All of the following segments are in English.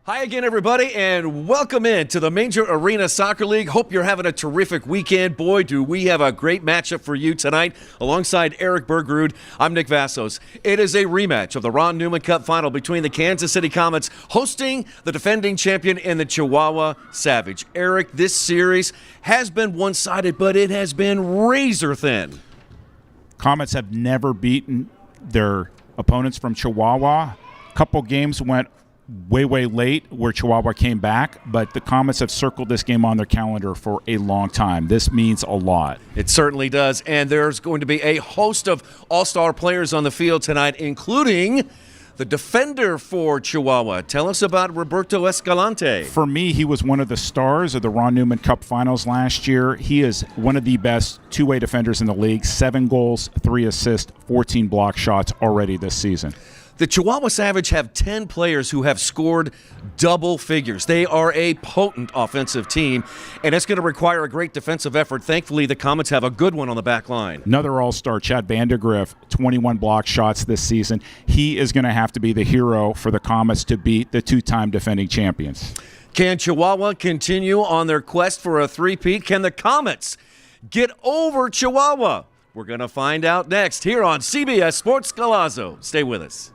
Hi again, everybody, and welcome in to the Major Arena Soccer League. Hope you're having a terrific weekend. Boy, do we have a great matchup for you tonight. Alongside Eric Bergrud, I'm Nick Vassos. It is a rematch of the Ron Newman Cup final between the Kansas City Comets hosting the defending champion in the Chihuahua Savage. Eric, this series has been one-sided, but it has been razor thin. Comets have never beaten their opponents from Chihuahua. A couple games went way late where Chihuahua came back, but the Comets have circled this game on their calendar for a long time. This means a lot. It certainly does, and there's going to be a host of all-star players on the field tonight, including the defender for Chihuahua. Tell us about Roberto Escalante. For me, he was one of the stars of the Ron Newman Cup finals last year. He is one of the best two-way defenders in the league. 7 goals, 3 assists, 14 block shots already this season. The Chihuahua Savage have 10 players who have scored double figures. They are a potent offensive team, and it's going to require a great defensive effort. Thankfully, the Comets have a good one on the back line. Another all-star, Chad Vandergriff, 21 block shots this season. He is going to have to be the hero for the Comets to beat the two-time defending champions. Can Chihuahua continue on their quest for a three-peat? Can the Comets get over Chihuahua? We're going to find out next here on CBS Sports Golazo. Stay with us.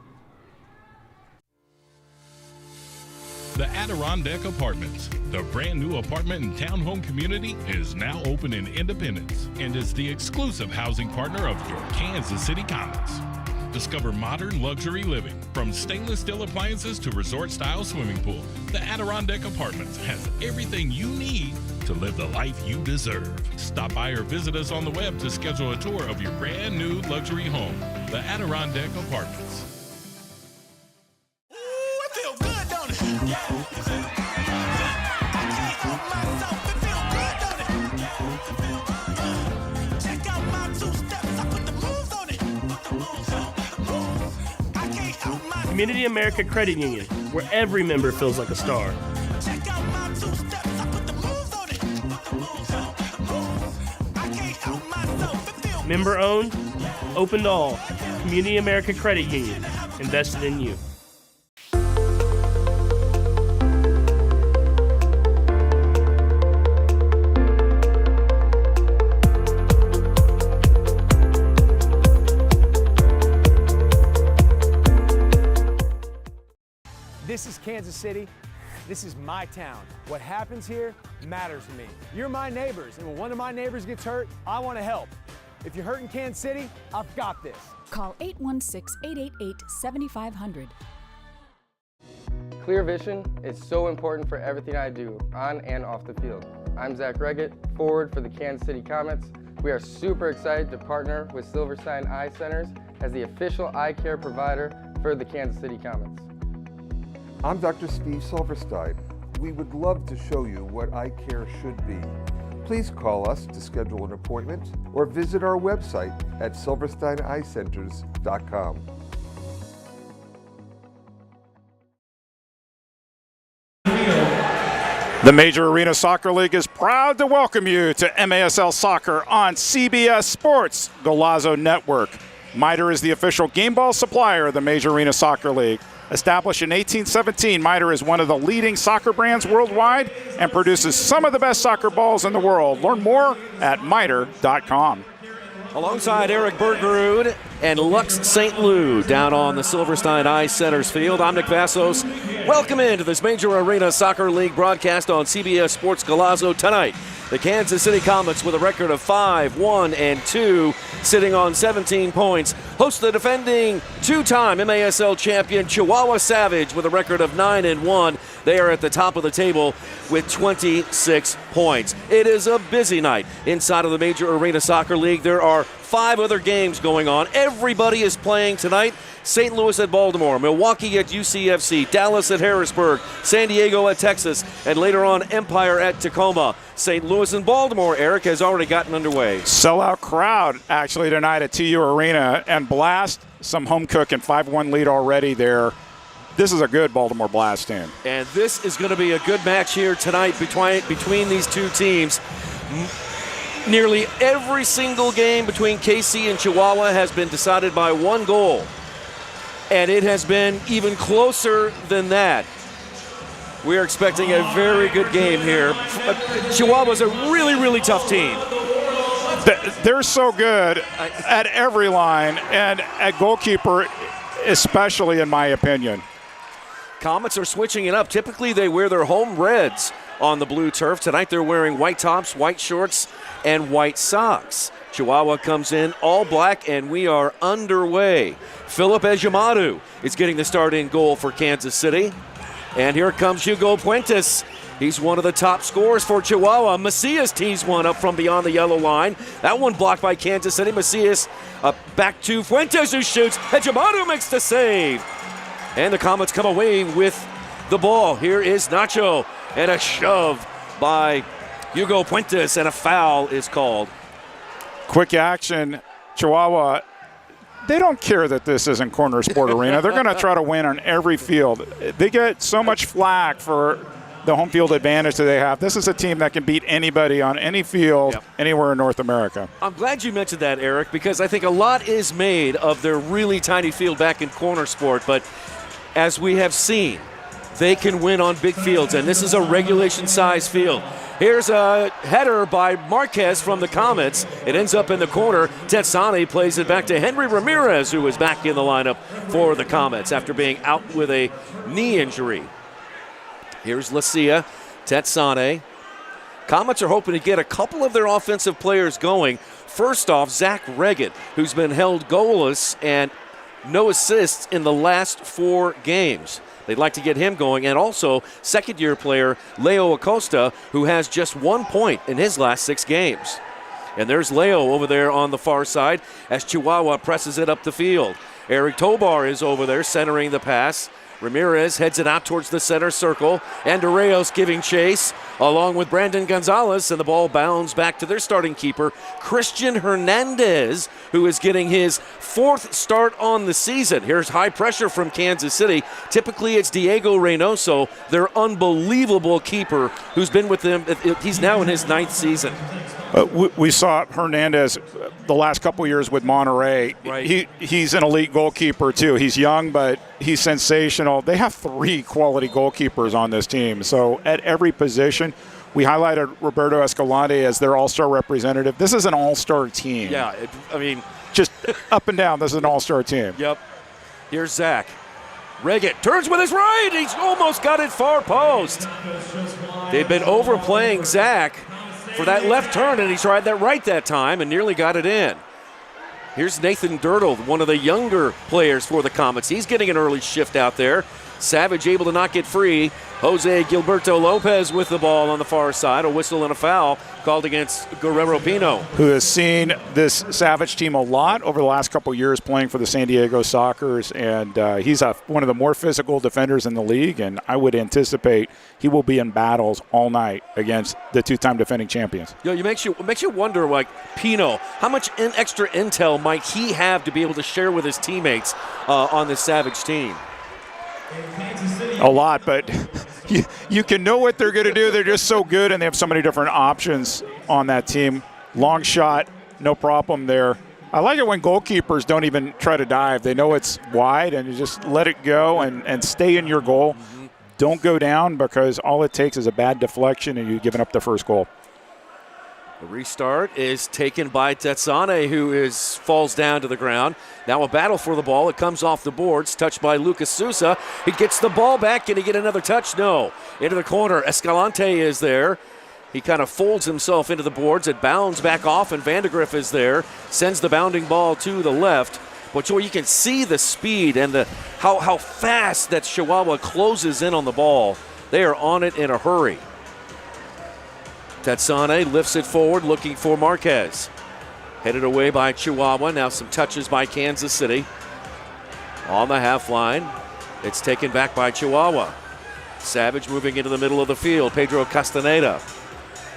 The Adirondack Apartments, the brand new apartment and townhome community, is now open in Independence and is the exclusive housing partner of your Kansas City Comets. Discover modern luxury living, from stainless steel appliances to resort-style swimming pool. The Adirondack Apartments has everything you need to live the life you deserve. Stop by or visit us on the web to schedule a tour of your brand new luxury home. The Adirondack Apartments. Community America Credit Union, where every member feels like a star. Member owned, open to all. Community America Credit Union, invested in you. This is Kansas City. This is my town. What happens here matters to me. You're my neighbors, and when one of my neighbors gets hurt, I want to help. If you're hurt in Kansas City, I've got this. Call 816-888-7500. Clear vision is so important for everything I do, on and off the field. I'm Zach Reggett, forward for the Kansas City Comets. We are super excited to partner with Silverstein Eye Centers as the official eye care provider for the Kansas City Comets. I'm Dr. Steve Silverstein. We would love to show you what eye care should be. Please call us to schedule an appointment or visit our website at silversteineyecenters.com. The Major Arena Soccer League is proud to welcome you to MASL Soccer on CBS Sports Golazo Network. MITRE is the official game ball supplier of the Major Arena Soccer League. Established in 1817, MITRE is one of the leading soccer brands worldwide and produces some of the best soccer balls in the world. Learn more at mitre.com. Alongside Eric Bergrud and Lux St. Lou down on the Silverstein Eye Centers field, I'm Nick Vassos. Welcome into this Major Arena Soccer League broadcast on CBS Sports Golazo tonight. The Kansas City Comets with a record of 5-1-2, sitting on 17 points, host the defending two-time MASL champion Chihuahua Savage with a record of 9-1. They are at the top of the table with 26 points. It is a busy night inside of the Major Arena Soccer League. There are 5 other games going on. Everybody is playing tonight. St. Louis at Baltimore, Milwaukee at UCFC, Dallas at Harrisburg, San Diego at Texas, and later on Empire at Tacoma. St. Louis and Baltimore, Eric, has already gotten underway. Sellout crowd actually tonight at TU Arena, and Blast, some home cooking, 5-1 lead already there. This is a good Baltimore Blast team. And this is going to be a good match here tonight between these two teams. Nearly every single game between KC and Chihuahua has been decided by 1 goal. And it has been even closer than that. We are expecting a very good game here. Chihuahua's a really, really tough team. They're so good at every line, and at goalkeeper especially, in my opinion. Comets are switching it up. Typically, they wear their home reds on the blue turf. Tonight, they're wearing white tops, white shorts, and white socks. Chihuahua comes in all black, and we are underway. Philip Ejimadu is getting the start in goal for Kansas City. And here comes Hugo Puentes. He's one of the top scorers for Chihuahua. Macias tees one up from beyond the yellow line. That one blocked by Kansas City. Macias back to Fuentes, who shoots. Ejimadu makes the save. And the Comets come away with the ball. Here is Nacho. And a shove by Hugo Puentes, and a foul is called. Quick action. Chihuahua, they don't care that this isn't Corner Sport Arena. They're going to try to win on every field. They get so much flack for the home field advantage that they have. This is a team that can beat anybody on any field anywhere in North America. I'm glad you mentioned that, Eric, because I think a lot is made of their really tiny field back in Corner Sport. But as we have seen, they can win on big fields, and this is a regulation-size field. Here's a header by Marquez from the Comets. It ends up in the corner. Tetsani plays it back to Henry Ramirez, who is back in the lineup for the Comets after being out with a knee injury. Here's Lacia, Tetsani. Comets are hoping to get a couple of their offensive players going. First off, Zach Reggett, who's been held goalless and no assists in the last 4 games. They'd like to get him going. And also, second-year player Leo Acosta, who has just 1 point in his last 6 games. And there's Leo over there on the far side as Chihuahua presses it up the field. Eric Tobar is over there centering the pass. Ramirez heads it out towards the center circle. Andreos giving chase along with Brandon Gonzalez, and the ball bounds back to their starting keeper, Christian Hernandez, who is getting his 4th start on the season. Here's high pressure from Kansas City. Typically, it's Diego Reynoso, their unbelievable keeper, who's been with them. He's now in his 9th season. We saw Hernandez the last couple years with Monterrey. Right. He's an elite goalkeeper, too. He's young, but he's sensational. They have 3 quality goalkeepers on this team. So at every position, we highlighted Roberto Escalante as their all-star representative. This is an all-star team. Yeah, Just up and down, this is an all-star team. Yep. Here's Zach. Reggett turns with his right. He's almost got it far post. They've been overplaying Zach for that left turn, and he tried that right that time and nearly got it in. Here's Nathan Dirtle, one of the younger players for the Comets. He's getting an early shift out there. Savage able to knock it free. Jose Gilberto Lopez with the ball on the far side. A whistle and a foul called against Guerrero Pino, who has seen this Savage team a lot over the last couple years playing for the San Diego Sockers, and he's one of the more physical defenders in the league, and I would anticipate he will be in battles all night against the 2-time defending champions. You know, it makes you wonder, like Pino, how much extra intel might he have to be able to share with his teammates on this Savage team? A lot, but you can know what they're going to do. They're just so good, and they have so many different options on that team. Long shot, no problem there. I like it when goalkeepers don't even try to dive. They know it's wide, and you just let it go and stay in your goal. Mm-hmm. Don't go down, because all it takes is a bad deflection, and you've given up the first goal. The restart is taken by Tetsane, who falls down to the ground. Now a battle for the ball. It comes off the boards, touched by Lucas Sousa. He gets the ball back. Can he get another touch? No. Into the corner. Escalante is there. He kind of folds himself into the boards. It bounds back off, and Vandegrift is there. Sends the bounding ball to the left. But Joey, you can see the speed and how fast that Chihuahua closes in on the ball. They are on it in a hurry. Tetsane lifts it forward, looking for Marquez. Headed away by Chihuahua. Now some touches by Kansas City. On the half line. It's taken back by Chihuahua. Savage moving into the middle of the field. Pedro Castaneda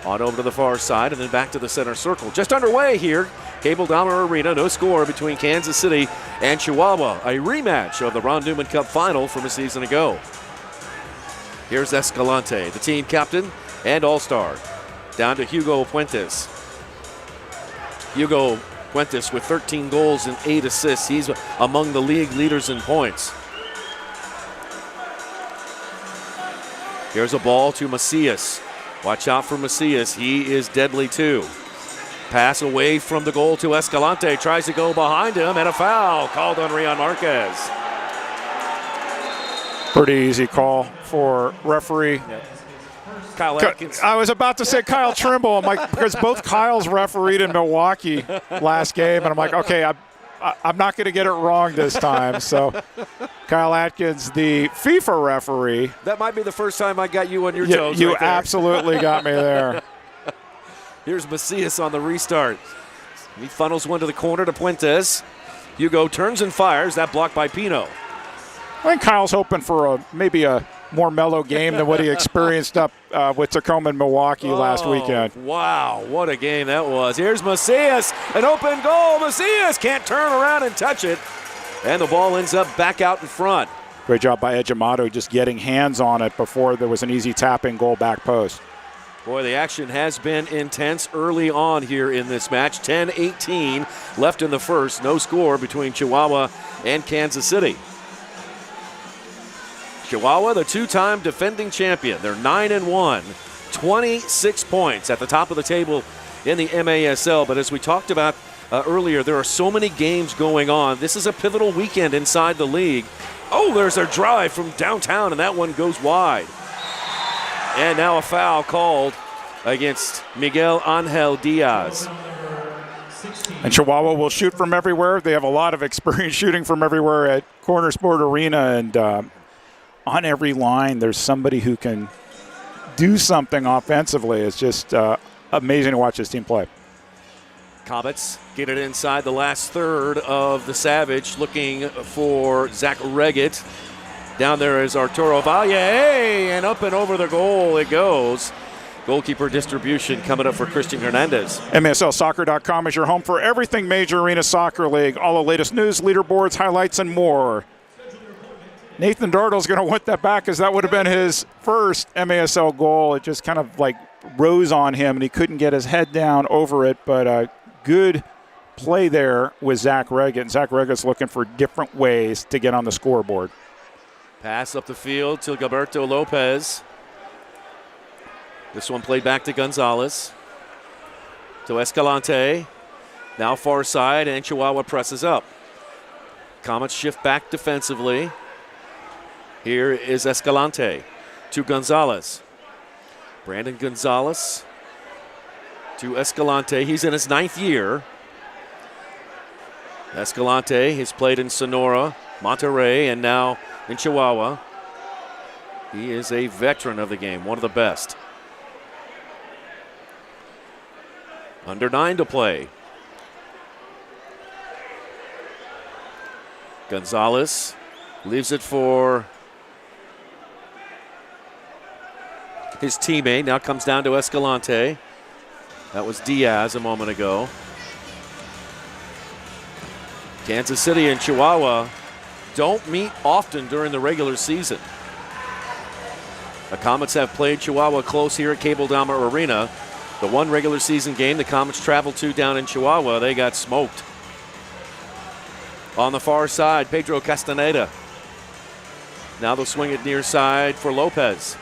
on over to the far side and then back to the center circle. Just underway here. Cable Dahmer Arena. No score between Kansas City and Chihuahua. A rematch of the Ron Newman Cup final from a season ago. Here's Escalante, the team captain and all-star. Down to Hugo Puentes. Hugo Puentes with 13 goals and 8 assists. He's among the league leaders in points. Here's a ball to Macias. Watch out for Macias. He is deadly too. Pass away from the goal to Escalante. Tries to go behind him, and a foul called on Rion Marquez. Pretty easy call for referee. Kyle Atkins. I was about to say Kyle Trimble. I'm like, because both Kyles refereed in Milwaukee last game, and I'm like, okay, I'm not going to get it wrong this time. So Kyle Atkins, the FIFA referee. That might be the first time I got you on your toes. You right there. absolutely got me there. Here's Macias on the restart. He funnels one to the corner to Puentes. Hugo turns and fires. That blocked by Pino. I think Kyle's hoping for maybe a more mellow game than what he experienced up with Tacoma and Milwaukee last weekend. Wow, what a game that was. Here's Macias, an open goal. Macias can't turn around and touch it. And the ball ends up back out in front. Great job by Ejimado just getting hands on it before there was an easy tapping goal back post. Boy, the action has been intense early on here in this match. 10-18 left in the first. No score between Chihuahua and Kansas City. Chihuahua, the two-time defending champion. They're 9-1, 26 points at the top of the table in the MASL. But as we talked about earlier, there are so many games going on. This is a pivotal weekend inside the league. Oh, there's a drive from downtown, and that one goes wide. And now a foul called against Miguel Angel Diaz. And Chihuahua will shoot from everywhere. They have a lot of experience shooting from everywhere at Corner Sport Arena, and on every line there's somebody who can do something offensively. It's just amazing to watch this team play. Comets get it inside the last third of the Savage, looking for Zach Reggett. Down there is Arturo Valle, and up and over the goal it goes. Goalkeeper distribution coming up for Christian Hernandez. MASLsoccer.com is your home for everything Major Arena Soccer League. All the latest news, leaderboards, highlights, and more. Nathan Dartle's going to want that back, because that would have been his first MASL goal. It just kind of like rose on him, and he couldn't get his head down over it. But good play there with Zach Reggett. And Zach Reggett's looking for different ways to get on the scoreboard. Pass up the field to Gilberto Lopez. This one played back to Gonzalez. To Escalante. Now far side, and Chihuahua presses up. Comets shift back defensively. Here is Escalante to Gonzalez. Brandon Gonzalez to Escalante. He's in his 9th year. Escalante has played in Sonora, Monterrey, and now in Chihuahua. He is a veteran of the game, one of the best. Under 9 to play. Gonzalez leaves it for his teammate. Now comes down to Escalante. That was Diaz a moment ago. Kansas City and Chihuahua don't meet often during the regular season. The Comets have played Chihuahua close here at Cable Dahmer Arena. The one regular season game the Comets traveled to down in Chihuahua, they got smoked. On the far side, Pedro Castaneda. Now they'll swing it near side for Lopez.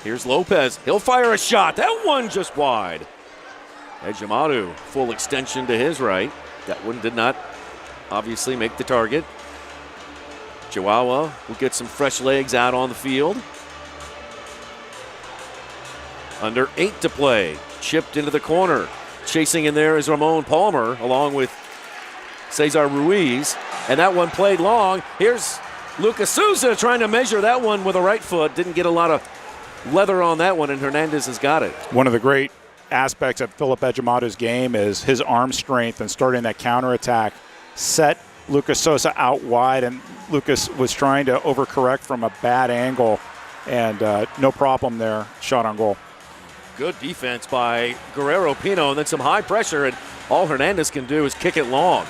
Here's Lopez. He'll fire a shot. That one just wide. Ejimadu, full extension to his right. That one did not obviously make the target. Chihuahua will get some fresh legs out on the field. Under 8 to play. Chipped into the corner. Chasing in there is Ramon Palmer along with Cesar Ruiz. And that one played long. Here's Lucas Souza trying to measure that one with a right foot. Didn't get a lot of leather on that one, and Hernandez has got it. One of the great aspects of Philip Ejimadu's game is his arm strength and starting that counterattack. Set Lucas Sosa out wide, and Lucas was trying to overcorrect from a bad angle, and no problem there. Shot on goal. Good defense by Guerrero Pino, and then some high pressure, and all Hernandez can do is kick it long.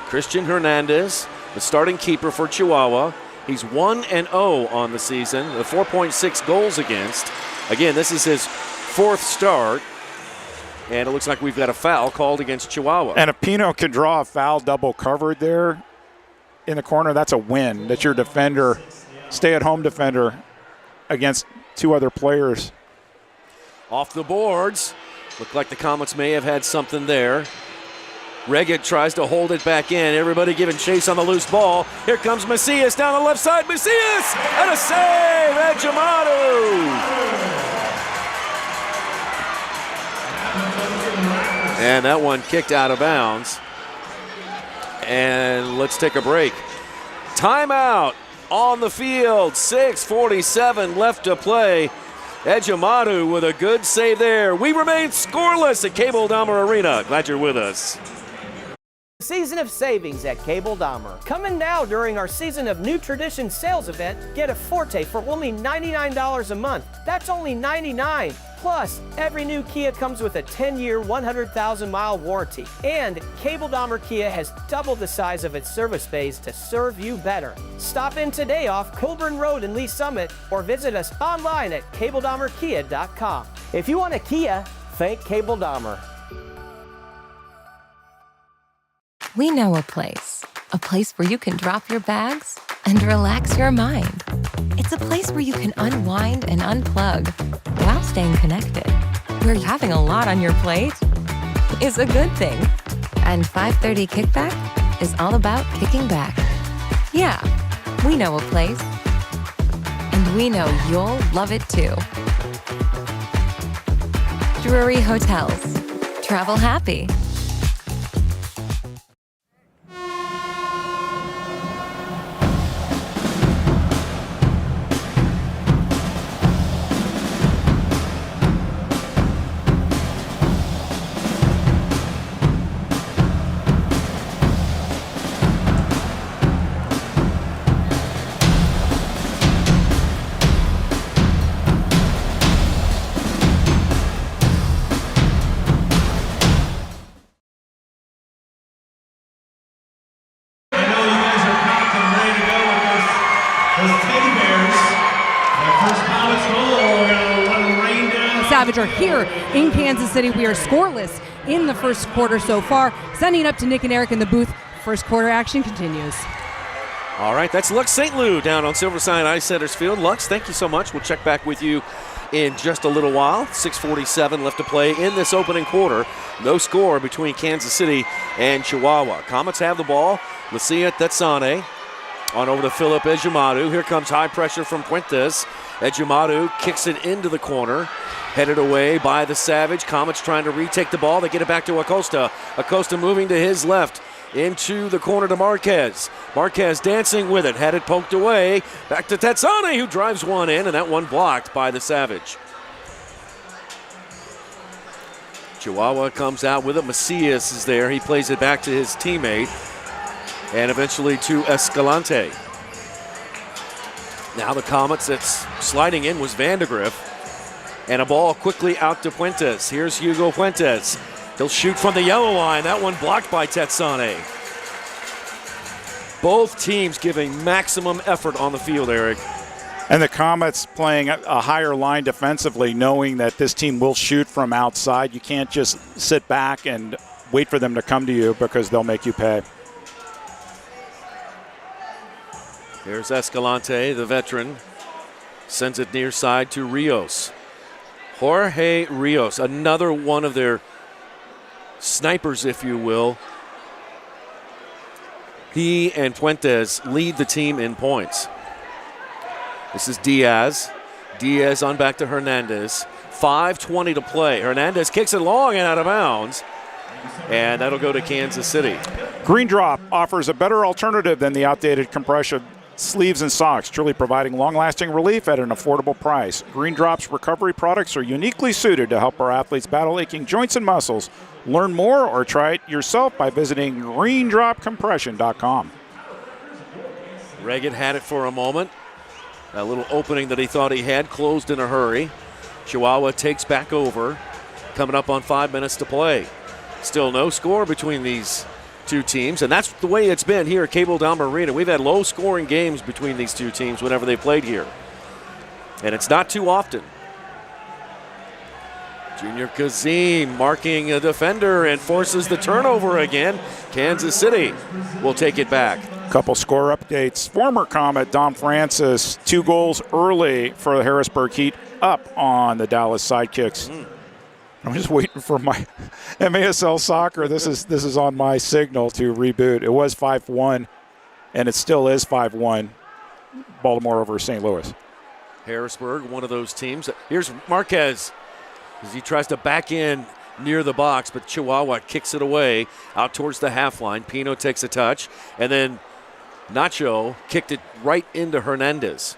Christian Hernandez, the starting keeper for Chihuahua. He's 1-0 on the season, with 4.6 goals against. Again, this is his 4th start, and it looks like we've got a foul called against Chihuahua. And if Pino can draw a foul double covered there, in the corner, that's a win. That's your defender, stay-at-home defender against 2 other players. Off the boards. Looked like the Comets may have had something there. Reggett tries to hold it back in. Everybody giving chase on the loose ball. Here comes Macias down the left side. Macias! And a save! Ejimadu! And that one kicked out of bounds. And let's take a break. Timeout on the field. 6:47 left to play. Ejimadu with a good save there. We remain scoreless at Cable Dahmer Arena. Glad you're with us. Season of savings at Cable Dahmer. Coming now during our Season of New Tradition sales event, get a Forte for only $99 a month. That's only $99. Plus, every new Kia comes with a 10-year, 100,000-mile warranty. And Cable Dahmer Kia has doubled the size of its service bays to serve you better. Stop in today off Colburn Road in Lee Summit or visit us online at cabledahmerkia.com. If you want a Kia, think Cable Dahmer. We know a place where you can drop your bags and relax your mind. It's a place where you can unwind and unplug while staying connected, where having a lot on your plate is a good thing. And 5:30 Kickback is all about kicking back. Yeah, we know a place, and we know you'll love it too. Drury Hotels. Travel happy. Are here in Kansas City. We are scoreless in the first quarter so far. Sending it up to Nick and Eric in the booth. First quarter action continues. All right, that's Lux St. Lou down on Silverstein Ice Centers Field. Lux, thank you so much. We'll check back with you in just a little while. 6:47 left to play in this opening quarter. No score between Kansas City and Chihuahua. Comets have the ball. Lucia Tetsane on over to Philip Ejimadu. Here comes high pressure from Puentes. Ejimadu kicks it into the corner. Headed away by the Savage. Comets trying to retake the ball. They get it back to Acosta. Acosta moving to his left. Into the corner to Marquez. Marquez dancing with it. Had it poked away. Back to Tetsane, who drives one in, and that one blocked by the Savage. Chihuahua comes out with it. Macias is there. He plays it back to his teammate. And eventually to Escalante. Now the Comets that's sliding in was Vandegrift. And a ball quickly out to Puentes. Here's Hugo Puentes. He'll shoot from the yellow line. That one blocked by Tetsane. Both teams giving maximum effort on the field, Eric. And the Comets playing a higher line defensively, knowing that this team will shoot from outside. You can't just sit back and wait for them to come to you because they'll make you pay. Here's Escalante, the veteran. Sends it near side to Rios. Jorge Rios, another one of their snipers, if you will. He and Puentes lead the team in points. This is Diaz. Diaz on back to Hernandez. 5:20 to play. Hernandez kicks it long and out of bounds. And that'll go to Kansas City. Green Drop offers a better alternative than the outdated compression sleeves and socks, truly providing long-lasting relief at an affordable price. Green Drop's recovery products are uniquely suited to help our athletes battle aching joints and muscles. Learn more or try it yourself by visiting greendropcompression.com. Reagan had it for a moment. That little opening that he thought he had closed in a hurry. Chihuahua takes back over. Coming up on 5 minutes to play. Still no score between these two teams, and that's the way it's been here at Cable Dahmer Arena. We've had low-scoring games between these two teams whenever they played here, and it's not too often. Junior Kazim marking a defender and forces the turnover again. Kansas City will take it back. Couple score updates. Former Comet Dom Francis, 2 goals early for the Harrisburg Heat, up on the Dallas Sidekicks. I'm just waiting for my MASL Soccer. This is on my signal to reboot. It was 5-1, and it still is 5-1. Baltimore over St. Louis. Harrisburg, one of those teams. Here's Marquez as he tries to back in near the box, but Chihuahua kicks it away out towards the half line. Pino takes a touch, and then Nacho kicked it right into Hernandez.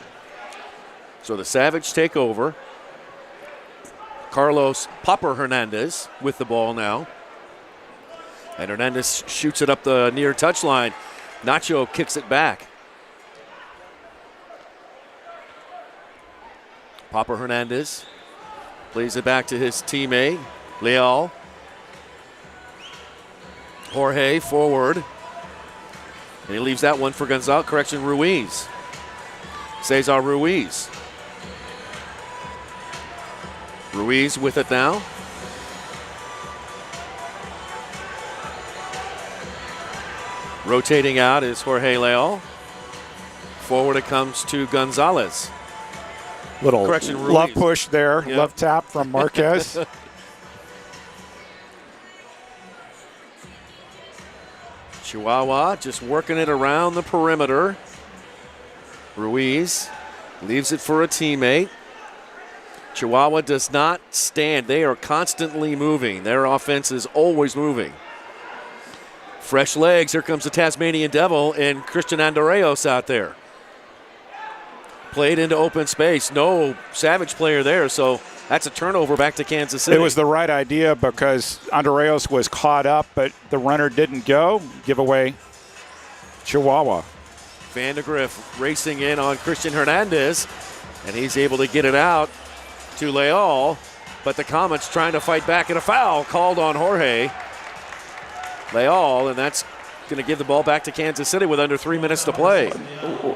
So the Savage take over. Carlos Popper Hernandez with the ball now. And Hernandez shoots it up the near touchline. Nacho kicks it back. Popper Hernandez plays it back to his teammate, Leal. Jorge forward. And he leaves that one for Ruiz. Cesar Ruiz. Ruiz with it now. Rotating out is Jorge Leal. Forward it comes to Gonzalez. Little love push there, yep. Love tap from Marquez. Chihuahua just working it around the perimeter. Ruiz leaves it for a teammate. Chihuahua does not stand. They are constantly moving. Their offense is always moving. Fresh legs. Here comes the Tasmanian Devil and Christian Andreos out there. Played into open space. No Savage player there, so that's a turnover back to Kansas City. It was the right idea because Andreos was caught up, but the runner didn't go. Give away Chihuahua. Vandegrift racing in on Christian Hernandez, and he's able to get it out to Leal, but the Comets trying to fight back, and a foul called on Jorge Leal, and that's going to give the ball back to Kansas City with under 3 minutes to play.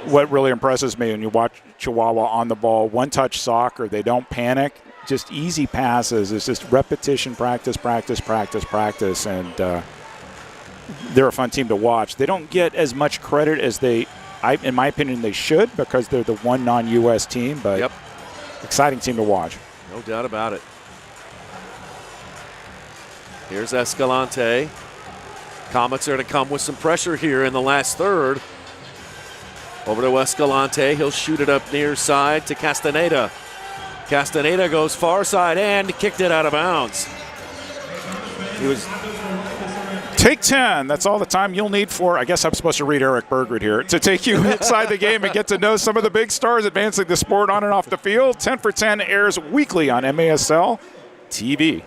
What really impresses me when you watch Chihuahua on the ball, one-touch soccer, they don't panic, just easy passes. It's just repetition, practice, and they're a fun team to watch. They don't get as much credit as in my opinion, they should because they're the one non-U.S. team, but yep. Exciting team to watch. No doubt about it. Here's Escalante. Comets are to come with some pressure here in the last third. Over to Escalante. He'll shoot it up near side to Castaneda. Castaneda goes far side and kicked it out of bounds. Take 10. That's all the time you'll need for, I guess I'm supposed to read Eric Bergrid here, to take you inside the game and get to know some of the big stars advancing the sport on and off the field. 10 for 10 airs weekly on MASL TV.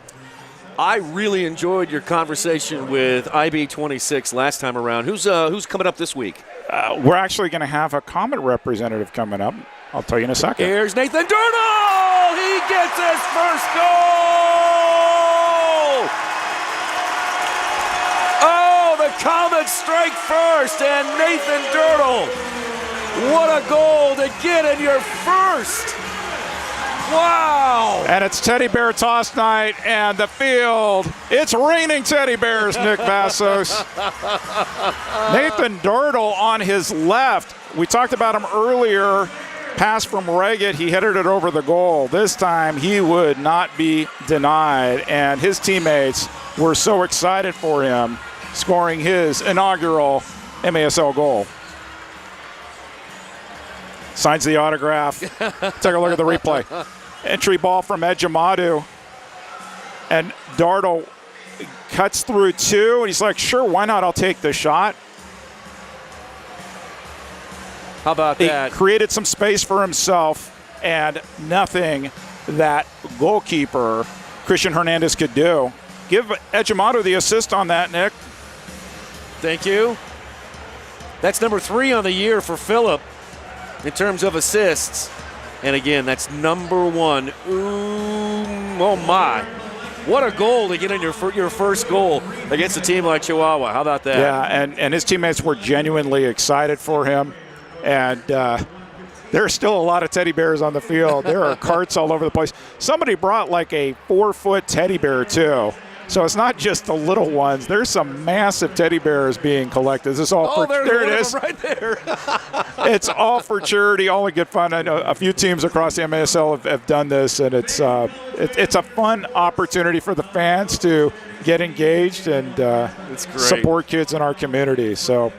I really enjoyed your conversation with IB26 last time around. Who's coming up this week? We're actually going to have a Comet representative coming up. I'll tell you in a second. Here's Nathan Durnall! He gets his first goal! Oh, the Comets strike first, and Nathan Durnall. What a goal to get in your first! Wow! And it's teddy bear toss night, and the field, it's raining teddy bears, Nick Vassos. Nathan Durdle on his left. We talked about him earlier. Pass from Reggett, he headed it over the goal. This time he would not be denied, and his teammates were so excited for him, scoring his inaugural MASL goal. Signs the autograph. Take a look at the replay. Entry ball from Ejimadu. And Dardle cuts through two, and he's like, sure, why not? I'll take the shot. How about that? He created some space for himself, and nothing that goalkeeper Christian Hernandez could do. Give Ejimadu the assist on that, Nick. Thank you. That's number 3 on the year for Phillip in terms of assists. And again, that's number 1. Ooh, oh my. What a goal to get in your first goal against a team like Chihuahua. How about that? Yeah, and his teammates were genuinely excited for him. And There are still a lot of teddy bears on the field. There are carts all over the place. Somebody brought like a 4-foot teddy bear too. So it's not just the little ones. There's some massive teddy bears being collected. This is all there it is. Right there. It's all for charity, all in good fun. I know a few teams across the MASL have done this, and it's a fun opportunity for the fans to get engaged and support kids in our community. So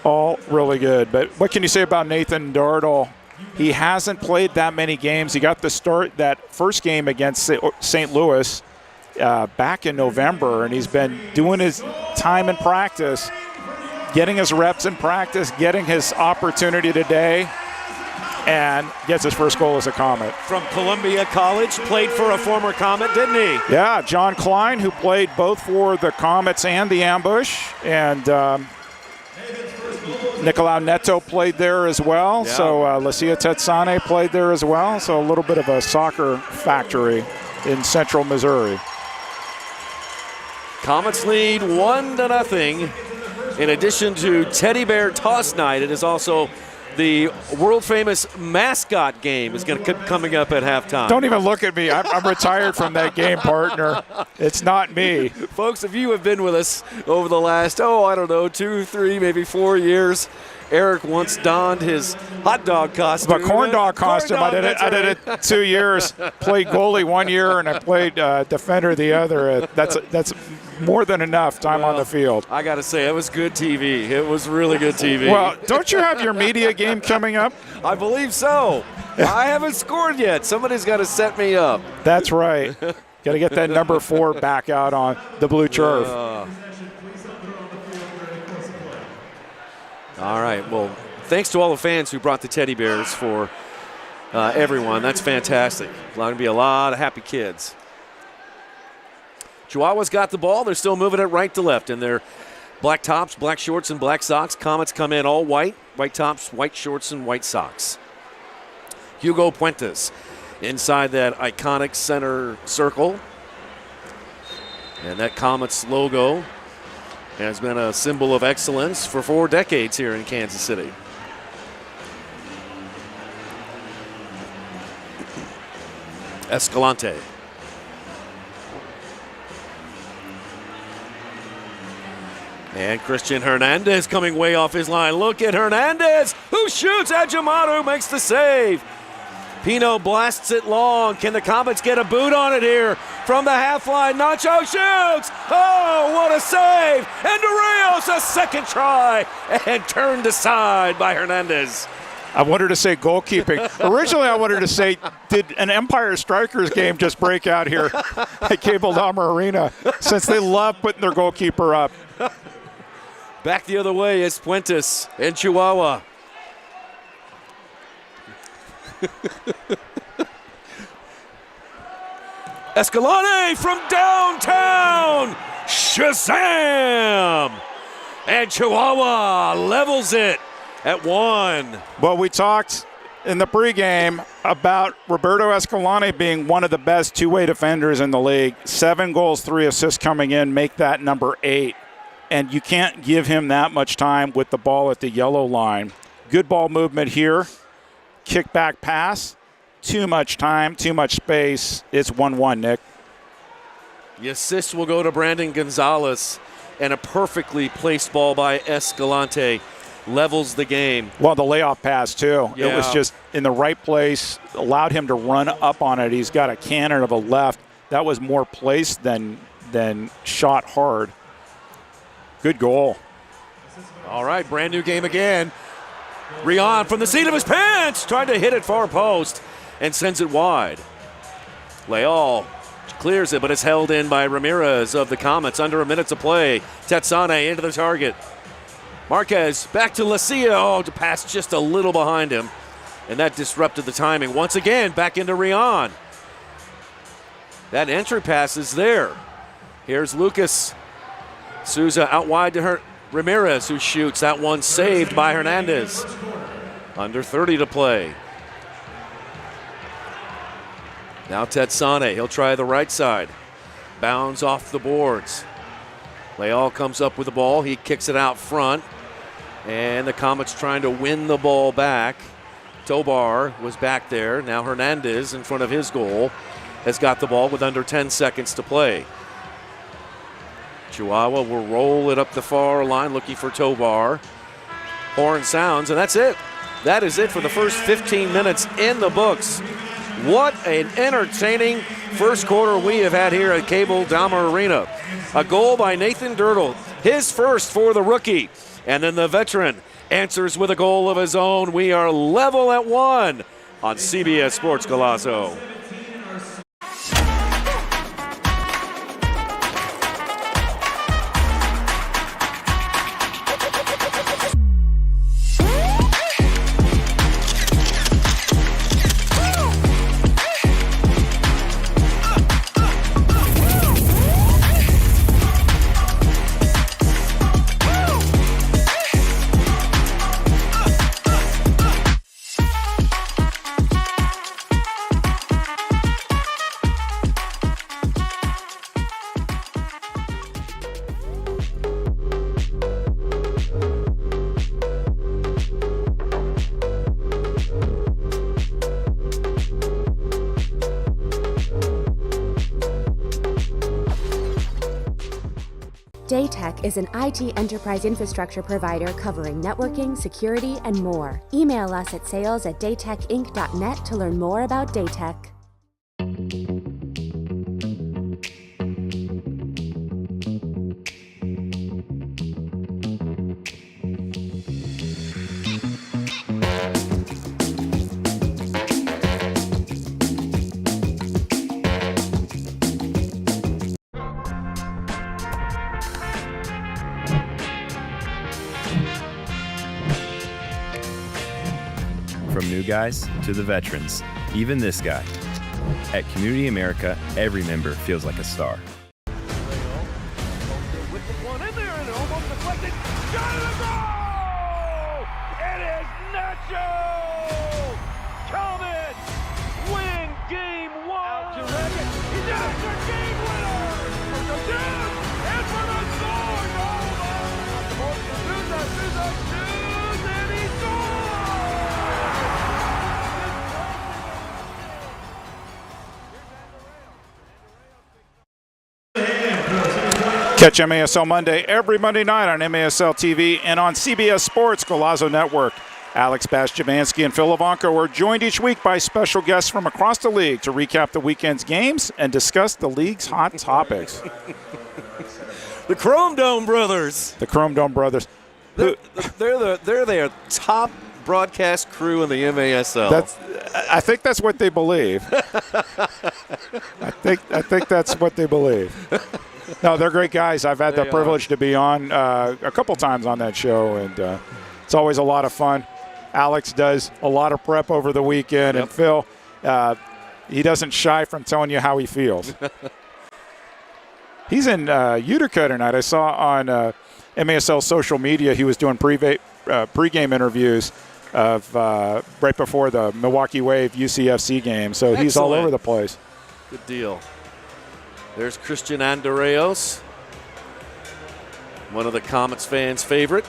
all really good. But what can you say about Nathan Dartle? He hasn't played that many games. He got the start that first game against St. Louis back in November, and he's been doing his time in practice, getting his reps in practice, getting his opportunity today, and gets his first goal as a Comet. From Columbia College, played for a former Comet, didn't he? Yeah, John Klein, who played both for the Comets and the Ambush, and Nicolau Neto played there as well. Yeah. So Lucia Tetsane played there as well. So a little bit of a soccer factory in central Missouri. Comets lead 1-0. In addition to Teddy Bear Toss Night, it is also the world-famous Mascot game is going to keep coming up at halftime. Don't even look at me. I'm retired from that game, partner. It's not me. Folks, if you have been with us over the last, 2, 3, maybe 4 years, Eric once donned his hot dog costume. The corn dog costume. Corn dog, I did it 2 years. Played goalie 1 year, and I played defender the other. That's more than enough time on the field. I got to say, it was good TV. It was really good TV. Well, don't you have your media game coming up? I believe so. I haven't scored yet. Somebody's got to set me up. That's right. Got to get that number 4 back out on the blue turf. All right. Well, thanks to all the fans who brought the teddy bears for everyone. That's fantastic. Going to be a lot of happy kids. Chihuahua's got the ball. They're still moving it right to left in their black tops, black shorts, and black socks. Comets come in all white. White tops, white shorts, and white socks. Hugo Puentes inside that iconic center circle. And that Comets logo has been a symbol of excellence for 4 decades here in Kansas City. Escalante. And Christian Hernandez coming way off his line. Look at Hernandez, who shoots. Ajimatu makes the save. Pino blasts it long. Can the Comets get a boot on it here? From the half line, Nacho shoots. Oh, what a save. And DeRios, a second try. And turned aside by Hernandez. I wanted to say goalkeeping. Originally, I wanted to say, did an Empire Strikers game just break out here at Cable Dahmer Arena? Since they love putting their goalkeeper up. Back the other way is Puentes and Chihuahua. Escalante from downtown. Shazam! And Chihuahua levels it at 1. Well, we talked in the pregame about Roberto Escalante being one of the best two-way defenders in the league. 7 goals, 3 assists coming in, make that number 8. And you can't give him that much time with the ball at the yellow line. Good ball movement here. Kick back pass. Too much time, too much space. It's 1-1, Nick. The assist will go to Brandon Gonzalez, and a perfectly placed ball by Escalante levels the game. Well, the layoff pass, too. Yeah. It was just in the right place, allowed him to run up on it. He's got a cannon of a left. That was more placed than shot hard. Good goal. All right, brand new game again. Rion from the seat of his pants, trying to hit it far post and sends it wide. Leal clears it, but it's held in by Ramirez of the Comets. Under a minute to play. Tetsane into the target. Marquez back to Lucia. Oh, to pass just a little behind him. And that disrupted the timing. Once again, back into Rion. That entry pass is there. Here's Lucas. Souza out wide to her. Ramirez, who shoots. That one saved by Hernandez. Under 30 to play. Now Tetsane. He'll try the right side. Bounds off the boards. Leal comes up with the ball. He kicks it out front. And the Comets trying to win the ball back. Tobar was back there. Now Hernandez in front of his goal has got the ball with under 10 seconds to play. Chihuahua will roll it up the far line looking for Tobar. Horn sounds, and that's it. That is it for the first 15 minutes in the books. What an entertaining first quarter we have had here at Cable Dahmer Arena. A goal by Nathan Dirtle, his first for the rookie. And then the veteran answers with a goal of his own. We are level at 1 on CBS Sports Golazo. Daytech is an IT enterprise infrastructure provider covering networking, security, and more. Email us at sales@daytechinc.net to learn more about Daytech. From new guys to the veterans, even this guy. At Community America, every member feels like a star. With the one in there and almost deflected. Shot in the goal! It is Nacho! Comets win game 1! He does the game winner! For the Dudes and for the Sword! And he scores! Catch MASL Monday every Monday night on MASL TV and on CBS Sports Golazo Network. Alex Bastiavansky and Phil Ivanko are joined each week by special guests from across the league to recap the weekend's games and discuss the league's hot topics. The Chrome Dome Brothers. The Chrome Dome Brothers. They're the top broadcast crew in the MASL. I think that's what they believe. I think that's what they believe. No, they're great guys. I've had the privilege to be on a couple times on that show, and it's always a lot of fun. Alex does a lot of prep over the weekend, and Phil, he doesn't shy from telling you how he feels. He's in Utica tonight. I saw on MASL social media he was doing pregame interviews of right before the Milwaukee Wave UCFC game, so he's all over the place. Good deal. There's Christian Andreos, one of the Comets fans' favorite.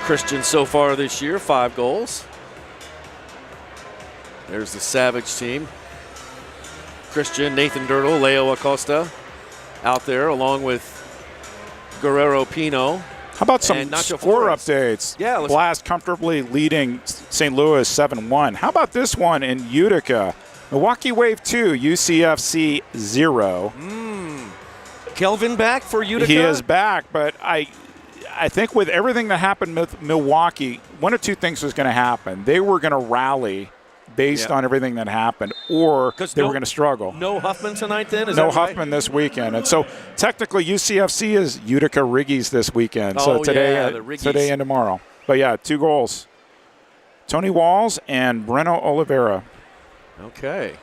Christian so far this year, 5 goals. There's the Savage team. Christian, Nathan Dirtle, Leo Acosta out there along with Guerrero Pino. How about some score updates? Yeah, Blast comfortably leading St. Louis 7-1. How about this one in Utica? Milwaukee Wave 2, UCFC 0. Kelvin back for Utica? He is back, but I think with everything that happened with Milwaukee, one of two things was going to happen. They were going to rally based on everything that happened, or they were going to struggle. No Huffman tonight then? No Huffman this weekend. And so technically UCFC is Utica Riggies this weekend. So today and tomorrow. But, 2 goals. Tony Walls and Breno Oliveira. Okay.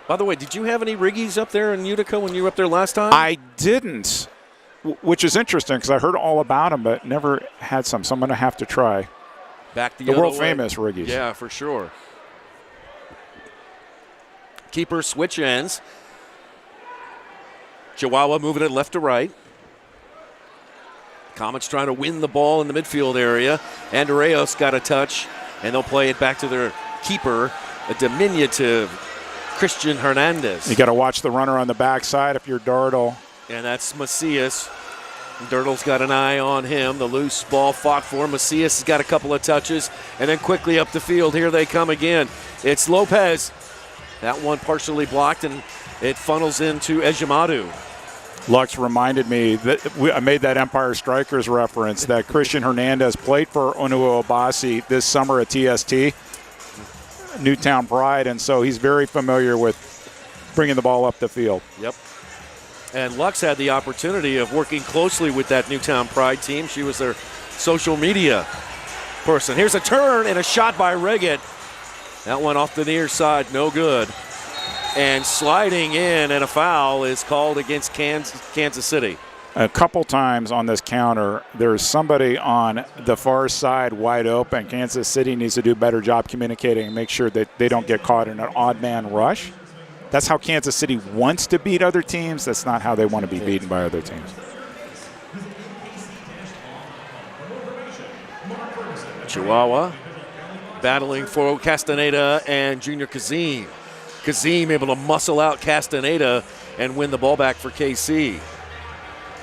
By the way, did you have any Riggies up there in Utica when you were up there last time? I didn't, which is interesting because I heard all about them but never had some. So I'm going to have to try. Back the world famous Riggies. Yeah, for sure. Keeper switch ends. Chihuahua moving it left to right. Comets trying to win the ball in the midfield area. Andreos got a touch, and they'll play it back to their keeper, a diminutive Christian Hernandez. You got to watch the runner on the backside if you're Dartle. And that's Macias. Dirtle's got an eye on him. The loose ball fought for. Macias has got a couple of touches, and then quickly up the field. Here they come again. It's Lopez. That one partially blocked, and it funnels into Ejimadu. Lux reminded me that I made that Empire Strikers reference that Christian Hernandez played for Onuo Obasi this summer at TST, Newtown Pride, and so he's very familiar with bringing the ball up the field. Yep. And Lux had the opportunity of working closely with that Newtown Pride team. She was their social media person. Here's a turn and a shot by Reggett. That one off the near side, no good. And sliding in, and a foul is called against Kansas City. A couple times on this counter, there's somebody on the far side wide open. Kansas City needs to do a better job communicating and make sure that they don't get caught in an odd man rush. That's how Kansas City wants to beat other teams. That's not how they want to be beaten by other teams. Chihuahua battling for Castaneda and Junior Kazim. Kazim able to muscle out Castaneda and win the ball back for KC.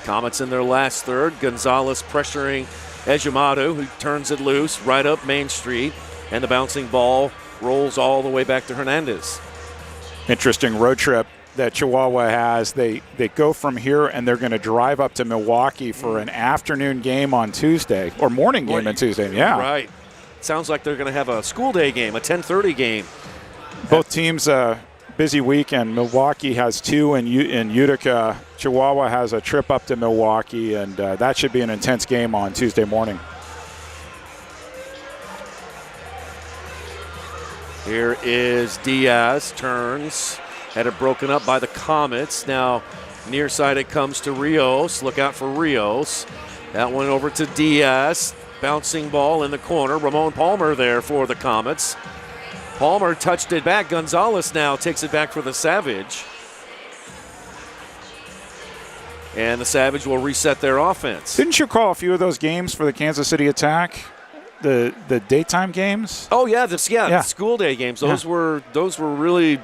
Comets in their last third. Gonzalez pressuring Ejimadu, who turns it loose right up Main Street, and the bouncing ball rolls all the way back to Hernandez. Interesting road trip that Chihuahua has. They go from here and they're going to drive up to Milwaukee for an afternoon game on Tuesday, or morning game on Tuesday. Yeah, right. Sounds like they're going to have a school day game, a 10:30 game. Both teams busy weekend. Milwaukee has two in Utica. Chihuahua has a trip up to Milwaukee, and that should be an intense game on Tuesday morning. Here is Diaz, turns, had it broken up by the Comets. Now near side it comes to Rios. Look out for Rios. That one over to Diaz. Bouncing ball in the corner. Ramon Palmer there for the Comets. Palmer touched it back. Gonzalez now takes it back for the Savage. And the Savage will reset their offense. Didn't you call a few of those games for the Kansas City Attack? The daytime games? Oh yeah, the school day games. Those were really,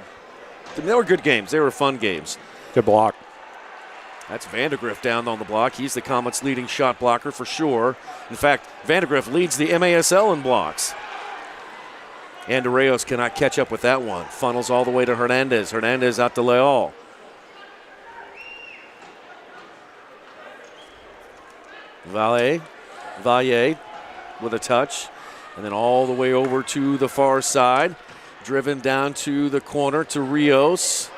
they were good games. They were fun games. Good block. That's Vandegrift down on the block. He's the Comets' leading shot blocker for sure. In fact, Vandegrift leads the MASL in blocks. Andreos cannot catch up with that one. Funnels all the way to Hernandez. Hernandez out to Leal. Valle with a touch. And then all the way over to the far side. Driven down to the corner to Rios.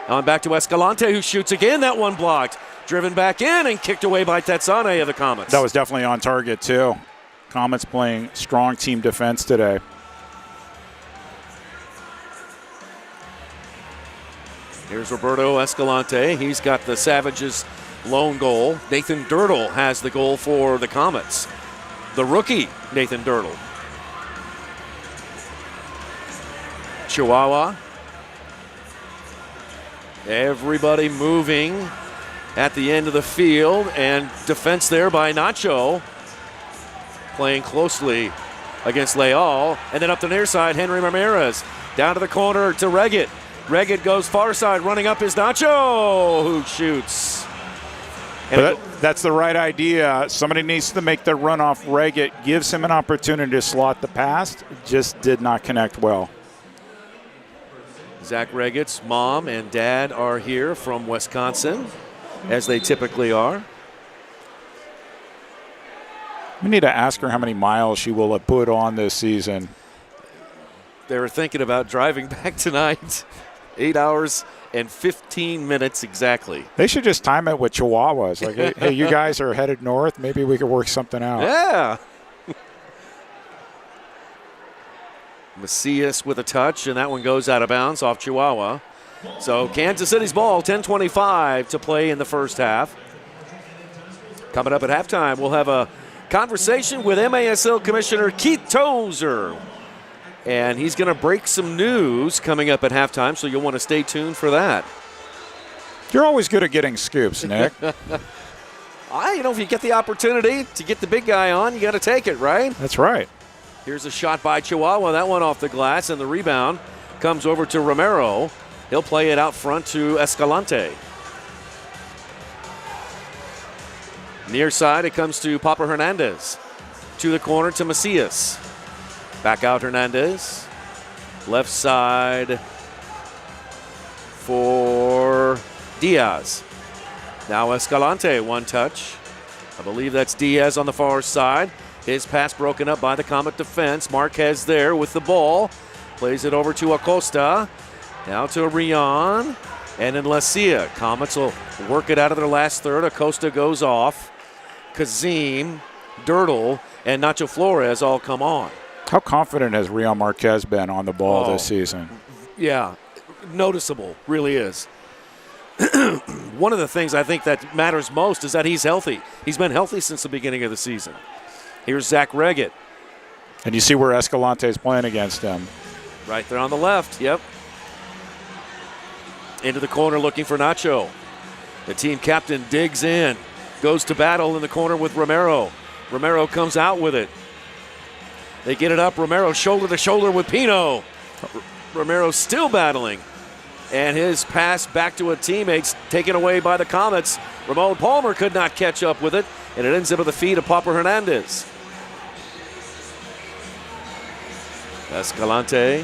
On back to Escalante, who shoots again. That one blocked. Driven back in and kicked away by Tetsane of the Comets. That was definitely on target, too. Comets playing strong team defense today. Here's Roberto Escalante. He's got the Savages' lone goal. Nathan Dirtle has the goal for the Comets. The rookie, Nathan Dirtle. Chihuahua. Everybody moving at the end of the field, and defense there by Nacho. Playing closely against Leal. And then up the near side, Henry Ramirez. Down to the corner to Reggett. Reggett goes far side, running up is Nacho, who shoots. But that's the right idea. Somebody needs to make the run off Reggett, gives him an opportunity to slot the pass, just did not connect well. Zach Reggett's mom and dad are here from Wisconsin, as they typically are. We need to ask her how many miles she will have put on this season. They were thinking about driving back tonight. 8 hours and 15 minutes exactly. They should just time it with Chihuahuas. Like, hey, you guys are headed north. Maybe we could work something out. Yeah. Macias with a touch, and that one goes out of bounds off Chihuahua. So Kansas City's ball, 10:25 to play in the first half. Coming up at halftime, we'll have a conversation with MASL Commissioner Keith Tozer. And he's going to break some news coming up at halftime, so you'll want to stay tuned for that. You're always good at getting scoops, Nick. If you get the opportunity to get the big guy on, you got to take it, right? That's right. Here's a shot by Chihuahua. That one off the glass, and the rebound comes over to Romero. He'll play it out front to Escalante. Near side, it comes to Papa Hernandez. To the corner to Macias. Back out Hernandez. Left side for Diaz. Now Escalante, one touch. I believe that's Diaz on the far side. His pass broken up by the Comet defense. Marquez there with the ball. Plays it over to Acosta. Now to Rion. And then Lacia. Comets will work it out of their last third. Acosta goes off. Kazim, Dirtle, and Nacho Flores all come on. How confident has Rion Marquez been on the ball this season? Yeah, noticeable, really is. One of the things I think that matters most is that he's healthy. He's been healthy since the beginning of the season. Here's Zach Reggett. And you see where Escalante is playing against him. Right there on the left, yep. Into the corner looking for Nacho. The team captain digs in. Goes to battle in the corner with Romero. Romero comes out with it. They get it up. Romero shoulder to shoulder with Pino. Romero still battling. And his pass back to a teammate's taken away by the Comets. Ramon Palmer could not catch up with it, and it ends up at the feet of Papa Hernandez. Escalante.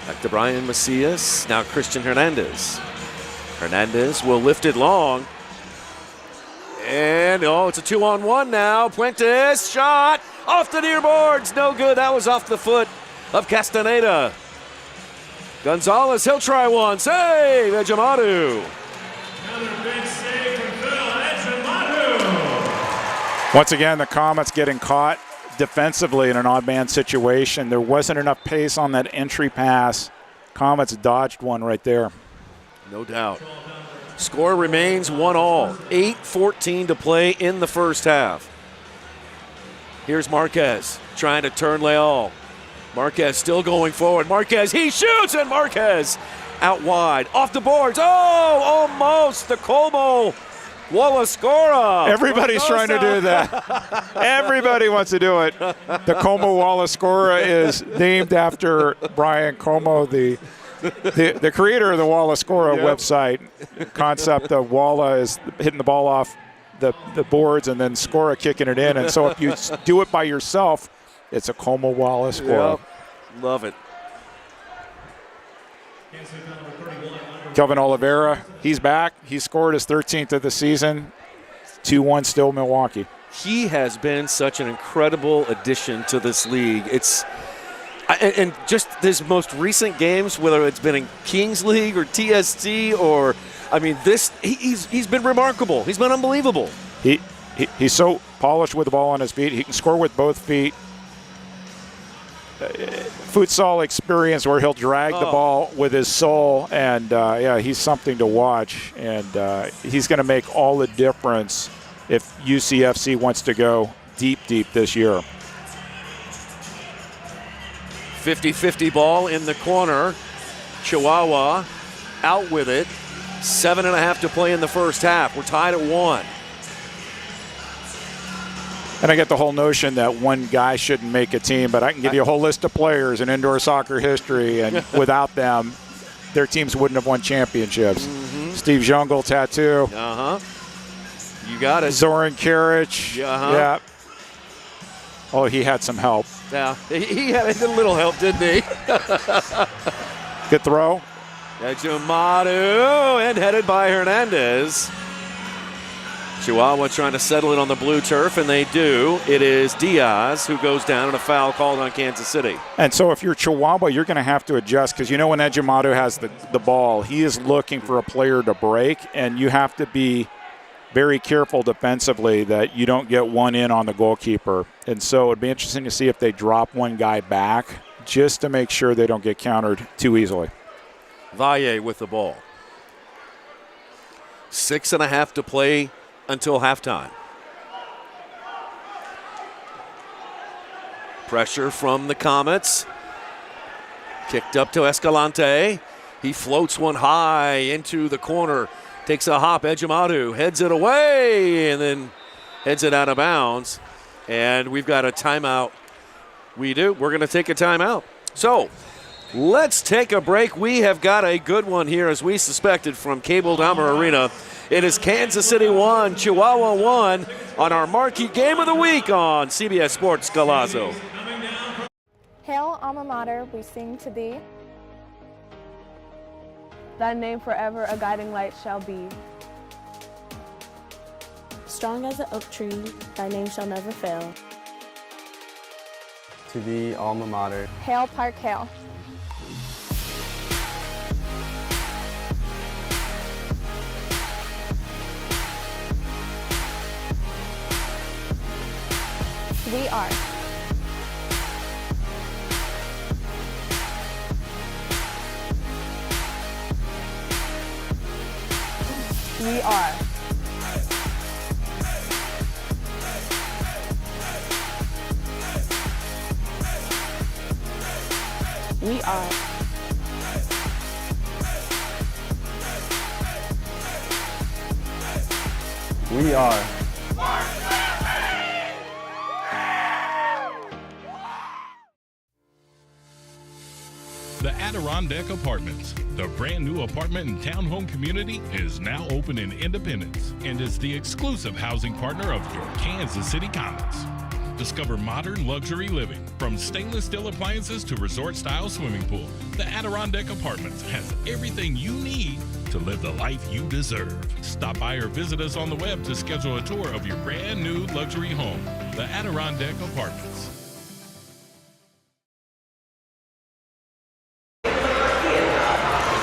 Back to Brian Macias. Now Christian Hernandez. Hernandez will lift it long. And, it's a 2-on-1 now. Puentes, shot, off the near boards. No good. That was off the foot of Castaneda. Gonzalez, he'll try one. Save, Ejimadu. Another big save from Phil Ejimadu. Once again, the Comets getting caught defensively in an odd man situation. There wasn't enough pace on that entry pass. Comets dodged one right there. No doubt. Score remains 1-all. 8:14 to play in the first half. Here's Marquez trying to turn Leal. Marquez still going forward. Marquez, he shoots, and Marquez out wide. Off the boards. Oh, almost. The Como Wallace-Scora. Everybody's trying to do that. Everybody wants to do it. The Como Wallace-Scora is named after Brian Como, the creator of the Wallace-Scora website. Concept of Walla is hitting the ball off the boards and then Scora kicking it in. And so if you do it by yourself, it's a Como Wallace-Scora. Yep. Love it. Kelvin Oliveira, he's back. He scored his 13th of the season. 2-1 still Milwaukee. He has been such an incredible addition to this league. And just his most recent games, whether it's been in Kings League or TST or, he's been remarkable. He's been unbelievable. He's so polished with the ball on his feet. He can score with both feet. Futsal experience where he'll drag the ball with his soul, and he's something to watch. And he's going to make all the difference if UCFC wants to go deep this year. 50-50 ball in the corner. Chihuahua out with it. 7.5 to play in the first half. We're tied at 1. And I get the whole notion that one guy shouldn't make a team, but I can give you a whole list of players in indoor soccer history, and without them, their teams wouldn't have won championships. Mm-hmm. Steve Jungle, Tattoo. You got it. Zoran Karic. Yeah. Oh, he had some help. Yeah, he had a little help, didn't he? Good throw. Ejimadu, and headed by Hernandez. Chihuahua trying to settle it on the blue turf, and they do. It is Diaz who goes down, and a foul called on Kansas City. And so if you're Chihuahua, you're going to have to adjust, because when Ejimadu has the ball, he is looking for a player to break, and you have to be very careful defensively that you don't get one in on the goalkeeper. And so it'd be interesting to see if they drop one guy back just to make sure they don't get countered too easily. Valle with the ball. 6.5 to play until halftime. Pressure from the Comets. Kicked up to Escalante. He floats one high into the corner Takes a hop. Ejimadu heads it away and then heads it out of bounds. And we've got a timeout. We do. We're going to take a timeout. So let's take a break. We have got a good one here, as we suspected, from Cable Dahmer Arena. It is Kansas City 1, Chihuahua 1 on our marquee game of the week on CBS Sports Golazo. Hail, alma mater, we sing to thee. Thy name forever a guiding light shall be. Strong as an oak tree, thy name shall never fail. To thee, alma mater. Hail, Park, hail. We are. We are. We are. We are. The Adirondack Apartments, the brand new apartment and townhome community, is now open in Independence and is the exclusive housing partner of your Kansas City Comets. Discover modern luxury living, from stainless steel appliances to resort-style swimming pool. The Adirondack Apartments has everything you need to live the life you deserve. Stop by or visit us on the web to schedule a tour of your brand new luxury home. The Adirondack Apartments.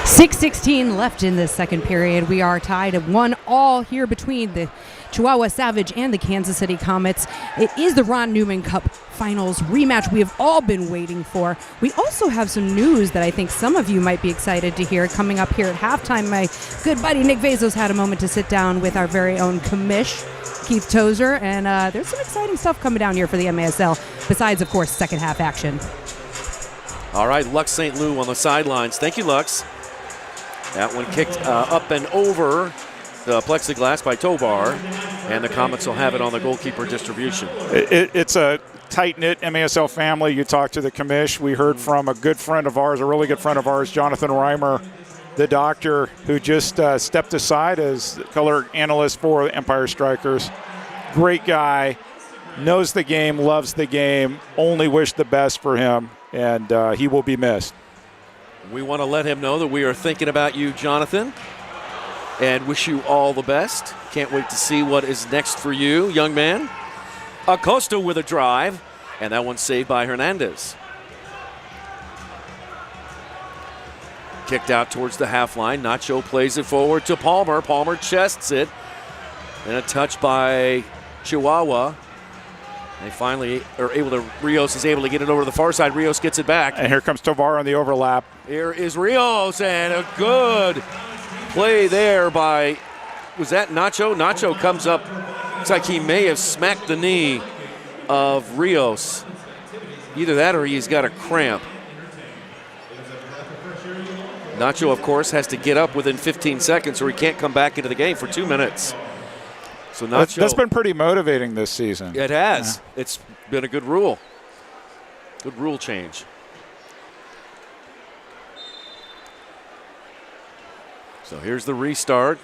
.6:16 left in this second period. We are tied at 1-1 here between the Chihuahua Savage and the Kansas City Comets. It is the Ron Newman Cup Finals rematch we have all been waiting for. We also have some news that I think some of you might be excited to hear coming up here at halftime. My good buddy Nick Vezos had a moment to sit down with our very own commish, Keith Tozer, and there's some exciting stuff coming down here for the MASL, besides, of course, second half action. All right, Lux St. Lou on the sidelines. Thank you, Lux. That one kicked up and over the plexiglass by Tobar, and the Comets will have it on the goalkeeper distribution. It's a tight-knit MASL family. You talk to the commish. We heard from a good friend of ours, a really good friend of ours, Jonathan Reimer, the doctor, who just stepped aside as color analyst for the Empire Strikers. Great guy, knows the game, loves the game, only wish the best for him, and he will be missed. We want to let him know that we are thinking about you, Jonathan, and wish you all the best. Can't wait to see what is next for you, young man. Acosta with a drive, and that one's saved by Hernandez. Kicked out towards the half line. Nacho plays it forward to Palmer. Palmer chests it. And a touch by Chihuahua. They finally are able to, Rios is able to get it over to the far side. Rios gets it back. And here comes Tovar on the overlap. Here is Rios, and a good play there by, was that Nacho? Nacho comes up, looks like he may have smacked the knee of Rios. Either that or he's got a cramp. Nacho, of course, has to get up within 15 seconds or he can't come back into the game for 2 minutes. So Nacho, that's been pretty motivating this season. It has. Yeah. It's been a good rule. Good rule change. So here's the restart.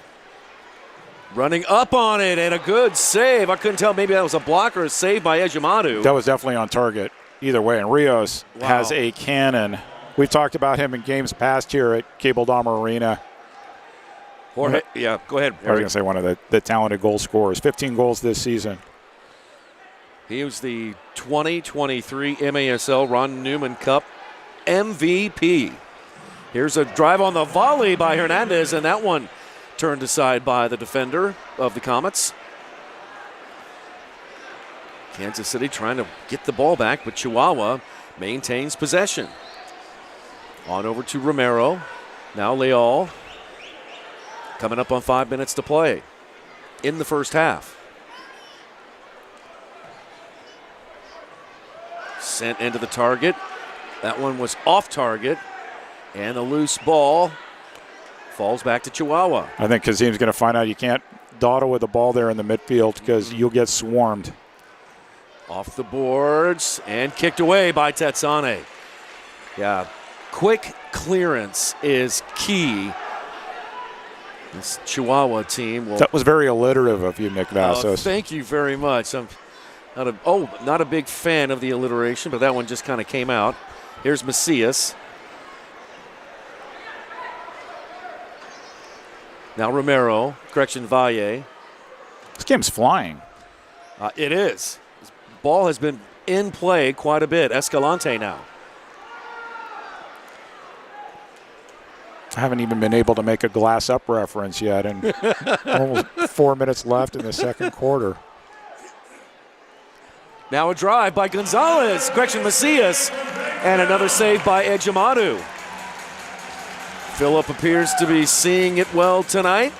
Running up on it and a good save. I couldn't tell, maybe that was a block or a save by Ejimadu. That was definitely on target either way. And Rios has a cannon. We've talked about him in games past here at Cable Dahmer Arena. Jorge, yeah, go ahead, Eric. I was going to say one of the talented goal scorers. 15 goals this season. He was the 2023 MASL Ron Newman Cup MVP. Here's a drive on the volley by Hernandez, and that one turned aside by the defender of the Comets. Kansas City trying to get the ball back, but Chihuahua maintains possession. On over to Romero. Now Leal. Coming up on 5 minutes to play in the first half. Sent into the target. That one was off target. And a loose ball Falls back to Chihuahua. I think Kazim's going to find out you can't dawdle with the ball there in the midfield because you'll get swarmed. Off the boards and kicked away by Tetsane. Yeah, quick clearance is key. This Chihuahua team will. That was very alliterative of you, Nick Vassos. Thank you very much. I'm not a big fan of the alliteration, but that one just kind of came out. Here's Macias. Now Romero, Valle. This game's flying. It is. This ball has been in play quite a bit. Escalante now. I haven't even been able to make a glass up reference yet, and almost 4 minutes left in the second quarter. Now a drive by Gonzalez, Gretchen Macias, and another save by Ejimadu. Phillip appears to be seeing it well tonight.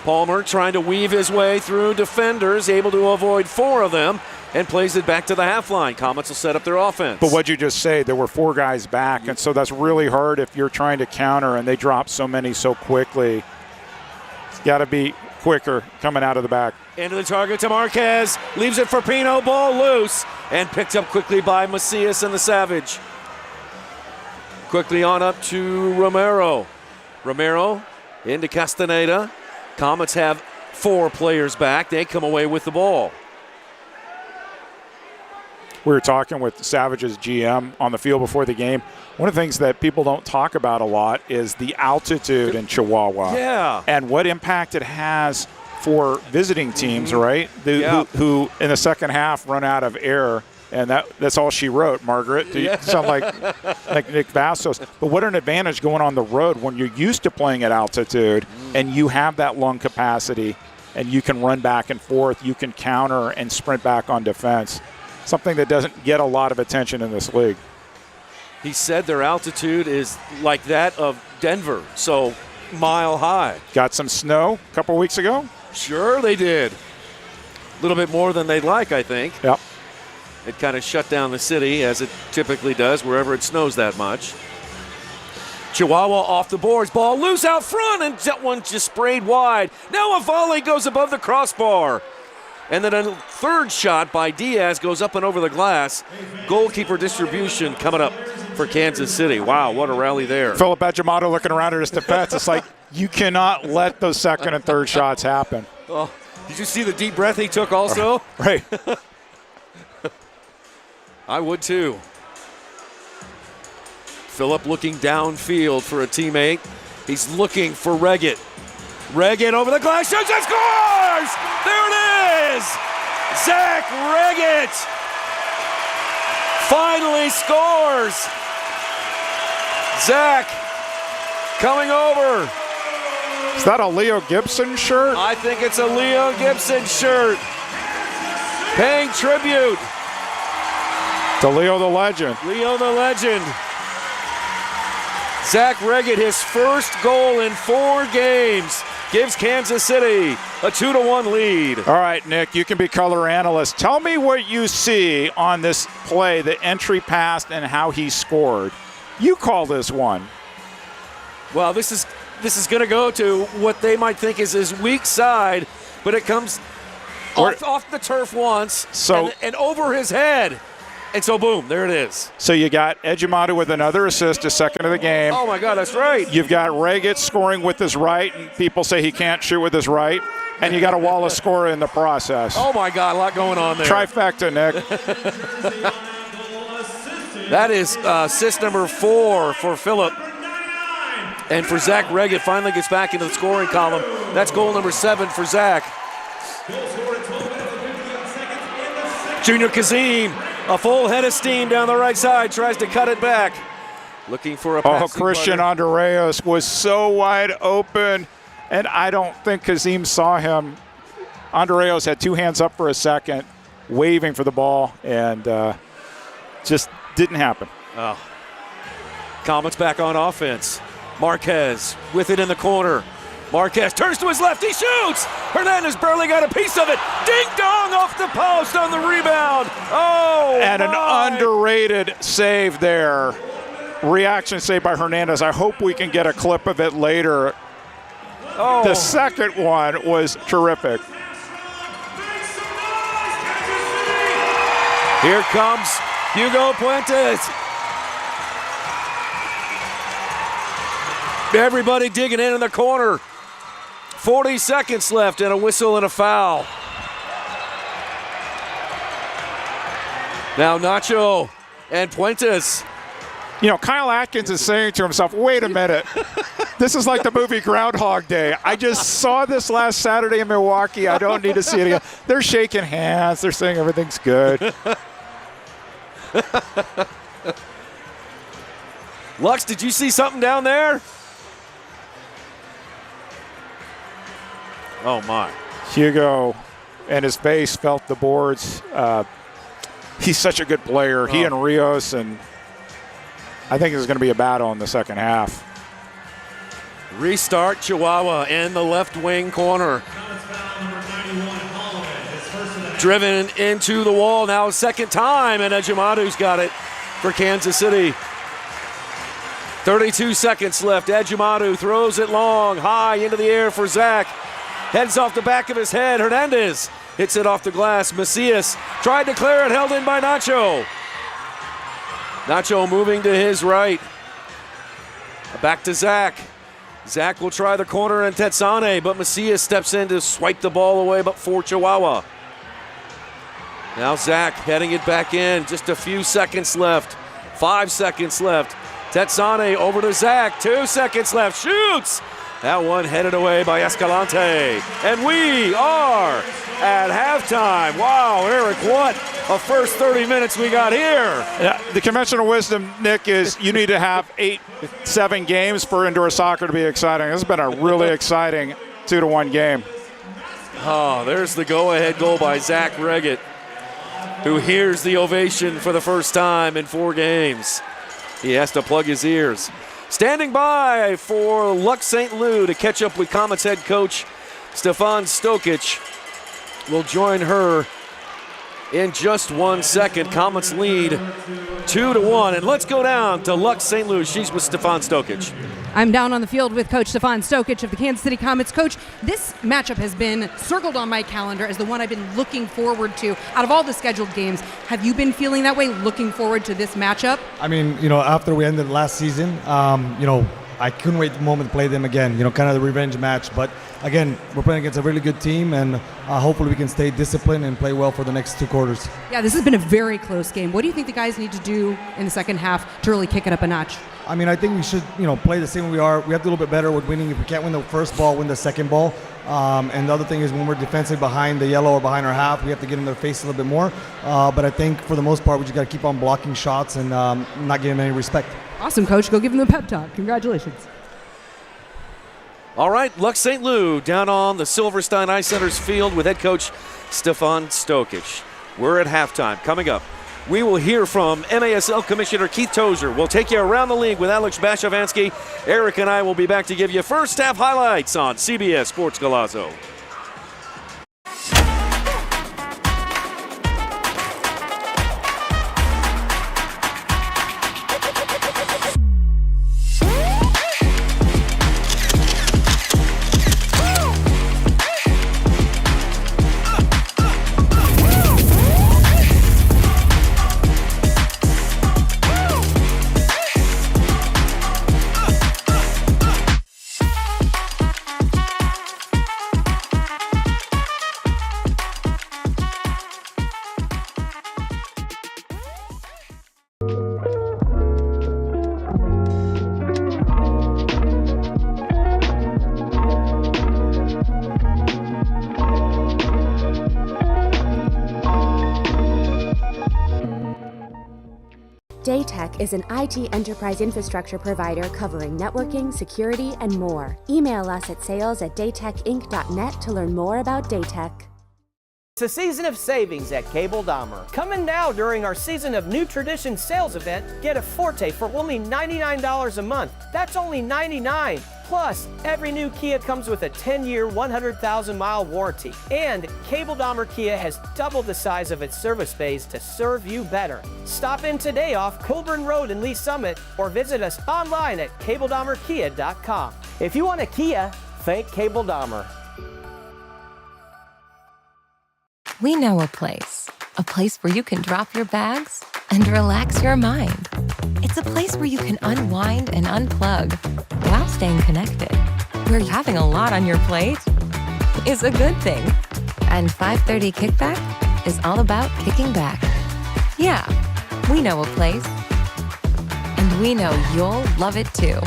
Palmer trying to weave his way through defenders, able to avoid 4 of them, and plays it back to the half line. Comets will set up their offense. But what'd you just say? There were 4 guys back, and so that's really hard if you're trying to counter and they drop so many so quickly. It's got to be quicker coming out of the back. Into the target to Marquez. Leaves it for Pino. Ball loose. And picked up quickly by Macias and the Savage. Quickly on up to Romero. Romero into Castaneda. Comets have 4 players back. They come away with the ball. We were talking with Savage's GM on the field before the game. One of the things that people don't talk about a lot is the altitude in Chihuahua. Yeah. And what impact it has for visiting teams, right? Who in the second half run out of air. And that's all she wrote, Margaret. You sound like Nick Vassos. But what an advantage going on the road when you're used to playing at altitude and you have that lung capacity and you can run back and forth. You can counter and sprint back on defense. Something that doesn't get a lot of attention in this league. He said their altitude is like that of Denver, so mile high. Got some snow a couple weeks ago? Sure they did. A little bit more than they'd like, I think. Yep. It kind of shut down the city, as it typically does wherever it snows that much. Chihuahua off the boards, ball loose out front, and that one just sprayed wide. Now a volley goes above the crossbar. And then a third shot by Diaz goes up and over the glass. Goalkeeper distribution coming up for Kansas City. Wow, what a rally there. Phillip Ejimadu looking around at his defense. It's like you cannot let those second and third shots happen. Oh, did you see the deep breath he took also? Right. I would too. Phillip looking downfield for a teammate. He's looking for Reggett. Reggett over the glass, shoots and scores! There it is! Zach Reggett finally scores! Zach coming over. Is that a Leo Gibson shirt? I think it's a Leo Gibson shirt. Paying tribute. To Leo the Legend. Leo the Legend. Zach Reggett, his first goal in 4 games. Gives Kansas City a 2-1 lead. All right, Nick, you can be color analyst. Tell me what you see on this play, the entry pass and how he scored. You call this one. Well, this is going to go to what they might think is his weak side, but it comes off the turf once and over his head. And so, boom, there it is. So you got Ejimadu with another assist, a second of the game. Oh, my God, that's right. You've got Reggett scoring with his right, and people say he can't shoot with his right. And you got a Wallace scorer in the process. Oh, my God, a lot going on there. Trifecta, Nick. That is assist number 4 for Phillip. And for Zach Reggett, finally gets back into the scoring column. That's goal number 7 for Zach. Junior Kazim, a full head of steam down the right side, tries to cut it back. Looking for a pass. Christian Andreas was so wide open, and I don't think Kazim saw him. Andreas had 2 hands up for a second, waving for the ball, and just didn't happen. Oh. Comets back on offense. Marquez with it in the corner. Marquez turns to his left, he shoots! Hernandez barely got a piece of it. Ding-dong off the post on the rebound. Oh, and an underrated save there reaction saved by Hernandez. I hope we can get a clip of it later. Oh. The second one was terrific. Here comes Hugo Puentes. Everybody digging in the corner. 40 seconds left and a whistle and a foul. Now Nacho and Puentes. You know, Kyle Atkins is saying to himself, wait a minute. This is like the movie Groundhog Day. I just saw this last Saturday in Milwaukee. I don't need to see it again. They're shaking hands. They're saying everything's good. Lux, did you see something down there? Oh, my. Hugo and his face felt the boards. He's such a good player. He and Rios, and I think there's going to be a battle in the second half. Restart Chihuahua in the left wing corner. Driven into the wall now a second time, and Ejimadu's got it for Kansas City. 32 seconds left. Ejimadu throws it long, high into the air for Zach. Heads off the back of his head. Hernandez hits it off the glass. Macias tried to clear it, held in by Nacho. Nacho moving to his right. Back to Zach. Zach will try the corner and Tetsane, but Macias steps in to swipe the ball away, but for Chihuahua. Now Zach heading it back in. Just a few seconds left. 5 seconds left. Tetsane over to Zach. 2 seconds left. Shoots! That one headed away by Escalante. And we are at halftime. Wow, Eric, what a first 30 minutes we got here. Yeah, the conventional wisdom, Nick, is you need to have 7 games for indoor soccer to be exciting. This has been a really exciting 2-1 game. Oh, there's the go-ahead goal by Zach Reggett, who hears the ovation for the first time in 4 games. He has to plug his ears. Standing by for Lux St. Louis to catch up with Comets head coach Stefan Stokic. Will join her in just 1 second. Comets lead 2-1. And let's go down to Lux St. Louis. She's with Stefan Stokic. I'm down on the field with Coach Stefan Stokic of the Kansas City Comets. Coach, this matchup has been circled on my calendar as the one I've been looking forward to out of all the scheduled games. Have you been feeling that way, looking forward to this matchup? I mean, after we ended last season, I couldn't wait the moment to play them again, kind of the revenge match. But again, we're playing against a really good team, and hopefully we can stay disciplined and play well for the next 2 quarters. Yeah, this has been a very close game. What do you think the guys need to do in the second half to really kick it up a notch? I mean, I think we should, play the same way we are. We have to do a little bit better with winning. If we can't win the first ball, win the second ball. And the other thing is when we're defensive behind the yellow or behind our half, we have to get in their face a little bit more. But I think for the most part, we just got to keep on blocking shots and not give them any respect. Awesome, Coach. Go give them a pep talk. Congratulations. All right, Lux St. Louis down on the Silverstein Ice Center's field with head coach Stefan Stokic. We're at halftime. Coming up, we will hear from MASL Commissioner Keith Tozer. We'll take you around the league with Alex Bashavansky. Eric and I will be back to give you first half highlights on CBS Sports Golazo. Daytech is an IT enterprise infrastructure provider covering networking, security, and more. Email us at sales@daytechinc.net to learn more about Daytech. It's a season of savings at Cable Dahmer. Coming now during our Season of New Tradition sales event, get a Forte for only $99 a month. That's only $99. Plus, every new Kia comes with a 10-year, 100,000-mile warranty. And Cable Dahmer Kia has doubled the size of its service bays to serve you better. Stop in today off Colburn Road in Lee Summit or visit us online at cabledahmerkia.com. If you want a Kia, think Cable Dahmer. We know a place where you can drop your bags and relax your mind. It's a place where you can unwind and unplug while staying connected, where having a lot on your plate is a good thing. And 5:30 Kickback is all about kicking back. Yeah, we know a place. And we know you'll love it too.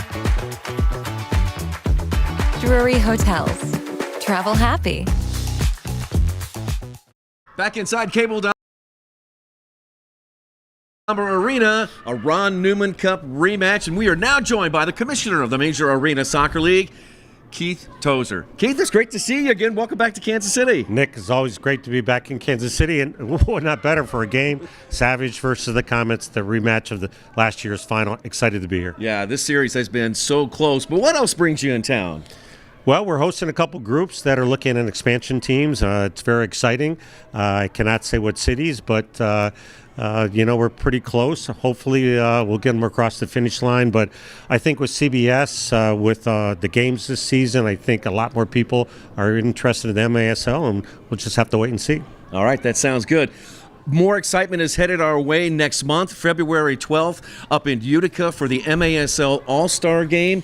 Drury Hotels. Travel happy. Back inside Cable Dahmer Arena, a Ron Newman Cup rematch, and we are now joined by the commissioner of the Major Arena Soccer League, Keith Tozer. Keith, it's great to see you again. Welcome back to Kansas City. Nick, it's always great to be back in Kansas City, and what not better for a game, Savage versus the Comets, the rematch of the last year's final. Excited to be here. Yeah, this series has been so close, but what else brings you in town? Well, we're hosting a couple groups that are looking at expansion teams. It's very exciting. I cannot say what cities, but we're pretty close. Hopefully, we'll get them across the finish line. But I think with CBS, with the games this season, I think a lot more people are interested in the MASL, and we'll just have to wait and see. All right, that sounds good. More excitement is headed our way next month, February 12th, up in Utica for the MASL All-Star Game.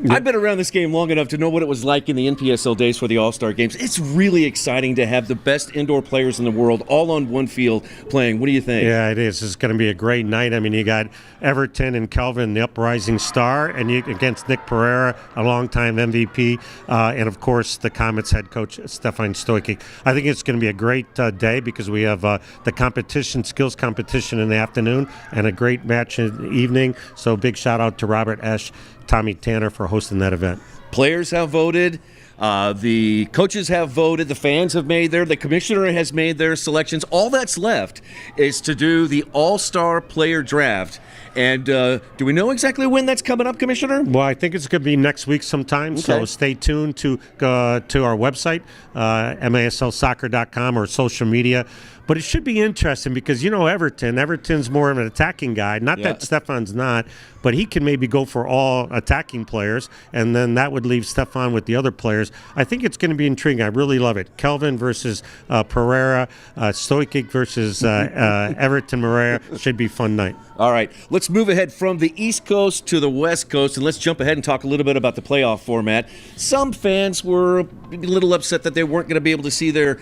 I've been around this game long enough to know what it was like in the NPSL days for the All-Star Games. It's really exciting to have the best indoor players in the world all on one field playing. What do you think? Yeah, it is. It's going to be a great night. I mean, you got Everton and Kelvin, the uprising star, and you against Nick Pereira, a longtime MVP, and, of course, the Comets head coach, Stefan Stojkic. I think it's going to be a great day because we have the competition, skills competition in the afternoon, and a great match in the evening. So big shout-out to Robert Esch, Tommy Tanner for hosting that event. Players have voted. The coaches have voted. The fans have made the commissioner has made their selections. All that's left is to do the all-star player draft. And do we know exactly when that's coming up, Commissioner? Well, I think it's going to be next week sometime. Okay. So stay tuned to our website, maslsoccer.com, or social media. But it should be interesting because, Everton's more of an attacking guy. Not that Stefan's not, but he can maybe go for all attacking players, and then that would leave Stefan with the other players. I think it's going to be intriguing. I really love it. Kelvin versus Pereira, Stojkic versus Everton Pereira. Should be a fun night. All right, let's move ahead from the East Coast to the West Coast, and let's jump ahead and talk a little bit about the playoff format. Some fans were a little upset that they weren't going to be able to see their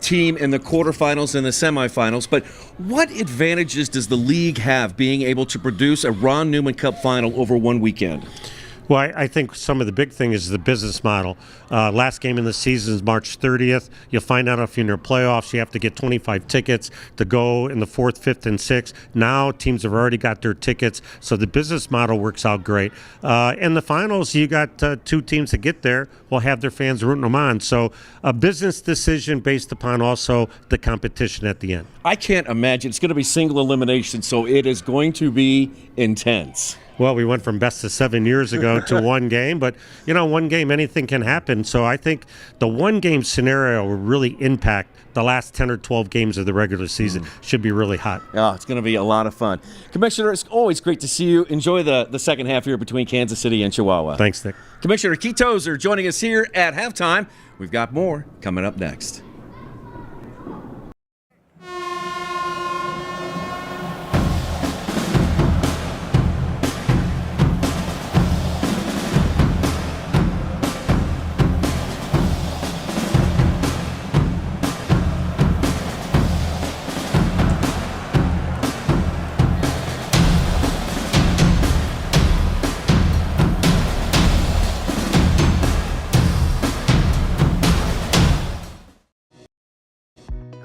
team in the quarterfinals and the semifinals, but what advantages does the league have being able to produce a Ron Newman Cup final over one weekend? Well, I think some of the big thing is the business model. Last game in the season is March 30th. You'll find out if you're in your playoffs. You have to get 25 tickets to go in the 4th, 5th, and 6th. Now teams have already got their tickets, so the business model works out great. In the finals, you got two teams that get there will have their fans rooting them on. So a business decision based upon also the competition at the end. I can't imagine. It's going to be single elimination, so it is going to be intense. Well, we went from best of 7 years ago to one game, but, one game, anything can happen. So I think the one-game scenario will really impact the last 10 or 12 games of the regular season. Should be really hot. Oh, it's going to be a lot of fun. Commissioner, it's always great to see you. Enjoy the second half here between Kansas City and Chihuahua. Thanks, Nick. Commissioner Keith Tozer joining us here at halftime. We've got more coming up next.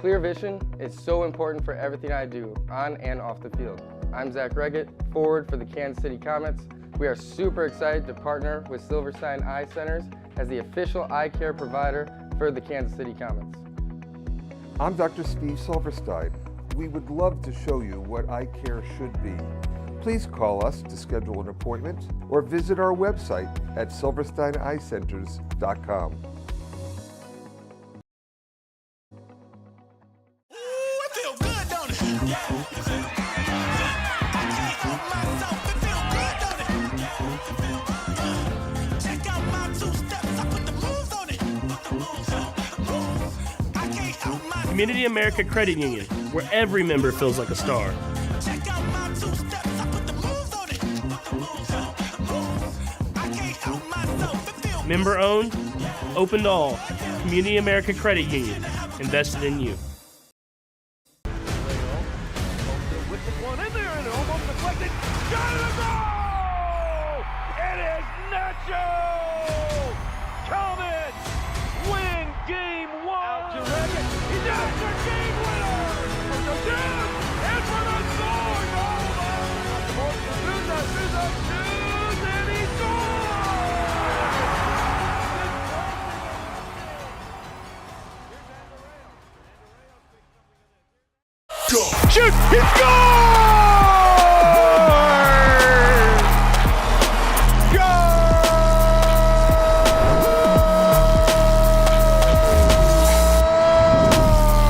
Clear vision is so important for everything I do, on and off the field. I'm Zach Reggett, forward for the Kansas City Comets. We are super excited to partner with Silverstein Eye Centers as the official eye care provider for the Kansas City Comets. I'm Dr. Steve Silverstein. We would love to show you what eye care should be. Please call us to schedule an appointment or visit our website at silversteineyecenters.com. Community America Credit Union, where every member feels like a star. Member owned, open to all. Community America Credit Union, invested in you. It is Nacho! Comets win game one! He's after game winner! For the Duke and for the Sword! And he scores! Shoot! He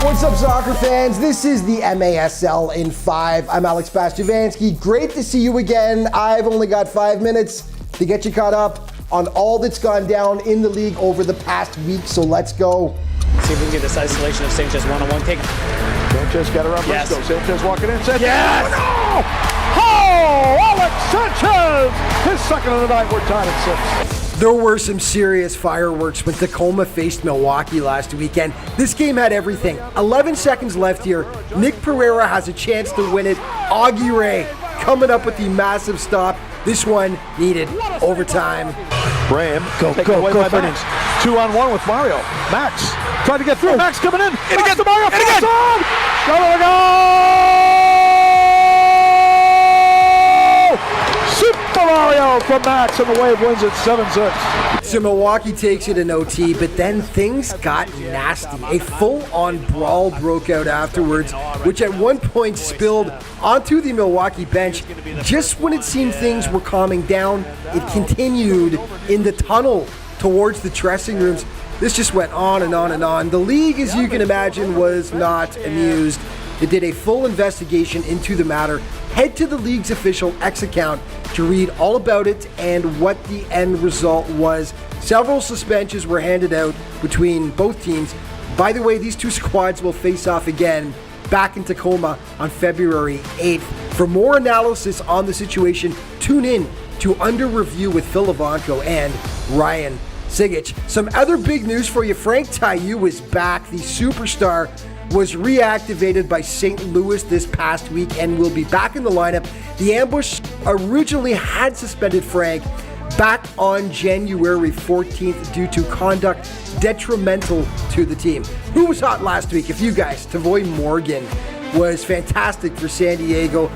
What's up, soccer fans? This is the MASL in 5. I'm Alex Bastiavansky. Great to see you again. I've only got 5 minutes to get you caught up on all that's gone down in the league over the past week, so let's go. See if we can get this isolation of Sanchez one-on-one kick. Sanchez got around Briscoe. Yes. Sanchez walking in. Sanchez. Yes! Oh, no! Oh, Alex Sanchez! His second of the night. We're tied at 6. There were some serious fireworks when Tacoma faced Milwaukee last weekend. This game had everything. 11 seconds left here. Nick Pereira has a chance to win it. Augie Ray coming up with the massive stop. This one needed overtime. Graham, go, Max. 2-on-1 with Mario. Max trying to get through. Max coming in. And again, to Mario. And again. Go! Super Mario from Max, and the Wave wins it 7-6. So Milwaukee takes it in OT, but then things got nasty. A full-on brawl broke out afterwards, which at one point spilled onto the Milwaukee bench. Just when it seemed things were calming down, it continued in the tunnel towards the dressing rooms. This just went on and on and on. The league, as you can imagine, was not amused. It did a full investigation into the matter. Head to the league's official X account to read all about it and what the end result was. Several suspensions were handed out between both teams. By the way, these two squads will face off again back in Tacoma on February 8th. For more analysis on the situation, tune in to Under Review with Phil Ivanko and Ryan Sigich. Some other big news for you. Frank Taillou is back. The superstar was reactivated by St. Louis this past week and will be back in the lineup. The Ambush originally had suspended Frank back on January 14th due to conduct detrimental to the team. Who was hot last week? A few guys. Tavoy Morgan was fantastic for San Diego.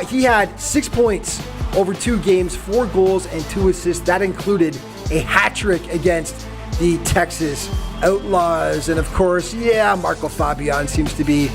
He had 6 points over 2 games, 4 goals and 2 assists. That included a hat trick against the Texas Outlaws. And of course, Marco Fabian seems to be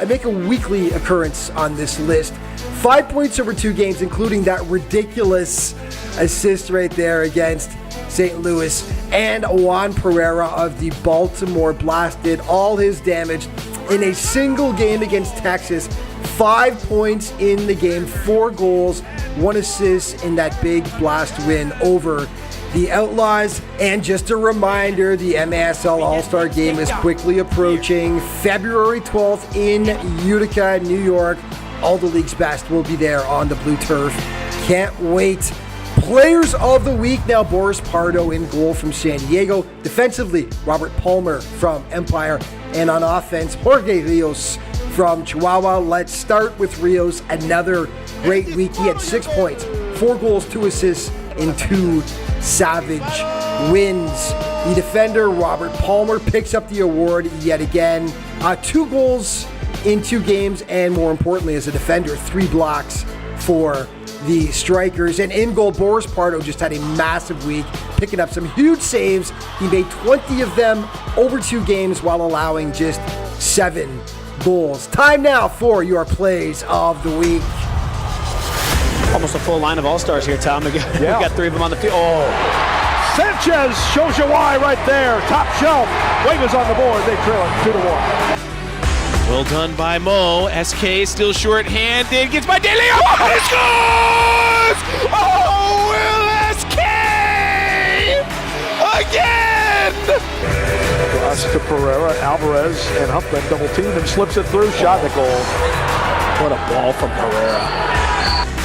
make a weekly occurrence on this list. 5 points over 2 games, including that ridiculous assist right there against St. Louis. And Juan Pereira of the Baltimore Blast did all his damage in a single game against Texas. 5 points in the game, 4 goals, 1 assist in that big Blast win over the Outlaws. And just a reminder, the MASL All-Star Game is quickly approaching. February 12th in Utica, New York. All the league's best will be there on the blue turf. Can't wait. Players of the week now, Boris Pardo in goal from San Diego. Defensively, Robert Palmer from Empire. And on offense, Jorge Rios from Chihuahua. Let's start with Rios. Another great week. He had 6 points, 4 goals, 2 assists in 2 savage wins. The defender, Robert Palmer, picks up the award yet again. 2 goals in 2 games, and more importantly, as a defender, 3 blocks for the Strikers. And in goal, Boris Pardo just had a massive week, picking up some huge saves. He made 20 of them over 2 games while allowing just 7 goals. Time now for your plays of the week. almost a full line of all-stars here, Tom. We got 3 of them on the field. Oh. Sanchez shows you why right there. Top shelf. Wavers on the board. They trail it 2-1. Well done by Mo. SK still short-handed. Gets by De Leon. And he scores! Oh, Will SK! Again! Cross to Pereira, Alvarez, and Humpman double team and slips it through. Shot the goal. What a ball from Pereira.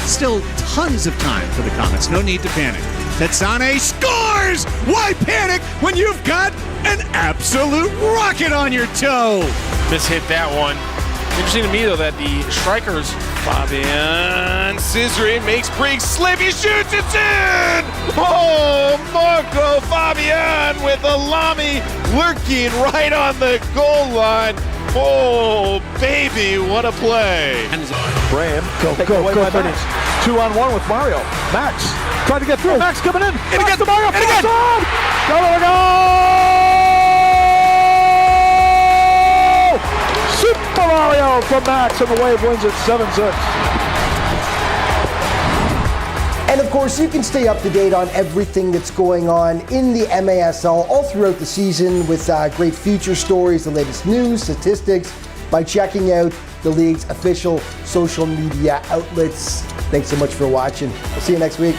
Still tons of time for the Comets. No need to panic. Tetsane scores! Why panic when you've got an absolute rocket on your toe? Mishit that one. Interesting to me, though, that the strikers, Fabian Scissoring makes Briggs slip. He shoots, it's in! Oh, Marco Fabian with a Lamy lurking right on the goal line. Oh, baby, what a play. Graham, go, 2-on-1 with Mario. Max trying to get through. Max coming in. And again, Mario. And again. Go! Super Mario from Max, and the Wave wins it 7-6. And of course, you can stay up to date on everything that's going on in the MASL all throughout the season with great feature stories, the latest news, statistics, by checking out the league's official social media outlets. Thanks so much for watching. We'll see you next week.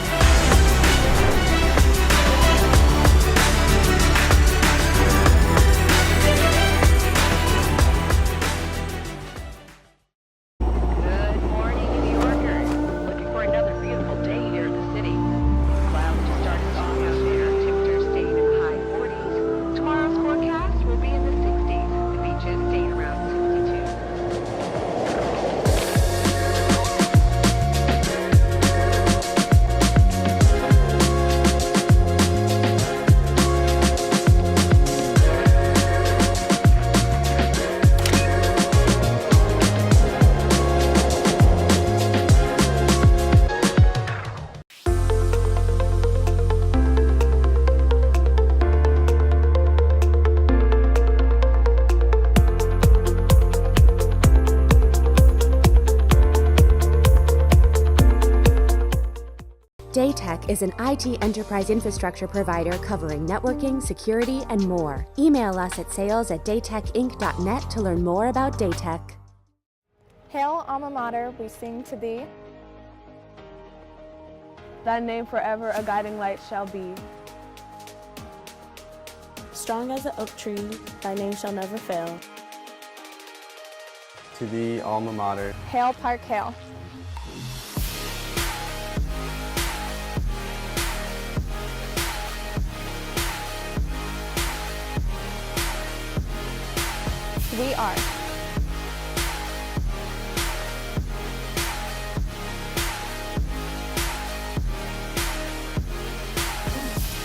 Daytech is an IT enterprise infrastructure provider covering networking, security, and more. Email us at sales@daytechinc.net to learn more about Daytech. Hail, alma mater, we sing to thee. Thy name forever a guiding light shall be. Strong as an oak tree, thy name shall never fail. To thee, alma mater. Hail, Park, hail. We are.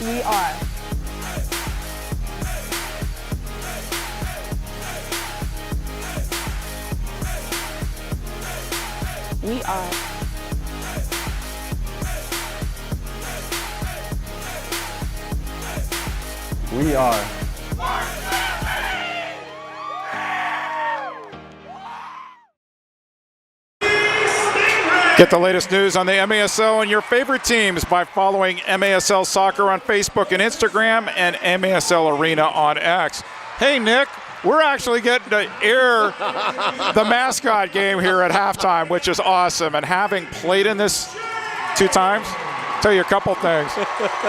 We are. We are. We are. Get the latest news on the MASL and your favorite teams by following MASL Soccer on Facebook and Instagram and MASL Arena on X. Hey, Nick, we're actually getting to air the Mascot game here at halftime, which is awesome. And having played in this 2 times, I'll tell you a couple things.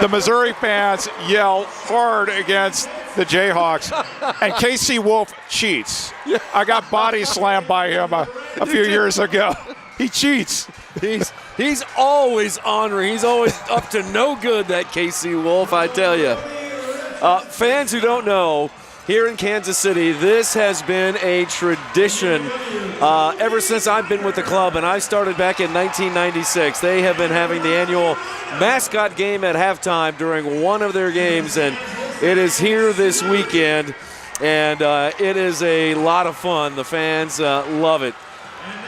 The Missouri fans yell hard against the Jayhawks, and KC Wolf cheats. I got body slammed by him a few years ago. He cheats. He's always ornery. He's always up to no good, that KC Wolf, I tell you. Fans who don't know, here in Kansas City, this has been a tradition ever since I've been with the club, and I started back in 1996. They have been having the annual Mascot game at halftime during one of their games, and it is here this weekend, and it is a lot of fun. The fans love it.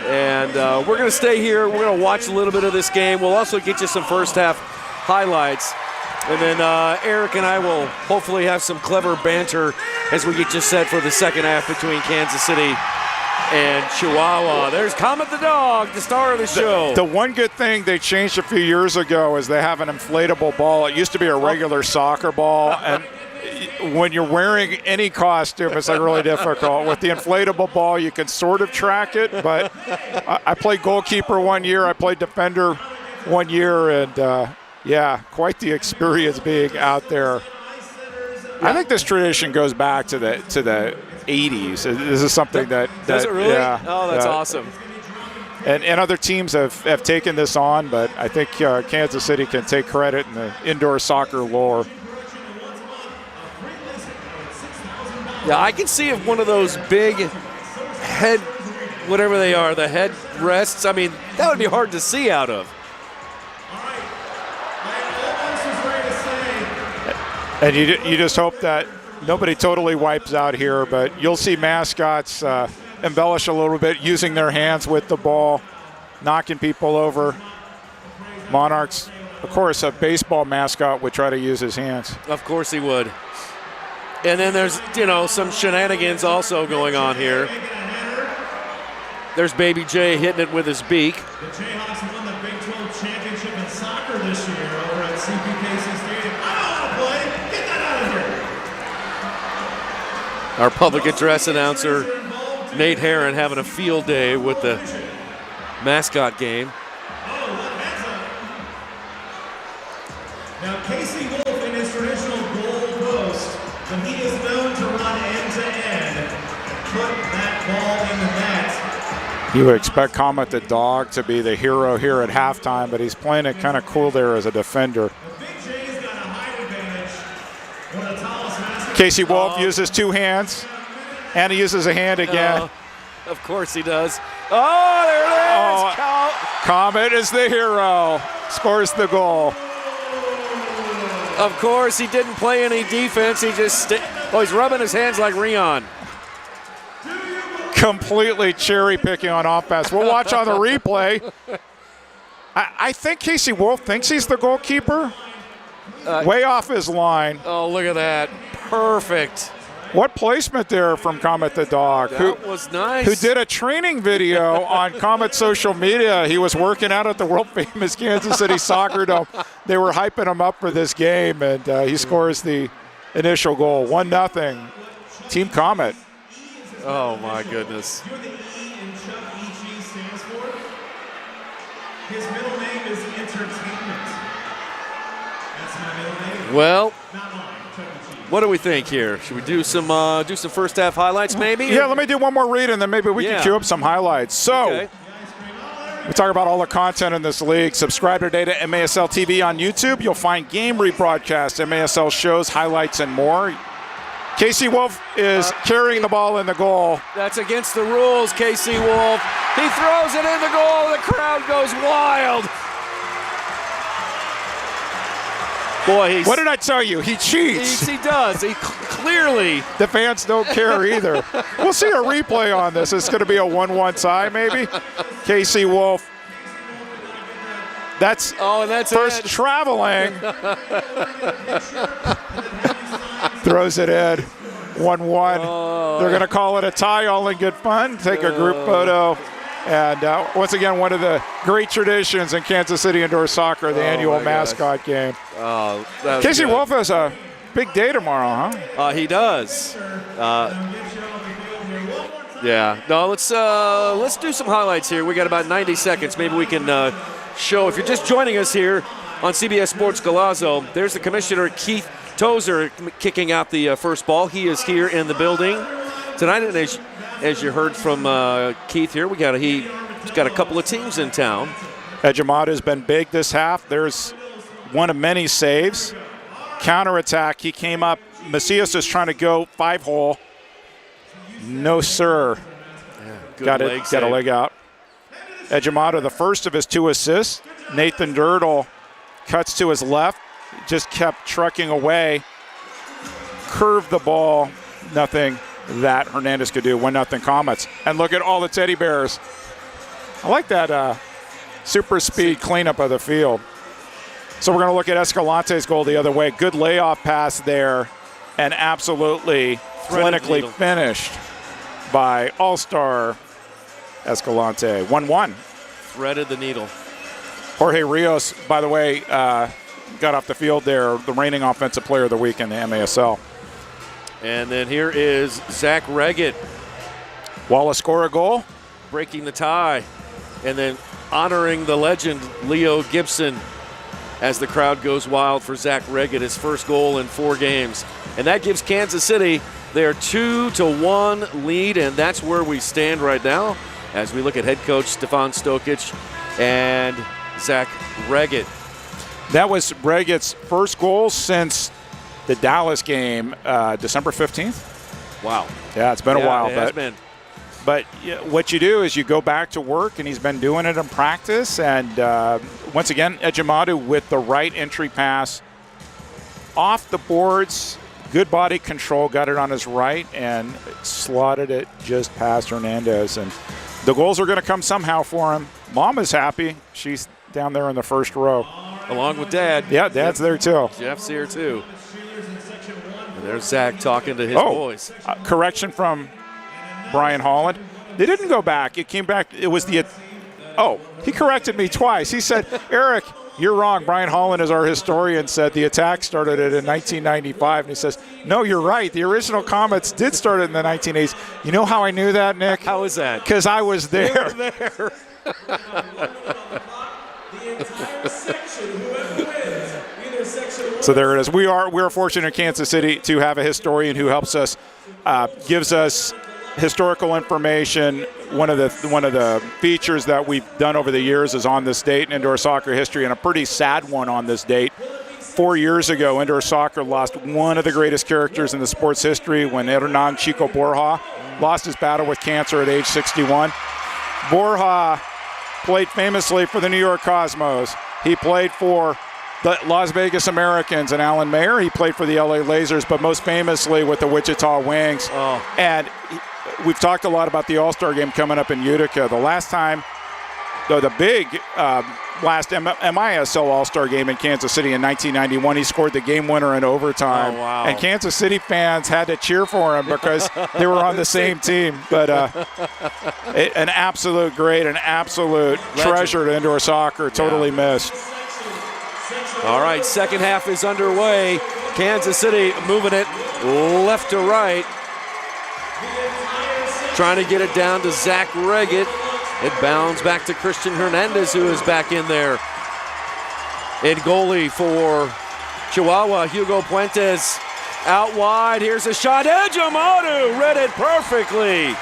And we're going to stay here. We're going to watch a little bit of this game. We'll also get you some first half highlights. And then Eric and I will hopefully have some clever banter as we get you set for the second half between Kansas City and Chihuahua. There's Comet the dog, the star of the show. The one good thing they changed a few years ago is they have an inflatable ball. It used to be a regular soccer ball, and when you're wearing any costume, it's like really difficult. With the inflatable ball, you can sort of track it, but I played goalkeeper one year, I played defender one year, and yeah, quite the experience being out there. I think this tradition goes back to the 80s. This is something that does it really? Yeah, oh, that's awesome. And other teams have taken this on, but I think Kansas City can take credit in the indoor soccer lore. Yeah, I can see if one of those big head, whatever they are, the head rests, I mean, that would be hard to see out of. And you just hope that nobody totally wipes out here, but you'll see mascots embellish a little bit, using their hands with the ball, knocking people over. Monarchs, of course, a baseball mascot would try to use his hands. Of course he would. And then there's, some shenanigans also going on here. There's Baby J hitting it with his beak. The Jayhawks won the Big 12 championship in soccer this year over at CPKC Stadium. I don't want to play. Get that out of here. Our public address announcer, Nate Herron, having a field day with the mascot game. Now, Casey Wolf in his traditional goal post, but he is known to run end-to-end and put that ball in the net. You would expect Comet the dog to be the hero here at halftime, but he's playing it kind of cool there as a defender. Casey Wolf uses two hands, and he uses a hand again. Of course he does. Oh, there it is! Comet is the hero, scores the goal. Of course, he didn't play any defense. He just he's rubbing his hands like Rion. Completely cherry picking on offense. We'll watch on the replay. I think Casey Wolf thinks he's the goalkeeper. Way off his line. Oh, look at that. Perfect. What placement there from Comet the dog. That was nice. Who did a training video on Comet social media. He was working out at the world-famous Kansas City Soccer Dome. They were hyping him up for this game, and he scores the initial goal. 1-0. Team Comet. Oh, my goodness. You know what the E in Chuck E. Cheese stands for? His middle name is Entertainment. That's my middle name. Well, Not mine, Chuck E. Cheese. what do we think here? Should we do some first half highlights maybe? Yeah, let me do one more read, and then maybe we can cue up some highlights. So, okay. We talk about all the content in this league. Subscribe today to MASL TV on YouTube. You'll find game rebroadcasts, MASL shows, highlights, and more. Casey Wolf is carrying the ball in the goal. That's against the rules, Casey Wolf. He throws it in the goal. The crowd goes wild. Boy, what did I tell you? He cheats. He does. He clearly. The fans don't care either. We'll see a replay on this. It's going to be a 1-1 tie, maybe. Casey Wolf. That's first traveling. Throws it in. 1-1. They're going to call it a tie, all in good fun. Take a group photo. And once again, one of the great traditions in Kansas City indoor soccer, the annual mascot game. Oh, Casey Wolf has a big day tomorrow, huh? He does. Yeah. No, let's do some highlights here. We got about 90 seconds. Maybe we can show, if you're just joining us here on CBS Sports Golazo, there's the commissioner, Keith Tozer, kicking out the first ball. He is here in the building tonight, and as you heard from Keith here, he's got a couple of teams in town. Ejimata has been big this half. There's one of many saves. Counterattack, he came up. Macias is trying to go 5-hole. No, sir. Yeah, got a leg out. Ejimata, the first of his 2 assists. Nathan Dirtle cuts to his left. Just kept trucking away. Curved the ball. Nothing that Hernandez could do. 1-0 Comets. And look at all the teddy bears. I like that super speed cleanup of the field. So we're going to look at Escalante's goal the other way. Good layoff pass there, and absolutely clinically finished by all-star Escalante. 1-1. Threaded the needle. Jorge Rios, by the way, got off the field there, the reigning offensive player of the week in the MASL. And then here is Zach Reggett. Wallace score a goal. Breaking the tie. And then honoring the legend, Leo Gibson, as the crowd goes wild for Zach Reggett, his first goal in 4 games. And that gives Kansas City their 2-1 lead, and that's where we stand right now as we look at head coach Stefan Stokic and Zach Reggett. That was Reggett's first goal since the Dallas game, December 15th. Wow. Yeah, it's been a while. It has been. But what you do is you go back to work, and he's been doing it in practice. And once again, Ejimadu with the right entry pass off the boards. Good body control, got it on his right, and slotted it just past Hernandez. And the goals are going to come somehow for him. Mom is happy. She's down there in the first row. Along with Dad. Yeah, Dad's there too. Jeff's here too. And there's Zach talking to his boys. Correction from Brian Holland. They didn't go back. It came back. It was the he corrected me twice. He said, Eric, you're wrong. Brian Holland is our historian, said the attack started it in 1995. And he says, no, you're right. The original Comets did start it in the 1980s. You know how I knew that, Nick? How is that? Because I was there. You were there. So there it is. We're fortunate in Kansas City to have a historian who helps us, gives us historical information. One of the features that we've done over the years is on this date in indoor soccer history, and a pretty sad one on this date. 4 years ago, indoor soccer lost one of the greatest characters in the sport's history when Hernan Chico Borja lost his battle with cancer at age 61. Borja played famously for the New York Cosmos. He played for the Las Vegas Americans and Alan Mayer. He played for the LA Lasers, but most famously with the Wichita Wings. And we've talked a lot about the All-Star game coming up in Utica. The last time, the big last MISL All-Star game in Kansas City in 1991, he scored the game winner in overtime. Oh, wow. And Kansas City fans had to cheer for him because they were on the same team. But an absolute great, an absolute treasure to indoor soccer, totally missed. All right, second half is underway. Kansas City moving it left to right. Trying to get it down to Zach Reggett. It bounds back to Christian Hernandez, who is back in there. In goalie for Chihuahua, Hugo Puentes. Out wide, here's a shot. Ejimadu read it perfectly.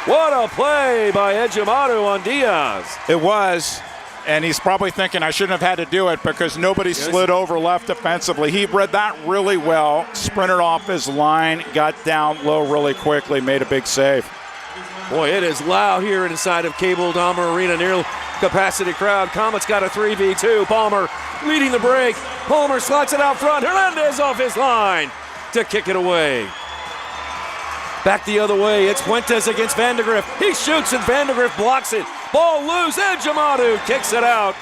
What a play by Ejimadu on Diaz. It was. And he's probably thinking, I shouldn't have had to do it because nobody slid over left defensively. He read that really well, sprinted off his line, got down low really quickly, made a big save. Boy, it is loud here inside of Cable Dahmer Arena, near capacity crowd. Comets got a 3v2. Palmer leading the break. Palmer slots it out front. Hernandez off his line to kick it away. Back the other way, it's Fuentes against Vandegrift. He shoots and Vandegrift blocks it. Ball loose, Ejimadu kicks it out.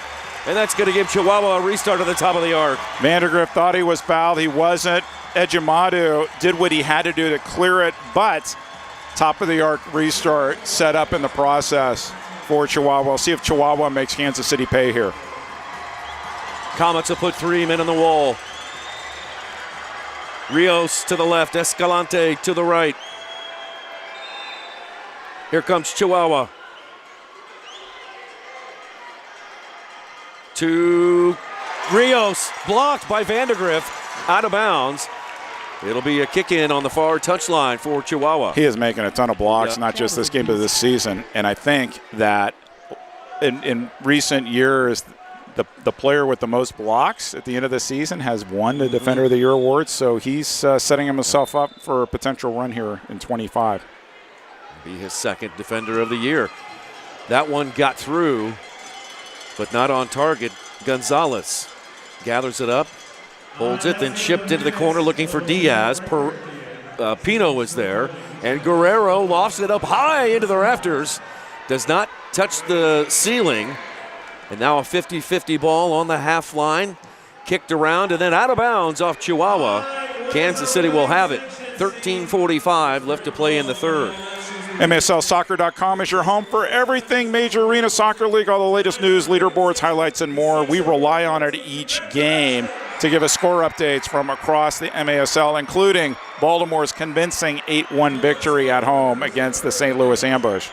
And that's going to give Chihuahua a restart at the top of the arc. Vandegrift thought he was fouled. He wasn't. Ejimadu did what he had to do to clear it, but top of the arc restart set up in the process for Chihuahua. We'll see if Chihuahua makes Kansas City pay here. Comets have put 3 men on the wall. Rios to the left, Escalante to the right. Here comes Chihuahua. To Rios, blocked by Vandegrift, out of bounds. It'll be a kick in on the far touchline for Chihuahua. He is making a ton of blocks, not just this game, but this season. And I think that in recent years, the player with the most blocks at the end of the season has won the Defender of the Year award. So he's setting himself up for a potential run here in 25. Be his second Defender of the Year. That one got through, but not on target. Gonzalez gathers it up, holds it, then chipped into the corner looking for Diaz. Pino was there, and Guerrero lofts it up high into the rafters. Does not touch the ceiling. And now a 50-50 ball on the half line. Kicked around and then out of bounds off Chihuahua. Kansas City will have it. 13:45 left to play in the third. MSLsoccer.com is your home for everything Major Arena Soccer League, all the latest news, leaderboards, highlights, and more. We rely on it each game to give us score updates from across the MASL, including Baltimore's convincing 8-1 victory at home against the St. Louis Ambush.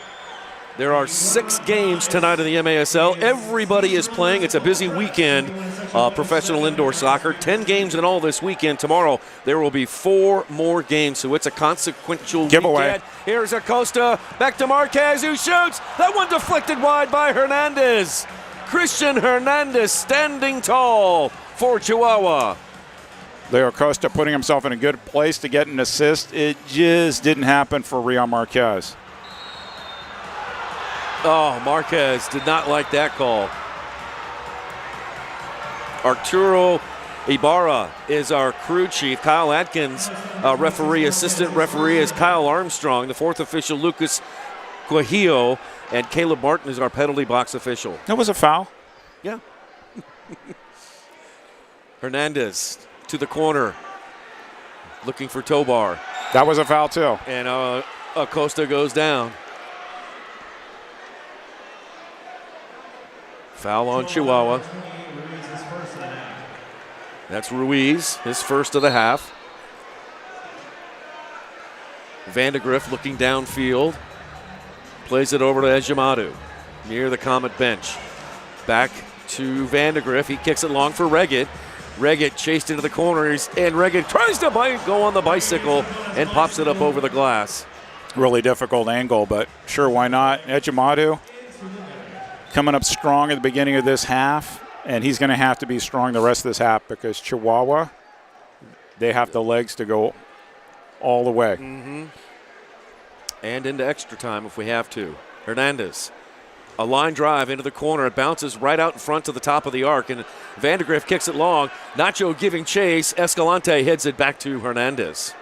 There are 6 games tonight in the MASL. Everybody is playing. It's a busy weekend of professional indoor soccer. 10 games in all this weekend. Tomorrow there will be 4 more games, so it's a consequential giveaway. Weekend. Here's Acosta, back to Marquez, who shoots. That one deflected wide by Hernandez. Christian Hernandez standing tall for Chihuahua. Leo Acosta putting himself in a good place to get an assist. It just didn't happen for Rion Marquez. Oh, Marquez did not like that call. Arturo Ibarra is our crew chief. Kyle Atkins, referee. Assistant referee is Kyle Armstrong. The 4th official, Lucas Guajillo. And Caleb Martin is our penalty box official. That was a foul. Yeah. Hernandez to the corner, looking for Tobar. That was a foul too. And Acosta goes down. Foul on Chihuahua. That's Ruiz, his first of the half. Vandegrift looking downfield. Plays it over to Ejimadu near the Comet bench. Back to Vandegrift. He kicks it long for Reggett. Reggett chased into the corners, and Reggett tries to go on the bicycle and pops it up over the glass. Really difficult angle, but sure, why not? Ejimadu coming up strong at the beginning of this half, and he's going to have to be strong the rest of this half because Chihuahua, they have the legs to go all the way. Mm-hmm. And into extra time if we have to. Hernandez, a line drive into the corner. It bounces right out in front to the top of the arc, and Vandegrift kicks it long. Nacho giving chase. Escalante heads it back to Hernandez.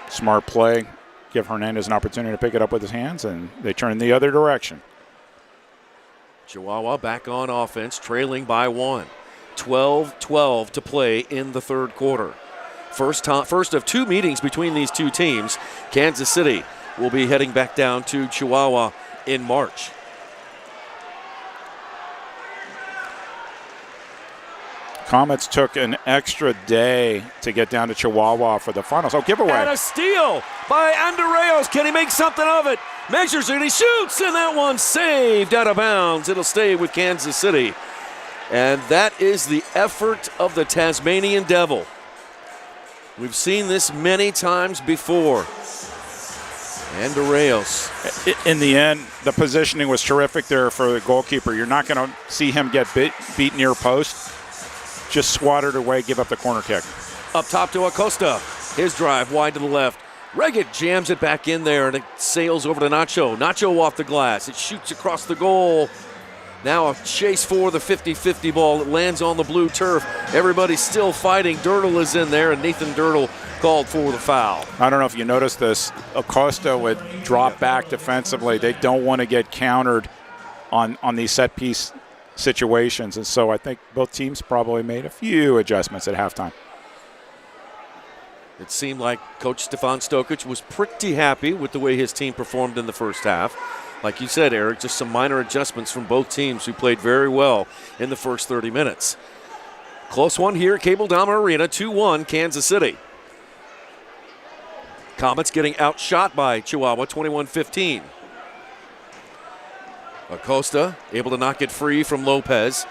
Smart play. Give Hernandez an opportunity to pick it up with his hands, and they turn in the other direction. Chihuahua back on offense, trailing by 1. 12-12 to play in the third quarter. First of 2 meetings between these two teams. Kansas City will be heading back down to Chihuahua in March. Comets took an extra day to get down to Chihuahua for the finals. Oh, giveaway. And a steal by Andreos. Can he make something of it? Measures it, he shoots, and that one saved out of bounds. It'll stay with Kansas City. And that is the effort of the Tasmanian Devil. We've seen this many times before. Andreos. In the end, the positioning was terrific there for the goalkeeper. You're not going to see him get beat near post. Just swatted away, give up the corner kick. Up top to Acosta. His drive wide to the left. Reggett jams it back in there, and it sails over to Nacho. Nacho off the glass. It shoots across the goal. Now a chase for the 50-50 ball. It lands on the blue turf. Everybody's still fighting. Dirtle is in there, and Nathan Dirtle called for the foul. I don't know if you noticed this. Acosta would drop back defensively. They don't want to get countered on these set-piece situations, and so I think both teams probably made a few adjustments at halftime. It seemed like Coach Stefan Stokic was pretty happy with the way his team performed in the first half. Like you said, Eric, just some minor adjustments from both teams who played very well in the first 30 minutes. Close one here, Cable Dahmer Arena, 2-1 Kansas City. Comets getting outshot by Chihuahua, 21-15. Acosta able to knock it free from Lopez.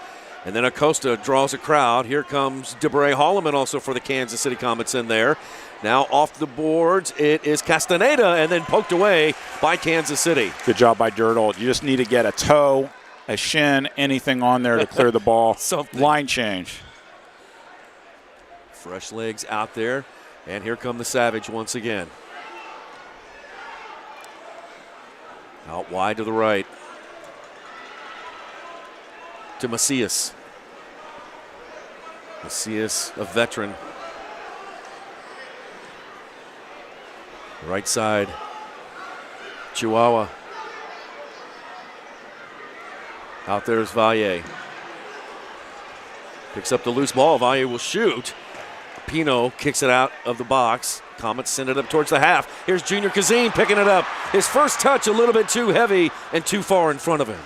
And then Acosta draws a crowd. Here comes DeBray Holloman also for the Kansas City Comets in there. Now off the boards, it is Castaneda, and then poked away by Kansas City. Good job by Dirtle. You just need to get a toe, a shin, anything on there to clear the ball. Line change. Fresh legs out there. And here come the Savage once again. Out wide to the right. To Macias. Macias, a veteran. Right side. Chihuahua. Out there is Valle. Picks up the loose ball. Valle will shoot. Pino kicks it out of the box. Comets send it up towards the half. Here's Junior Kazim picking it up. His first touch a little bit too heavy and too far in front of him.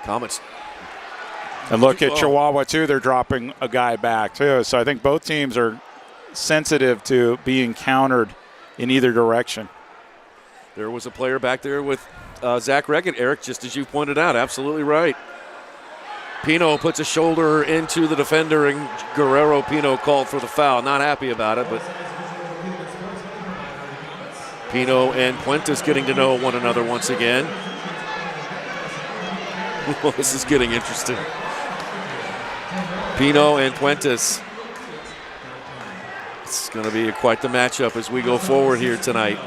Comets. And look at Chihuahua, too. They're dropping a guy back, too. So I think both teams are sensitive to being countered in either direction. There was a player back there with Zach Reggett, Eric, just as you pointed out. Absolutely right. Pino puts a shoulder into the defender, and Guerrero Pino called for the foul. Not happy about it, but Pino and Puentes getting to know one another once again. Well, this is getting interesting. Pino and Puentes. It's going to be quite the matchup as we go forward here tonight.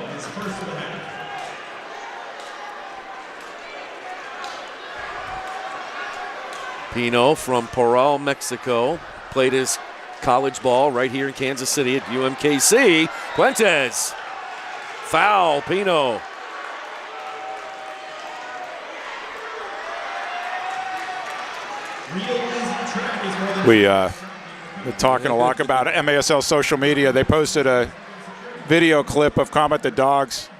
Pino from Parral, Mexico, played his college ball right here in Kansas City at UMKC. Puentes, foul, Pino. We're talking a lot about MASL social media. They posted a video clip of Comet the Dog's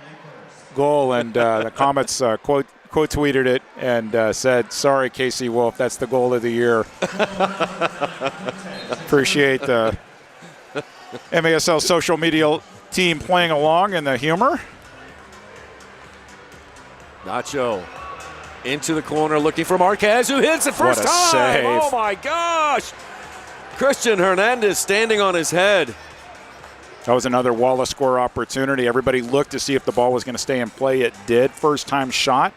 goal, and the Comets quote tweeted it and said, "Sorry, Casey Wolf, that's the goal of the year." Appreciate the MASL social media team playing along in the humor. Nacho into the corner looking for Marquez, who hits it first time. Save. Oh my gosh. Christian Hernandez standing on his head. That was another Wallace score opportunity. Everybody looked to see if the ball was going to stay in play. It did. First time shot.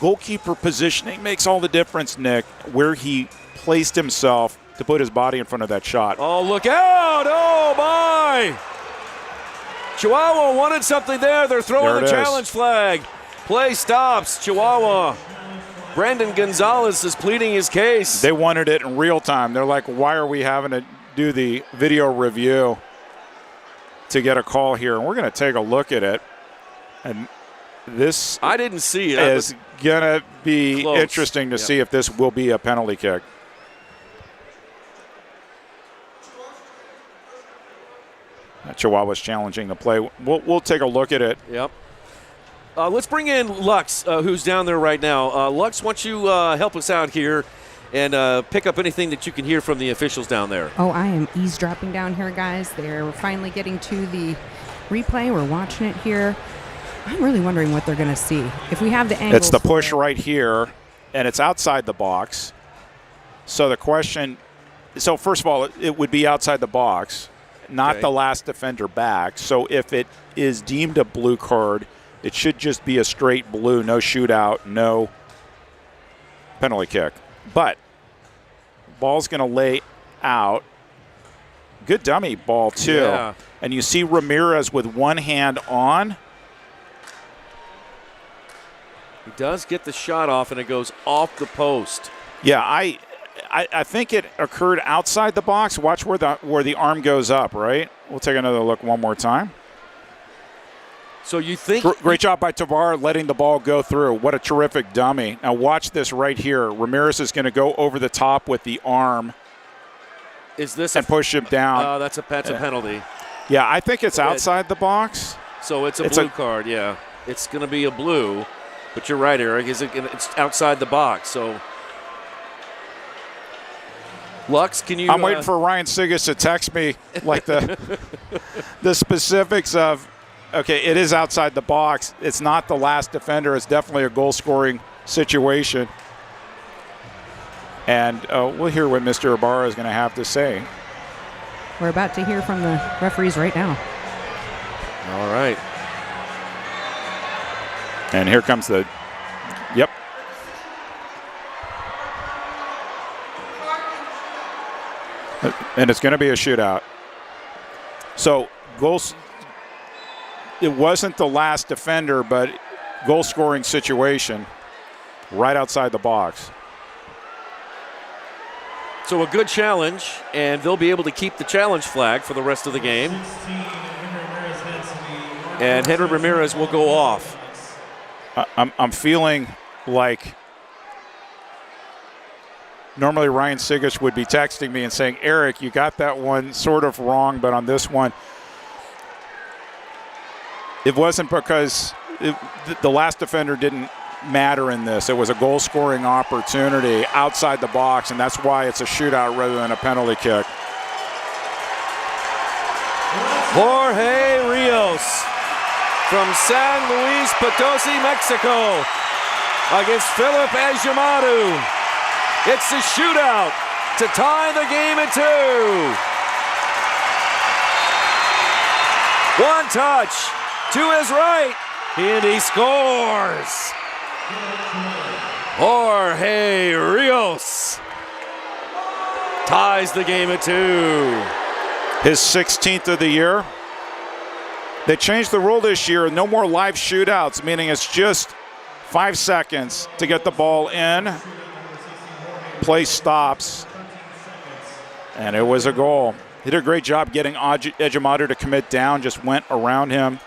Goalkeeper positioning makes all the difference, Nick, where he placed himself to put his body in front of that shot. Oh, look out. Oh, my. Chihuahua wanted something there. They're throwing the challenge flag. Play stops. Chihuahua. Brandon Gonzalez is pleading his case. They wanted it in real time. They're like, why are we having to do the video review to get a call here? And we're going to take a look at it. And this I didn't see it. is going to be close. Interesting to see if this will be a penalty kick. Chihuahua's challenging the play. We'll take a look at it. Yep. Let's bring in Lux, who's down there right now. Lux, why don't you help us out here and pick up anything that you can hear from the officials down there? Oh, I am eavesdropping down here, guys. They're finally getting to the replay. We're watching it here. I'm really wondering what they're going to see. If we have the angle. It's the push right here, and it's outside the box. So the question, so first of all, it would be outside the box, not the last defender back. So if it is deemed a blue card, it should just be a straight blue, no shootout, no penalty kick. But ball's going to lay out. Good dummy ball, too. Yeah. And you see Ramirez with one hand on. He does get the shot off, and it goes off the post. Yeah, I think it occurred outside the box. Watch where the arm goes up, right? We'll take another look one more time. So you think... Great job by Tavar letting the ball go through. What a terrific dummy. Now watch this right here. Ramirez is going to go over the top with the arm. Is this and push him down. That's a penalty. Yeah, I think it's outside the box. So it's a blue card, yeah. It's going to be a blue. But you're right, Eric. It's outside the box, so... Lux, can you... I'm waiting for Ryan Sigas to text me like the specifics of... Okay, it is outside the box. It's not the last defender. It's definitely a goal-scoring situation. And we'll hear what Mr. Ibarra is going to have to say. We're about to hear from the referees right now. All right. And here comes the... Yep. And it's going to be a shootout. So, goals... It wasn't the last defender, but goal-scoring situation right outside the box. So a good challenge, and they'll be able to keep the challenge flag for the rest of the game. And Henry Ramirez will go off. I'm feeling like Normally Ryan Sigich would be texting me and saying, Eric, you got that one sort of wrong, but on this one, it wasn't because the last defender didn't matter in this. It was a goal-scoring opportunity outside the box, and that's why it's a shootout rather than a penalty kick. Jorge Rios from San Luis Potosi, Mexico, against Philip Ejimadu. It's a shootout to tie the game at 2. One touch to his right, and he scores. Jorge Rios ties the game at 2. His 16th of the year. They changed the rule this year. No more live shootouts, meaning it's just 5 seconds to get the ball in. Play stops. And it was a goal. He did a great job getting Ejimadu to commit down, just went around him,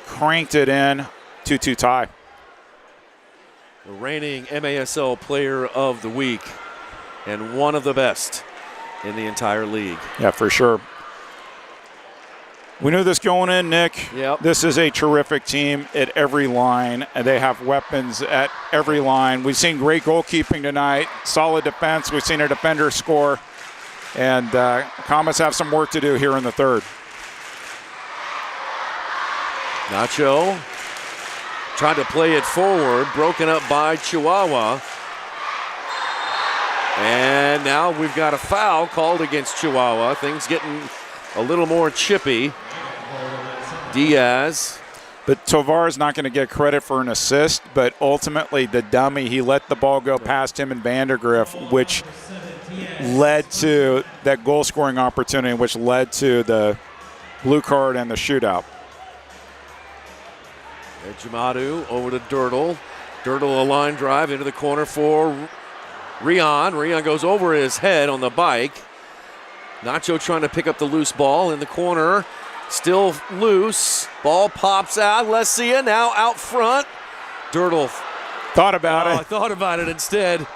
cranked it in, 2-2 tie. The reigning MASL Player of the Week and one of the best in the entire league. Yeah, for sure. We knew this going in, Nick. Yep. This is a terrific team at every line, and they have weapons at every line. We've seen great goalkeeping tonight, solid defense. We've seen a defender score, and Comets have some work to do here in the third. Nacho tried to play it forward, broken up by Chihuahua. And now we've got a foul called against Chihuahua. Things getting a little more chippy. Diaz. But Tovar is not going to get credit for an assist, but ultimately the dummy, he let the ball go past him and Vandergriff, which led to that goal-scoring opportunity, which led to the blue card and the shootout. Ejimadu over to Dirtle. Dirtle a line drive into the corner for Rion. Rion goes over his head on the bike. Nacho trying to pick up the loose ball in the corner. Still loose. Ball pops out. Lesia now out front. Dirtle thought about it. I thought about it instead.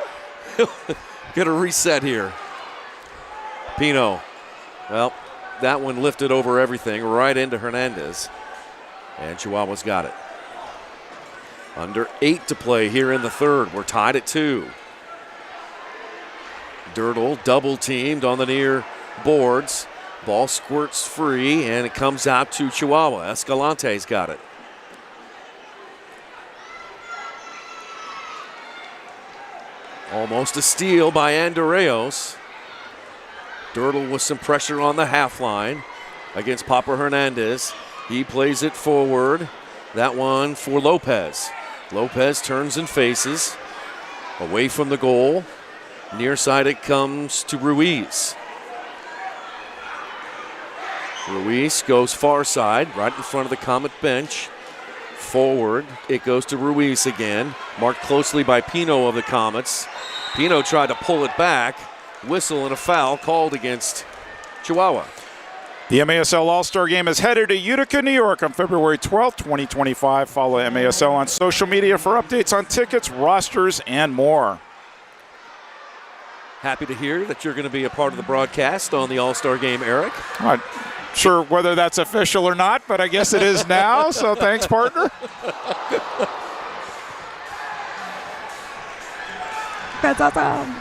Get a reset here. Pino. Well, that one lifted over everything right into Hernandez. And Chihuahua's got it. Under 8 to play here in the third. We're tied at 2. Dirtle double teamed on the near boards. Ball squirts free, and it comes out to Chihuahua. Escalante's got it. Almost a steal by Andreos. Dirtle with some pressure on the half line against Papa Hernandez. He plays it forward. That one for Lopez. Lopez turns and faces. Away from the goal. Near side it comes to Ruiz. Ruiz goes far side, right in front of the Comet bench. Forward, it goes to Ruiz again. Marked closely by Pino of the Comets. Pino tried to pull it back. Whistle and a foul called against Chihuahua. The MASL All-Star Game is headed to Utica, New York on February 12th, 2025. Follow MASL on social media for updates on tickets, rosters, and more. Happy to hear that you're going to be a part of the broadcast on the All-Star Game, Eric. Not sure whether that's official or not, but I guess it is now, so thanks, partner. That's awesome.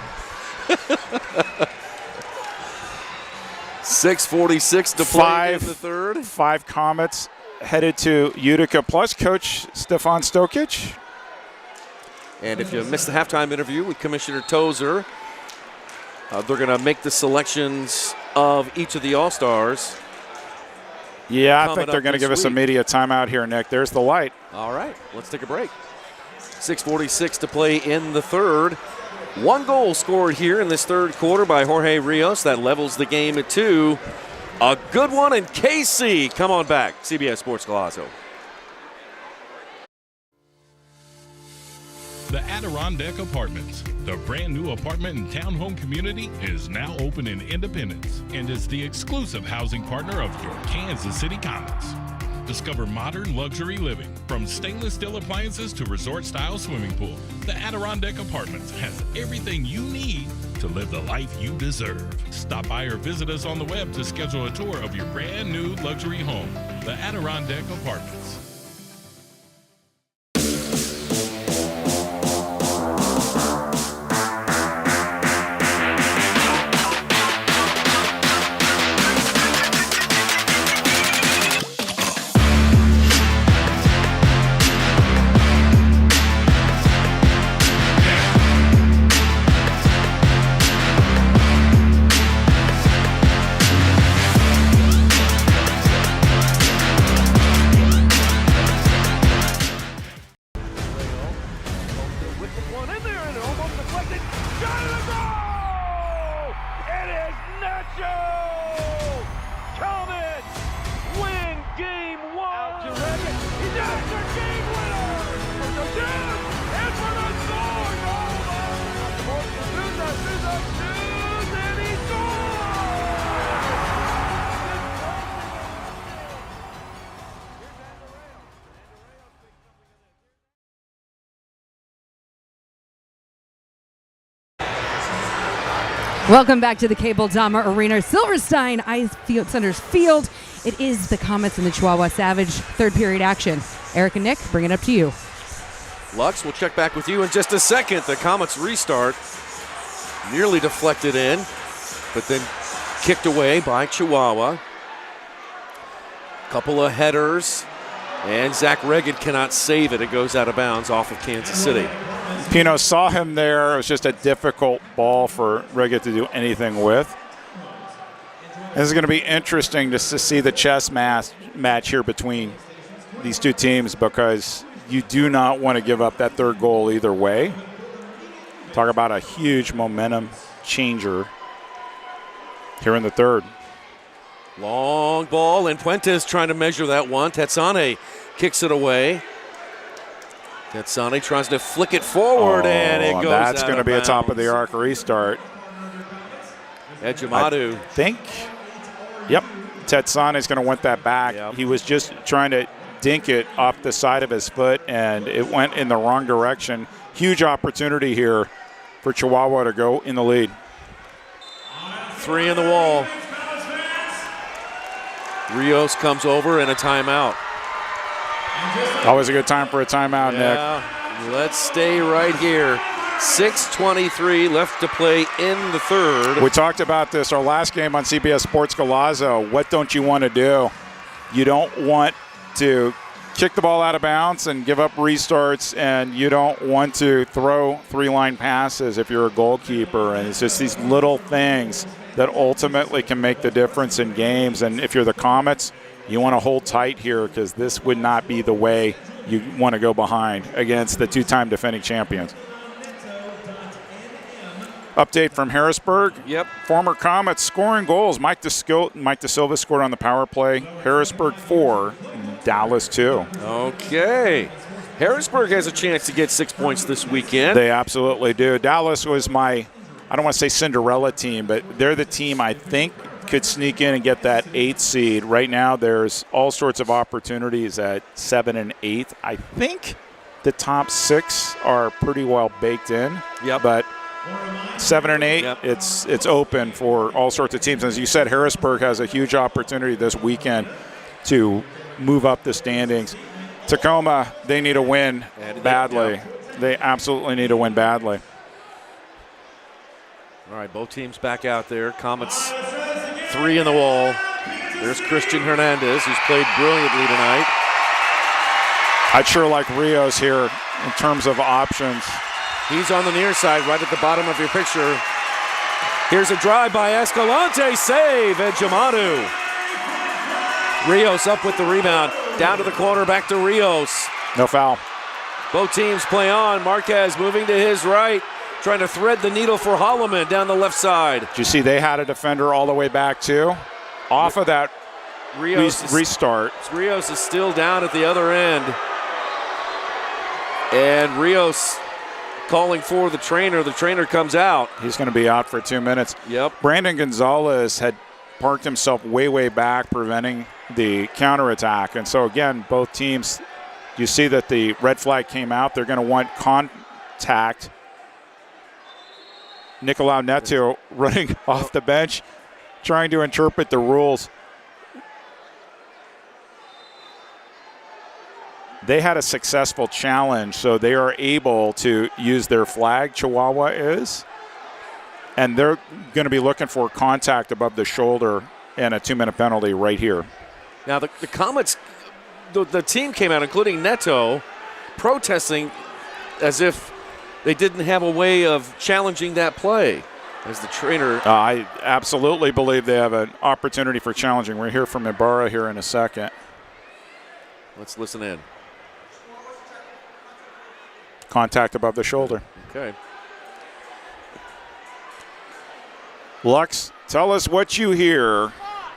6:46 to play in the third. 5 Comets headed to Utica, plus Coach Stefan Stokic. And if you missed the halftime interview with Commissioner Tozer, they're going to make the selections of each of the All-Stars. Yeah, I think they're going to give us a media timeout here, Nick. There's the light. All right, let's take a break. 6:46 to play in the third. 1 goal scored here in this third quarter by Jorge Rios. That levels the game at 2. A good one in KC. Come on back. CBS Sports Golazo. The Adirondack Apartments, the brand new apartment and townhome community, is now open in Independence and is the exclusive housing partner of your Kansas City Comets. Discover modern luxury living, from stainless steel appliances to resort-style swimming pool. The Adirondack Apartments has everything you need to live the life you deserve. Stop by or visit us on the web to schedule a tour of your brand new luxury home, the Adirondack Apartments. Welcome back to the Cable Dahmer Arena, Silverstein Ice Centers Field. It is the Comets and the Chihuahua Savage third period action. Eric and Nick, bring it up to you. Lux, we'll check back with you in just a second. The Comets restart, nearly deflected in, but then kicked away by Chihuahua. Couple of headers, and Zach Reggett cannot save it. It goes out of bounds off of Kansas City. Pino saw him there. It was just a difficult ball for Reggett to do anything with. This is going to be interesting just to see the chess match here between these two teams, because you do not want to give up that third goal either way. Talk about a huge momentum changer here in the third. Long ball, and Puentes trying to measure that one. Tetsane kicks it away. Tetsane tries to flick it forward, and it goes That's out going to of be a bounds. top of the arc restart. Ejimadu. Yep, Tetsane is going to want that back. Yep. He was just trying to dink it off the side of his foot, and it went in the wrong direction. Huge opportunity here for Chihuahua to go in the lead. 3 in the wall. Rios comes over and a timeout. Always a good time for a timeout, Nick. Let's stay right here. 6:23 left to play in the third. We talked about this our last game on CBS Sports Golazo. What don't you want to do? You don't want to kick the ball out of bounds and give up restarts, and you don't want to throw 3-line passes if you're a goalkeeper. And it's just these little things that ultimately can make the difference in games. And if you're the Comets, you want to hold tight here, because this would not be the way you want to go behind against the two-time defending champions. Update from Harrisburg. Yep. Former Comets scoring goals. Mike De Silva scored on the power play. Harrisburg 4, Dallas 2. Okay. Harrisburg has a chance to get 6 points this weekend. They absolutely do. Dallas was my, I don't want to say Cinderella team, but they're the team I think could sneak in and get that 8th seed. Right now there's all sorts of opportunities at 7 and 8. I think the top 6 are pretty well baked in. Yep. But 7 and 8, yep. It's open for all sorts of teams. As you said, Harrisburg has a huge opportunity this weekend to move up the standings. Tacoma, they need a win badly. They absolutely need a win badly. All right, both teams back out there. Comets 3 in the wall. There's Christian Hernandez, who's played brilliantly tonight. I'd sure like Rios here in terms of options. He's on the near side, right at the bottom of your picture. Here's a drive by Escalante, save, Ejimadu. Rios up with the rebound, down to the corner, back to Rios. No foul. Both teams play on. Marquez moving to his right, trying to thread the needle for Holloman down the left side. Did you see they had a defender all the way back too? Off of that restart. Rios is still down at the other end. And Rios calling for the trainer. The trainer comes out. He's going to be out for 2 minutes. Yep. Brandon Gonzalez had parked himself way back, preventing the counterattack. And so, again, both teams, you see that the red flag came out. They're going to want contact Nicolau Neto running off the bench, trying to interpret the rules. They had a successful challenge, so they are able to use their flag, Chihuahua is. And they're going to be looking for contact above the shoulder and a 2-minute penalty right here. Now, the Comets, the team came out, including Neto, protesting as if they didn't have a way of challenging that play. As the trainer. I absolutely believe they have an opportunity for challenging. We'll hear from Ibarra here in a second. Let's listen in. Contact above the shoulder. Okay. Lux, tell us what you hear.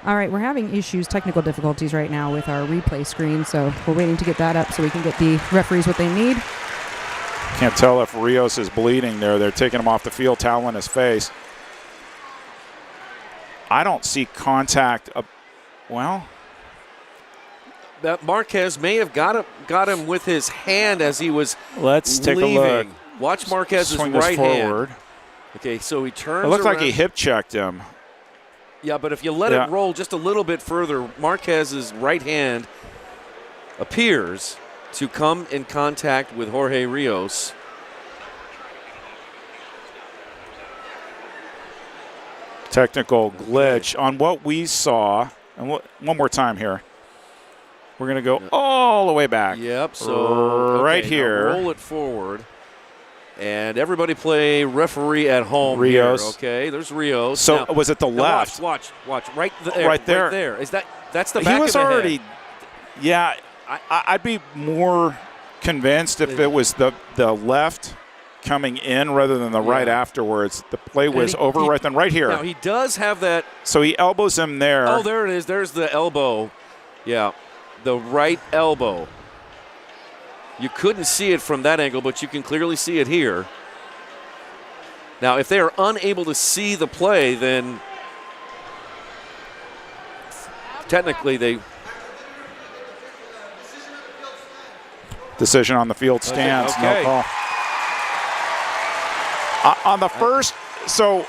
All right, we're having issues, technical difficulties right now with our replay screen, so we're waiting to get that up so we can get the referees what they need. Can't tell if Rios is bleeding there. They're taking him off the field, towel in his face. I don't see contact. Well, that Marquez may have got him with his hand as he was Let's take leaving. a look. Watch Marquez's Swing right forward. hand. Okay, so he turns. It looked around. like he hip checked him. Yeah, but if you let it roll just a little bit further, Marquez's right hand appears to come in contact with Jorge Rios. Technical glitch on what we saw. And one more time here. We're going to go all the way back. Yep, so right okay, here. Now roll it forward. And everybody play referee at home. Rios. Here, okay, there's Rios. So now, was it the left? Watch. Right there. Right there. Right there. That's the back He was of the already. head. Yeah, I'd be more convinced if it was the left coming in rather than the right afterwards. The play was over right then, right here. Now he does have that. So he elbows him there. Oh, there it is. There's the elbow. Yeah, the right elbow. You couldn't see it from that angle, but you can clearly see it here. Now, if they are unable to see the play, then technically they. Decision on the field stands. Okay. No call. On the first, so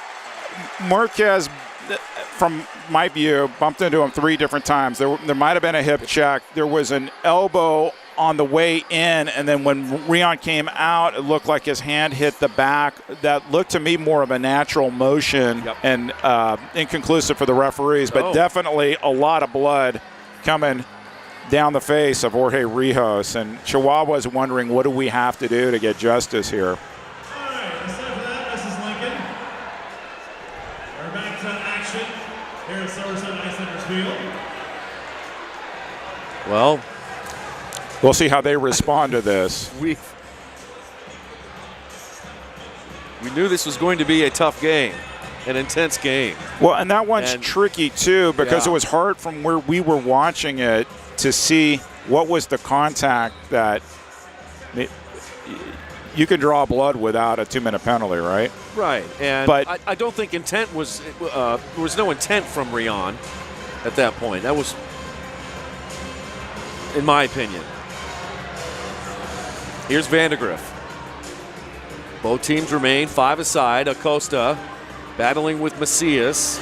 Marquez, from my view, bumped into him 3 different times. There might have been a hip check. There was an elbow on the way in, and then when Rion came out, it looked like his hand hit the back. That looked to me more of a natural motion and inconclusive for the referees, but definitely a lot of blood coming down the face of Jorge Rios. And Chihuahua's wondering, what do we have to do to get justice here? Well, we'll see how they respond to this. We knew this was going to be a tough game, an intense game. Well, and that one's tricky too, because it was hard from where we were watching it to see what was the contact that you can draw blood without a 2-minute penalty, right? Right, and but I don't think intent was there was no intent from Rion at that point. That was, in my opinion. Here's Vandegrift. Both teams remain 5 aside. Acosta battling with Macias.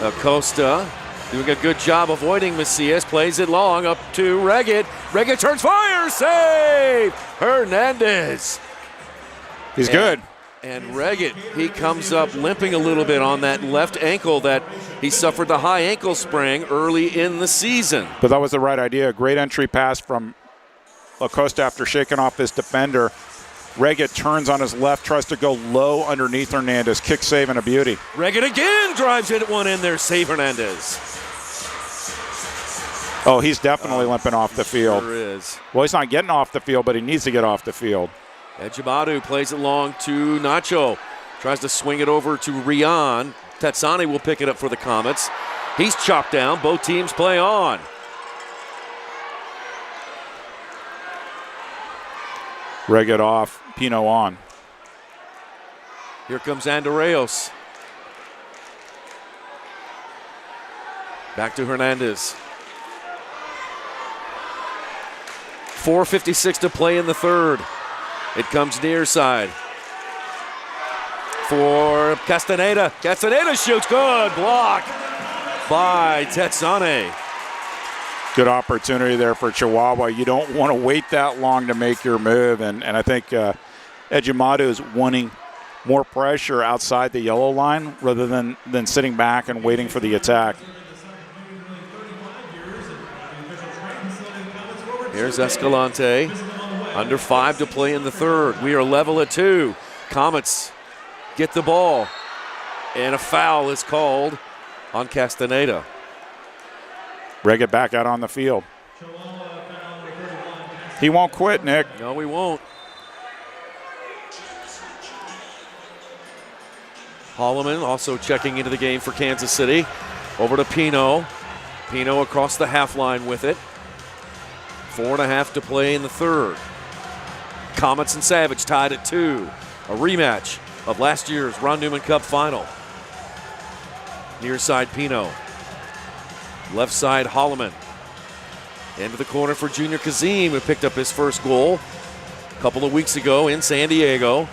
Acosta doing a good job avoiding Macias. Plays it long up to Reggett. Reggett turns, fire, save! Hernandez. He's good. And Reggett, he comes up limping a little bit on that left ankle that he suffered the high ankle sprain early in the season. But that was the right idea. Great entry pass from Acosta after shaking off his defender. Reggett turns on his left, tries to go low underneath Hernandez. Kick save and a beauty. Reggett again drives it one in there. Save Hernandez. Oh, he's definitely limping off the field. Sure is. Well, he's not getting off the field, but he needs to get off the field. Ejimadu plays it long to Nacho. Tries to swing it over to Rion. Tetsani will pick it up for the Comets. He's chopped down. Both teams play on. Reggett off, Pino on. Here comes Andreos. Back to Hernandez. 4:56 to play in the third. It comes near side. for Castaneda. Castaneda shoots. Good block by Tetsane. Good opportunity there for Chihuahua. You don't want to wait that long to make your move. And I think Ejimadu is wanting more pressure outside the yellow line rather than sitting back and waiting for the attack. Here's Escalante. Under 5 to play in the third. We are level at 2. Comets get the ball. And a foul is called on Castaneda. Reggett back out on the field. He won't quit, Nick. No, he won't. Holloman also checking into the game for Kansas City. Over to Pino. Pino across the half line with it. 4.5 to play in the third. Comets and Savage tied at 2. A rematch of last year's Ron Newman Cup final. Near side Pino. Left side Holloman. Into the corner for Junior Kazim, who picked up his first goal a couple of weeks ago in San Diego.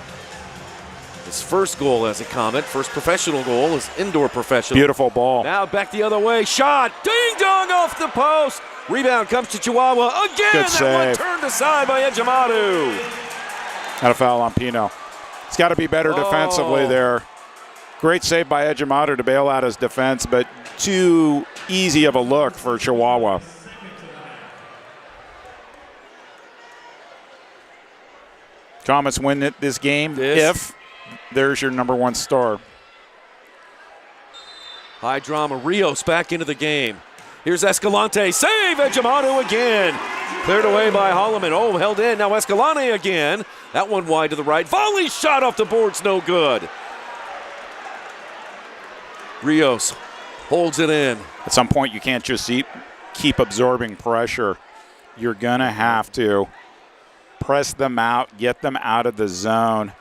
His first goal as a Comet, first professional goal, is indoor professional. Beautiful ball. Now back the other way, shot, ding dong off the post. Rebound comes to Chihuahua again. Good that save. one turned aside by Ejimadu. Got a foul on Pino. It's got to be better defensively there. Great save by Ejimadu to bail out his defense, but too easy of a look for Chihuahua. Comets win this game if there's your number 1 star. High drama. Rios back into the game. Here's Escalante. Save Ejimadu again. Cleared away by Holloman. Oh, held in. Now Escalante again. That one wide to the right. Volley shot off the boards. No good. Rios holds it in. At some point, you can't just keep absorbing pressure. You're going to have to press them out, get them out of the zone,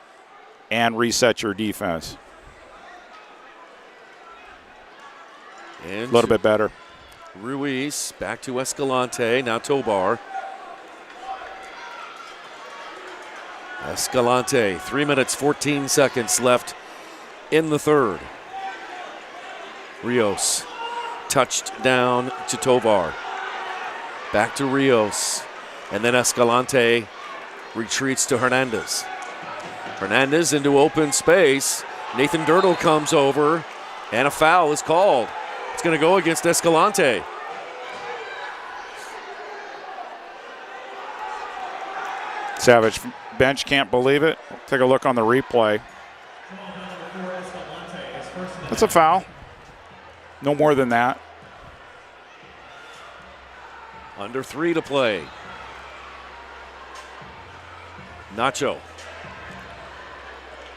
and reset your defense. And a little bit better. Ruiz back to Escalante. Now Tobar. Escalante, 3 minutes, 14 seconds left in the third. Rios touched down to Tovar. Back to Rios. And then Escalante retreats to Hernandez. Hernandez into open space. Nathan Dirtle comes over, and a foul is called. It's going to go against Escalante. Savage bench can't believe it. Take a look on the replay. That's a foul. No more than that. Under 3 to play. Nacho.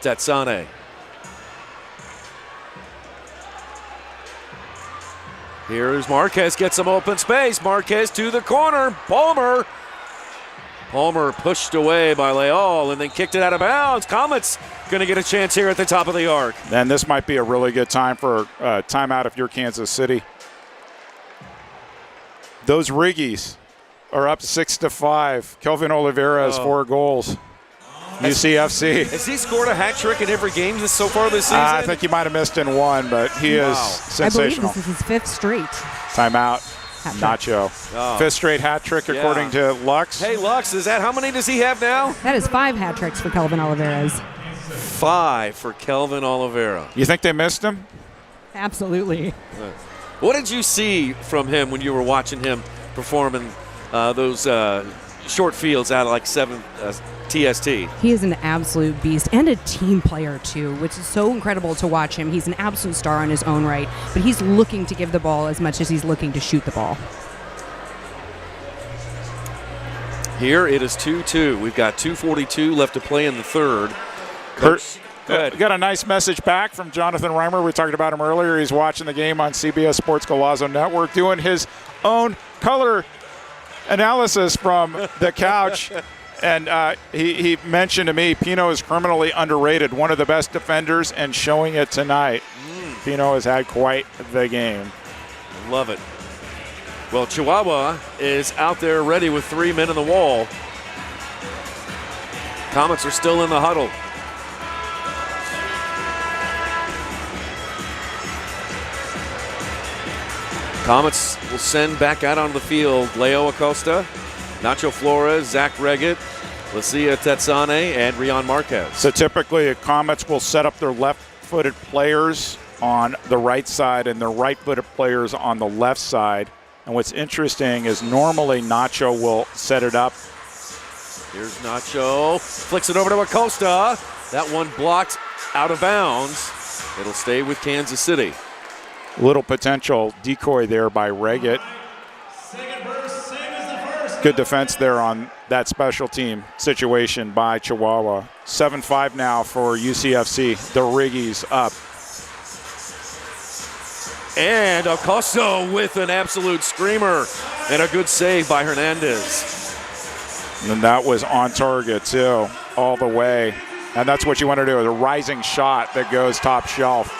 Tetsane. Here's Marquez, gets some open space. Marquez to the corner. Palmer pushed away by Leal and then kicked it out of bounds. Comets going to get a chance here at the top of the arc. And this might be a really good time for timeout if you're Kansas City. Those Riggies are up 6-5. Kelvin Oliveira has 4 goals. UCFC. Has he scored a hat trick in every game so far this season? I think he might have missed in one, but he is sensational. I believe this is his 5th straight. Timeout. Nacho. 5th straight hat trick according to Lux. Hey, Lux, how many does he have now? That is 5 hat tricks for Kelvin Oliveira's. 5 for Kelvin Oliveira. You think they missed him? Absolutely. What did you see from him when you were watching him perform in those short fields out of like 7 TST? He is an absolute beast and a team player too, which is so incredible to watch him. He's an absolute star in his own right, but he's looking to give the ball as much as he's looking to shoot the ball. Here it is 2-2. We've got 2:42 left to play in the third. Go ahead. Got a nice message back from Jonathan Reimer. We talked about him earlier. He's watching the game on CBS Sports Golazo Network, doing his own color analysis from the couch. And he mentioned to me, Pino is criminally underrated, one of the best defenders, and showing it tonight. Pino has had quite the game. Love it. Well, Chihuahua is out there ready with 3 men in the wall. Comets are still in the huddle. Comets will send back out onto the field Leo Acosta, Nacho Flores, Zach Reggett, Lucia Tetsane, and Rion Marquez. So typically, the Comets will set up their left-footed players on the right side and their right-footed players on the left side. And what's interesting is normally Nacho will set it up. Here's Nacho, flicks it over to Acosta. That one blocked out of bounds. It'll stay with Kansas City. Little potential decoy there by Reggett. Good defense there on that special team situation by Chihuahua. 7-5 now for UCFC. The Riggies up. And Acosta with an absolute screamer and a good save by Hernandez. And that was on target too, all the way. And that's what you want to do, a rising shot that goes top shelf.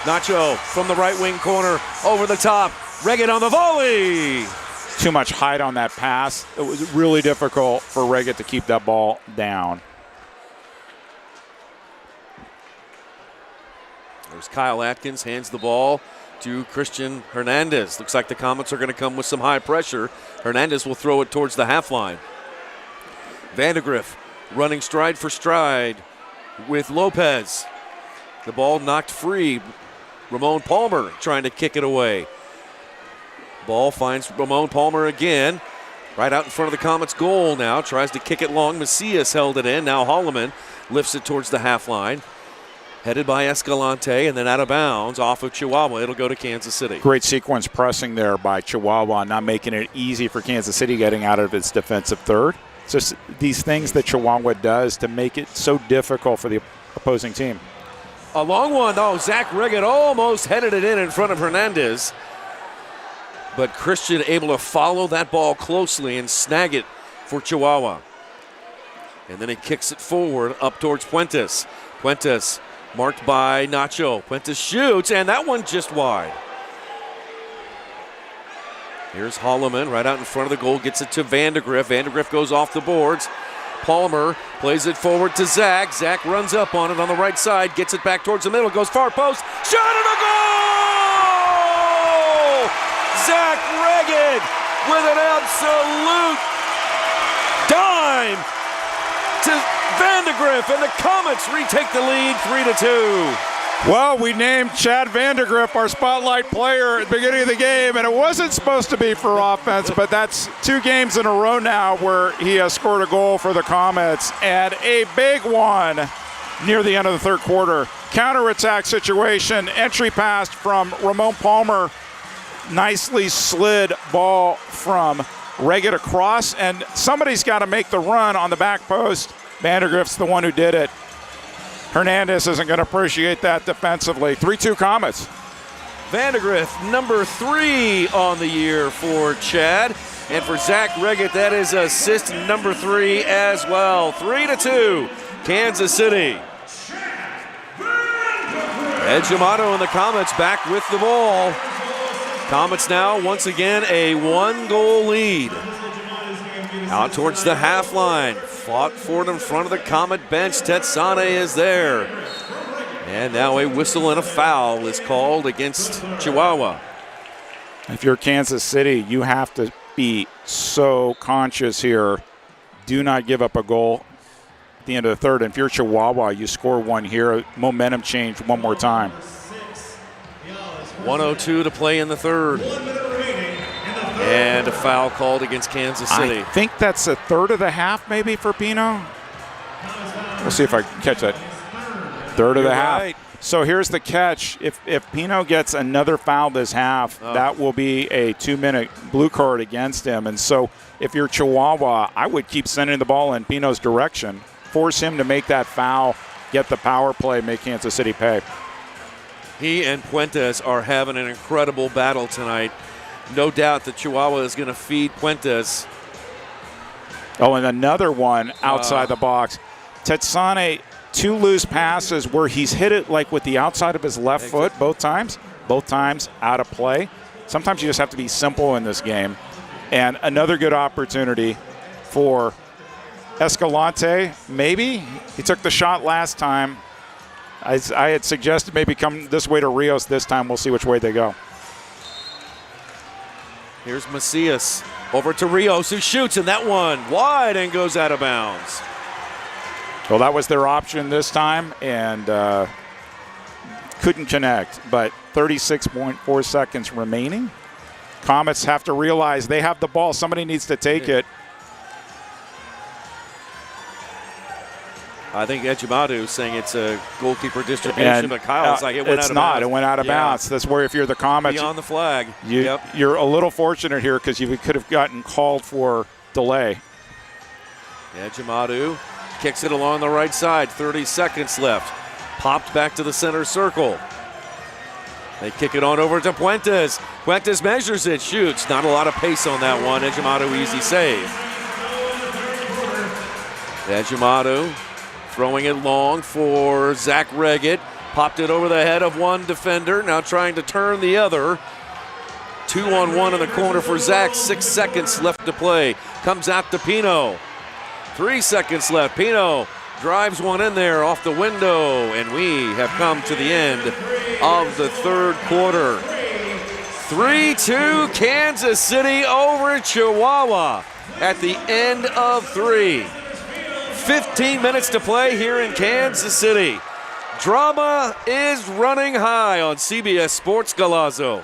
Nacho from the right wing corner, over the top. Reggett on the volley. Too much height on that pass. It was really difficult for Reggett to keep that ball down. There's Kyle Atkins, hands the ball to Christian Hernandez. Looks like the Comets are going to come with some high pressure. Hernandez will throw it towards the half line. Vandegrift running stride for stride with Lopez. The ball knocked free. Ramon Palmer trying to kick it away. Ball finds Ramon Palmer again. Right out in front of the Comets' goal now. Tries to kick it long. Macias held it in. Now Holloman lifts it towards the half line. Headed by Escalante and then out of bounds off of Chihuahua. It'll go to Kansas City. Great sequence pressing there by Chihuahua, not making it easy for Kansas City getting out of its defensive third. It's just these things that Chihuahua does to make it so difficult for the opposing team. A long one. Oh, Zach Reggett almost headed it in front of Hernandez. But Christian able to follow that ball closely and snag it for Chihuahua. And then he kicks it forward up towards Puentes. Puentes marked by Nacho. Puentes shoots, and that one just wide. Here's Holloman right out in front of the goal, gets it to Vandegrift. Vandegrift goes off the boards. Palmer plays it forward to Zach. Zach runs up on it on the right side, gets it back towards the middle, goes far post, shot and a goal! Zach Reggett with an absolute dime to Vandegrift, and the Comets retake the lead 3-2. Well, we named Chad Vandegrift our spotlight player at the beginning of the game, and it wasn't supposed to be for offense, but that's 2 games in a row now where he has scored a goal for the Comets, and a big one near the end of the third quarter. Counterattack situation, entry pass from Ramon Palmer, nicely slid ball from Reggett across, and somebody's got to make the run on the back post. Vandegrift's the one who did it. Hernandez isn't going to appreciate that defensively. 3-2 Comets. Vandegrift, number 3 on the year for Chad. And for Zach Reggett, that is assist number 3 as well. 3-2, Kansas City. Ed Giamato and the Comets back with the ball. Comets now, once again, a 1-goal lead. Out towards the half line. Fought for it in front of the Comet bench. Tetsane is there. And now a whistle and a foul is called against Chihuahua. If you're Kansas City, you have to be so conscious here. Do not give up a goal at the end of the third. And if you're Chihuahua, you score one here. Momentum change one more time. 1:02 to play in the third. And a foul called against Kansas City. I think that's a third of the half maybe for Pino. We'll see if I can catch that. Third of the half. Right. So here's the catch. If Pino gets another foul this half, that will be a 2-minute blue card against him. And so if you're Chihuahua, I would keep sending the ball in Pino's direction. Force him to make that foul, get the power play, make Kansas City pay. He and Puentes are having an incredible battle tonight. No doubt that Chihuahua is going to feed Puentes. Oh, and another one outside the box. Tetsane, 2 loose passes where he's hit it like with the outside of his left foot both times out of play. Sometimes you just have to be simple in this game. And another good opportunity for Escalante, maybe. He took the shot last time. I had suggested maybe come this way to Rios this time. We'll see which way they go. Here's Macias over to Rios, who shoots, and that one wide and goes out of bounds. Well, that was their option this time, and couldn't connect. But 36.4 seconds remaining. Comets have to realize they have the ball. Somebody needs to take it. I think Ejimadu saying it's a goalkeeper distribution, but Kyle's like it went out of bounds. It's not. It went out of bounds. That's where if you're the Comets. Beyond the flag. You're a little fortunate here because you could have gotten called for delay. Ejimadu kicks it along the right side. 30 seconds left. Popped back to the center circle. They kick it on over to Puentes. Puentes measures it, shoots. Not a lot of pace on that one. Ejimadu easy save. Ejimadu throwing it long for Zach Reggett. Popped it over the head of one defender. Now trying to turn the other. 2-on-1 in the corner for Zach. 6 seconds left to play. Comes out to Pino. 3 seconds left. Pino drives one in there off the window. And we have come to the end of the third quarter. 3-2 Kansas City over Chihuahua at the end of 3. 15 minutes to play here in Kansas City. Drama is running high on CBS Sports Golazo.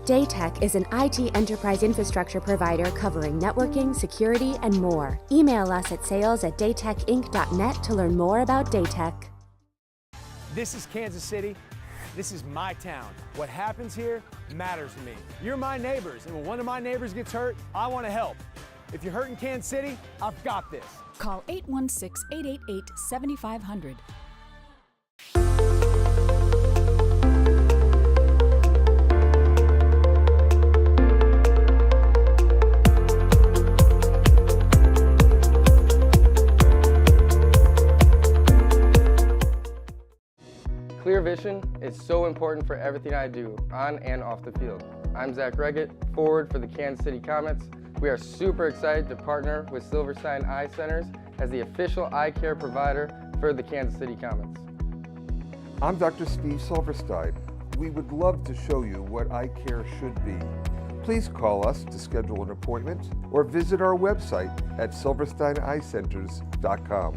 Daytech is an IT enterprise infrastructure provider covering networking, security, and more. Email us at sales@daytechinc.net to learn more about Daytech. This is Kansas City. This is my town. What happens here matters to me. You're my neighbors, and when one of my neighbors gets hurt, I want to help. If you're hurt in Kansas City, I've got this. Call 816-888-7500. Clear vision is so important for everything I do, on and off the field. I'm Zach Reggett, forward for the Kansas City Comets. We are super excited to partner with Silverstein Eye Centers as the official eye care provider for the Kansas City Comets. I'm Dr. Steve Silverstein. We would love to show you what eye care should be. Please call us to schedule an appointment or visit our website at silversteineyecenters.com.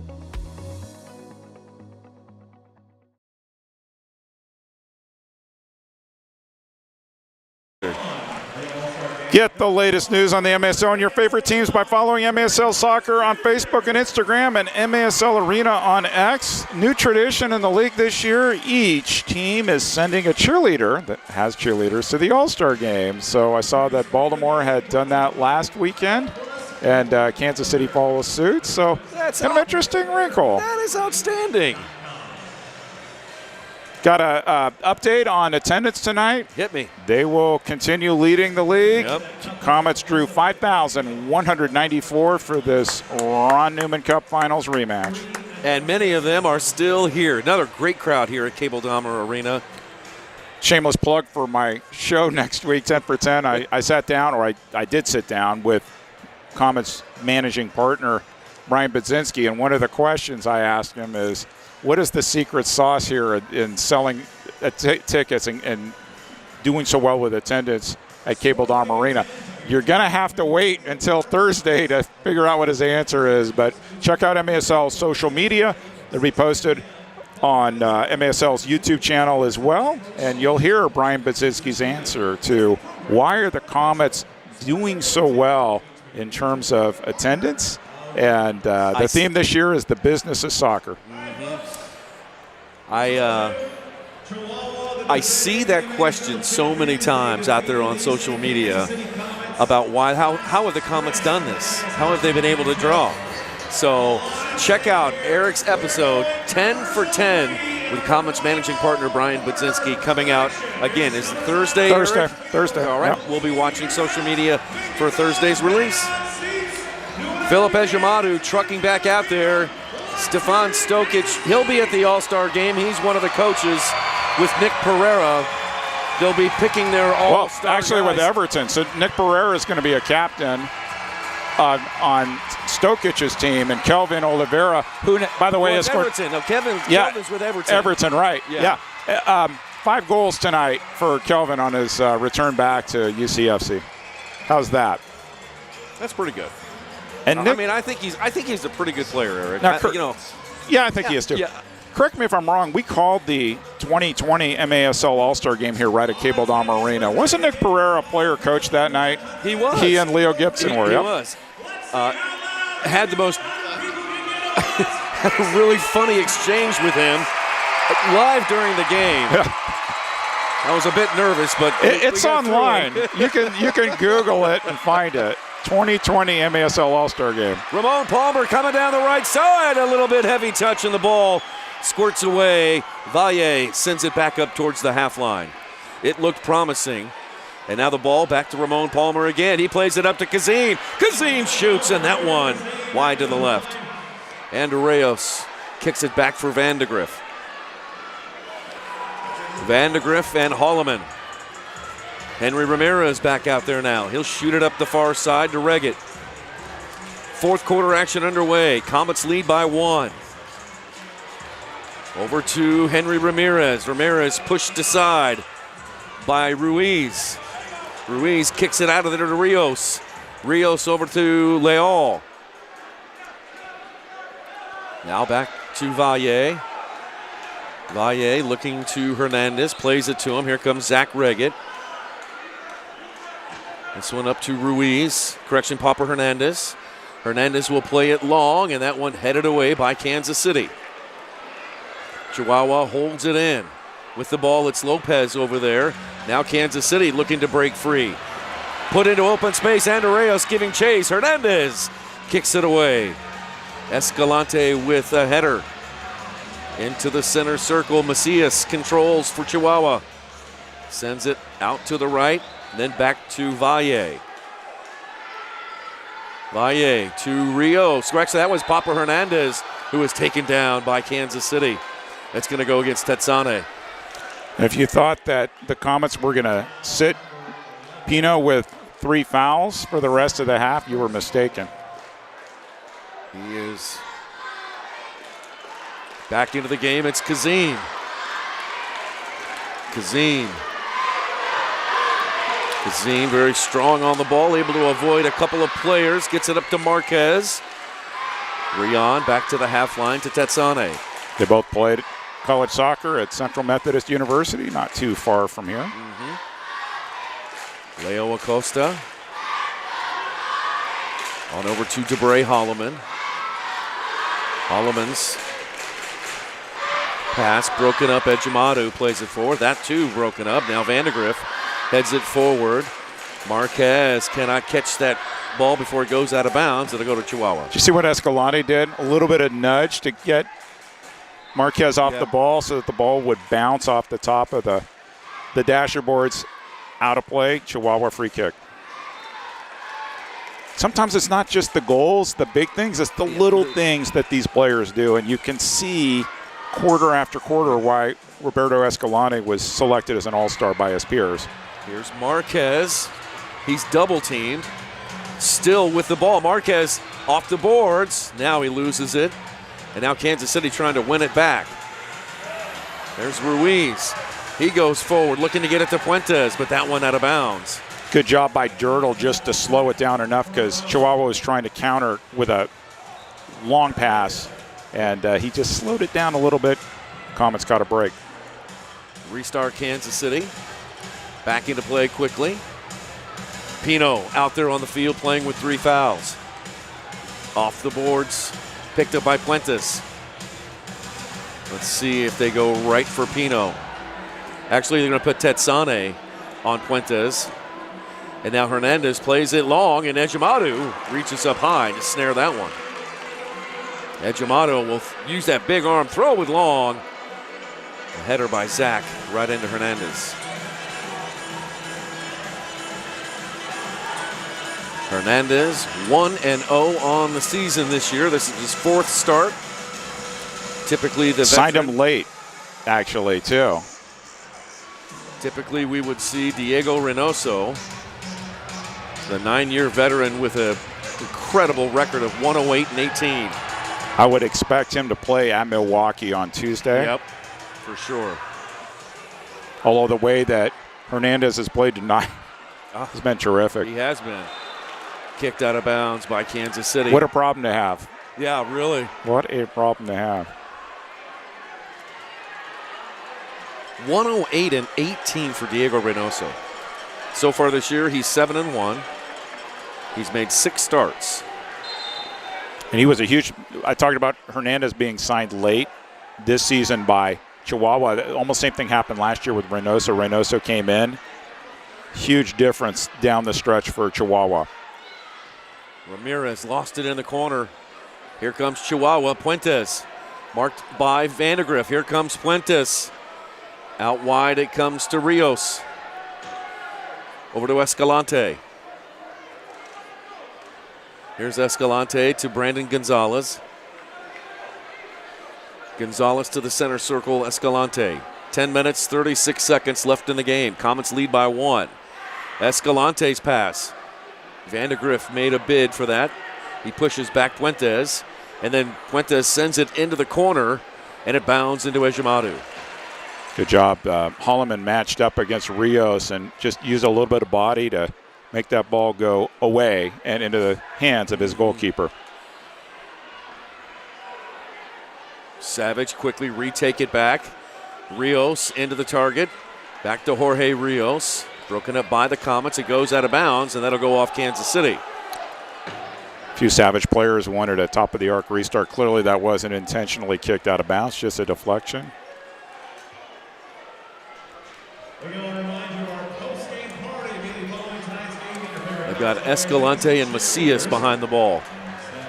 Get the latest news on the MASL and your favorite teams by following MASL Soccer on Facebook and Instagram and MASL Arena on X. New tradition in the league this year, each team is sending a cheerleader that has cheerleaders to the All-Star game. So I saw that Baltimore had done that last weekend, and Kansas City follows suit. So that's an interesting wrinkle. That is outstanding. Got a update on attendance tonight. Hit me. They will continue leading the league. Yep. Comets drew 5,194 for this Ron Newman Cup Finals rematch. And many of them are still here. Another great crowd here at Cable Dahmer Arena. Shameless plug for my show next week, 10 for 10. I sat down, or I did sit down with Comets managing partner Brian Budzinski, and one of the questions I asked him is, what is the secret sauce here in selling tickets and doing so well with attendance at Cable Dahmer Arena? You're going to have to wait until Thursday to figure out what his answer is, but check out MASL's social media. They'll be posted on MASL's YouTube channel as well, and you'll hear Brian Budzinski's answer to why are the Comets doing so well in terms of attendance. And the theme this year is the business of soccer. I I see that question so many times out there on social media about how have the Comets done this? How have they been able to draw? So check out Eric's episode 10 for 10 with Comets managing partner Brian Budzinski coming out again. Is it Thursday? Thursday. All right. Yep. We'll be watching social media for Thursday's release. Philip Ejimadu trucking back out there. Stefan Stokic, he'll be at the All-Star game. He's one of the coaches with Nick Pereira. They'll be picking their All-Star actually guys. with Everton. So Nick Pereira is going to be a captain on Stokic's team, and Kelvin Oliveira, who, by the way, has scored. Everton. No, Kelvin's with Everton. Everton, right. Yeah. 5 goals tonight for Kelvin on his return back to UCFC. How's that? That's pretty good. And Nick, I think he's a pretty good player, Eric. Now, I think he is too. Yeah. Correct me if I'm wrong. We called the 2020 MASL All-Star Game here right at Cable Dahmer Arena. Wasn't Nick Pereira a player-coach that night? He was. He and Leo Gibson were. He was. Had the most had a really funny exchange with him live during the game. Yeah. I was a bit nervous, but it's online. You can Google it and find it. 2020 MASL All-Star Game. Ramon Palmer coming down the right side. A little bit heavy touch, and the ball squirts away. Valle sends it back up towards the half line. It looked promising. And now the ball back to Ramon Palmer again. He plays it up to Kazim. Kazim shoots, and that one wide to the left. Andreas kicks it back for Vandegrift. Vandegrift and Holloman. Henry Ramirez back out there now. He'll shoot it up the far side to Reggett. Fourth quarter action underway. Comets lead by 1. Over to Henry Ramirez. Ramirez pushed aside by Ruiz. Ruiz kicks it out of there to Rios. Rios over to Leal. Now back to Valle. Valle looking to Hernandez. Plays it to him. Here comes Zach Reggett. This one up to Ruiz. Correction, Papa Hernandez. Hernandez will play it long, and that one headed away by Kansas City. Chihuahua holds it in. With the ball, it's Lopez over there. Now Kansas City looking to break free. Put into open space, Andreas giving chase. Hernandez kicks it away. Escalante with a header. Into the center circle, Macias controls for Chihuahua. Sends it out to the right. Then back to Valle. Valle to Rios. Actually, that was Papa Hernandez who was taken down by Kansas City. That's going to go against Tetsane. If you thought that the Comets were going to sit Pino with 3 fouls for the rest of the half, you were mistaken. He is back into the game. It's Kazim. Kazim very strong on the ball, able to avoid a couple of players. Gets it up to Marquez. Rion back to the half line to Tetsane. They both played college soccer at Central Methodist University, not too far from here. Leo Acosta. On over to DeBray Holloman. Holloman's pass broken up. Ejimadu plays it forward. That too broken up. Now Vandegrift heads it forward. Marquez cannot catch that ball before it goes out of bounds. It'll go to Chihuahua. Did you see what Escalante did? A little bit of nudge to get Marquez off the ball so that the ball would bounce off the top of the dasher boards out of play. Chihuahua free kick. Sometimes it's not just the goals, the big things, it's the little things that these players do. And you can see quarter after quarter why Roberto Escalante was selected as an all-star by his peers. Here's Marquez. He's double teamed. Still with the ball. Marquez off the boards. Now he loses it. And now Kansas City trying to win it back. There's Ruiz. He goes forward looking to get it to Fuentes, but that one out of bounds. Good job by Dirtle just to slow it down enough because Chihuahua was trying to counter with a long pass, and he just slowed it down a little bit. Comets got a break. Restart Kansas City. Back into play quickly. Pino out there on the field playing with 3 fouls. Off the boards, picked up by Fuentes. Let's see if they go right for Pino. Actually, they're going to put Tetsane on Puentes. And now Hernandez plays it long, and Ejimadu reaches up high to snare that one. Ejimadu will use that big arm throw with Long. A header by Zach right into Hernandez. Hernandez 1-0 on the season this year. This is his 4th start. Typically the signed him late, actually, too. Typically we would see Diego Reynoso, the 9-year veteran with an incredible record of 108-18. I would expect him to play at Milwaukee on Tuesday. Yep, for sure. Although the way that Hernandez has played tonight has been terrific. He has been. Kicked out of bounds by Kansas City. What a problem to have. Yeah, really. What a problem to have. 108-18 for Diego Reynoso. So far this year, he's 7-1. He's made 6 starts. And he was a huge, I talked about Hernandez being signed late this season by Chihuahua. Almost same thing happened last year with Reynoso. Reynoso came in. Huge difference down the stretch for Chihuahua. Ramirez lost it in the corner. Here comes Chihuahua. Puentes marked by Vandegrift. Here comes Puentes. Out wide it comes to Rios. Over to Escalante. Here's Escalante to Brandon Gonzalez. Gonzalez to the center circle, Escalante. 10 minutes, 36 seconds left in the game. Comets lead by 1. Escalante's pass. Vandegrift made a bid for that. He pushes back Puentes, and then Puentes sends it into the corner, and it bounds into Ejimadu. Good job. Holloman matched up against Rios and just used a little bit of body to make that ball go away and into the hands of his goalkeeper. Savage quickly retake it back. Rios into the target. Back to Jorge Rios. Broken up by the Comets. It goes out of bounds, and that'll go off Kansas City. A few Savage players wanted a top-of-the-arc restart. Clearly that wasn't intentionally kicked out of bounds, just a deflection. I've got Escalante and Macias behind the ball.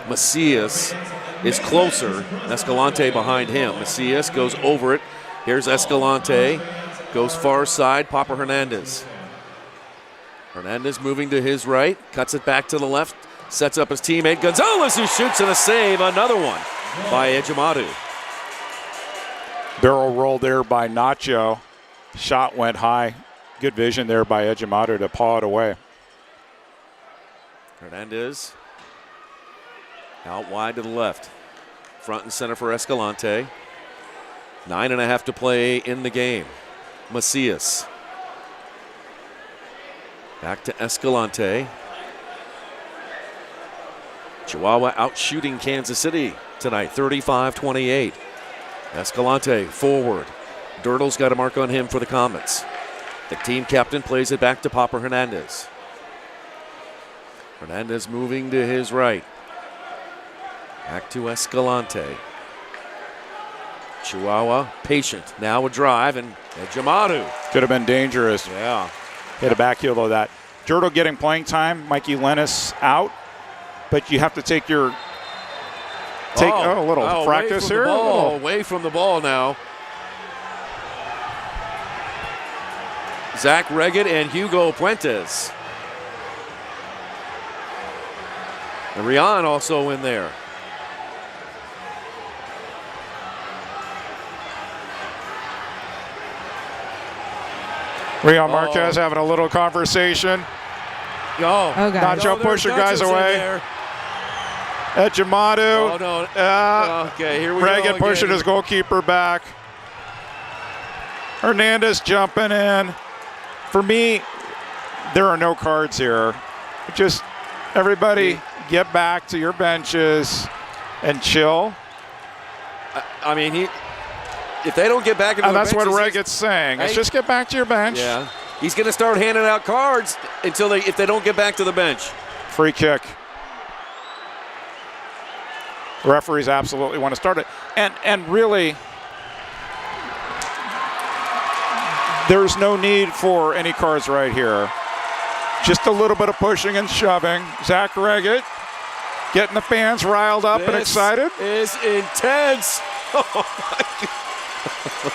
Macias is closer. Escalante behind him. Macias goes over it. Here's Escalante. Goes far side. Papa Hernandez. Hernandez moving to his right. Cuts it back to the left. Sets up his teammate Gonzalez, who shoots and a save. Another one by Ejimadu. Barrel roll there by Nacho. Shot went high. Good vision there by Ejimadu to paw it away. Hernandez out wide to the left. Front and center for Escalante. 9.5 to play in the game. Macias. Back to Escalante. Chihuahua out shooting Kansas City tonight, 35-28. Escalante forward. Dirtle's got a mark on him for the Comets. The team captain plays it back to Papa Hernandez. Hernandez moving to his right. Back to Escalante. Chihuahua patient. Now a drive, and Ejimadu. Could have been dangerous. Yeah. Hit a back heel of that. Dirtle getting playing time. Mikey Lennis out. But you have to take your a little practice here. Away from the ball now. Zach Reggett and Hugo Puentes. And Rian also in there. Rian Marquez having a little conversation. Nacho push your guys away. Ejimadu. Oh, no. Okay, here we go. Reggett pushing his goalkeeper back. Hernandez jumping in. For me, there are no cards here. Just everybody get back to your benches and chill. I mean, if they don't get back into the that's benches, what Reggett's saying. It's just get back to your bench. Yeah. He's going to start handing out cards if they don't get back to the bench. Free kick. The referees absolutely want to start it. And really, There's no need for any cards right here. Just a little bit of pushing and shoving. Zach Reggett getting the fans riled up and excited. This is intense. Oh my God.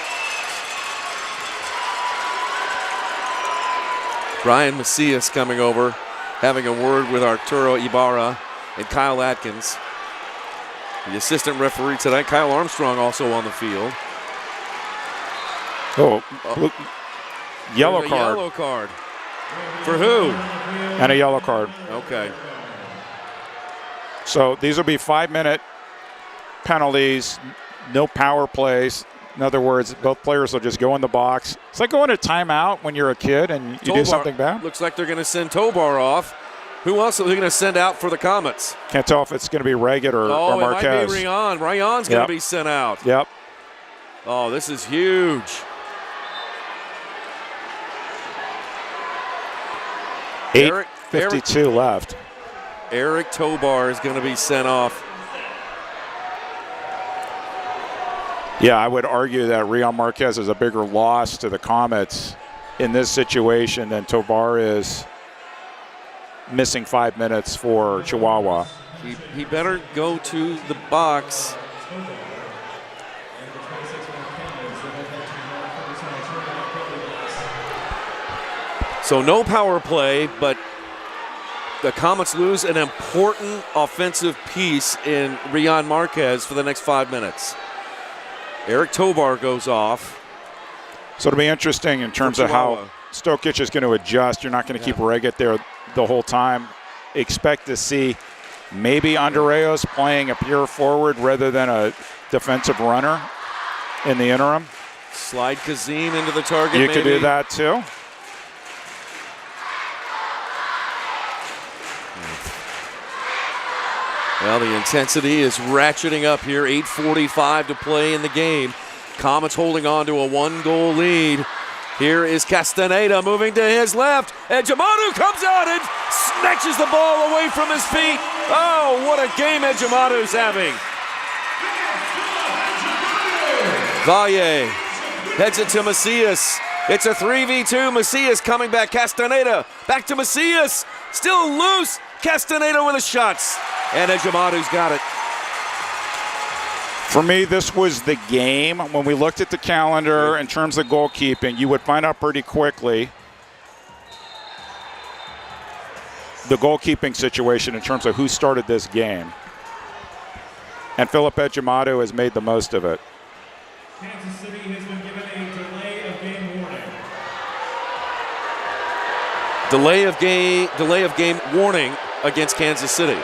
Brian Macias coming over, having a word with Arturo Ibarra and Kyle Atkins. The assistant referee tonight, Kyle Armstrong, also on the field. Yellow card. Yellow card. For who? And a yellow card. Okay. So these will be 5-minute penalties, no power plays. In other words, both players will just go in the box. It's like going to timeout when you're a kid and you do something bad. Looks like they're going to send Tobar off. Who else are they going to send out for the Comets? Can't tell if it's going to be Reggett or Marquez. It might be Rayon. Rayon's going to be sent out. Yep. Oh, this is huge. 8:52 left. Eric Tobar is going to be sent off. Yeah, I would argue that Rayon Marquez is a bigger loss to the Comets in this situation than Tobar is missing 5 minutes for Chihuahua. He better go to the box. So no power play, but the Comets lose an important offensive piece in Rayon Marquez for the next 5 minutes. Eric Tobar goes off. So it'll be interesting in terms of how Stokic is going to adjust. You're not going to keep Reggett there the whole time. Expect to see maybe Andreos playing a pure forward rather than a defensive runner in the interim. Slide Kazim into the target. You could do that too. Well, the intensity is ratcheting up here. 8:45 to play in the game. Comets holding on to a 1-goal lead. Here is Castaneda moving to his left. And Ejimadu comes out and snatches the ball away from his feet. Oh, what a game Ejimadu's having. Valle heads it to Macias. It's a 3v2. Macias coming back. Castaneda back to Macias. Still loose. Castaneda with the shots. And Ejimadu's got it. For me, this was the game. When we looked at the calendar in terms of goalkeeping, you would find out pretty quickly the goalkeeping situation in terms of who started this game. And Philip Ejimadu has made the most of it. Kansas City has been given a delay of game warning. Delay of game warning against Kansas City.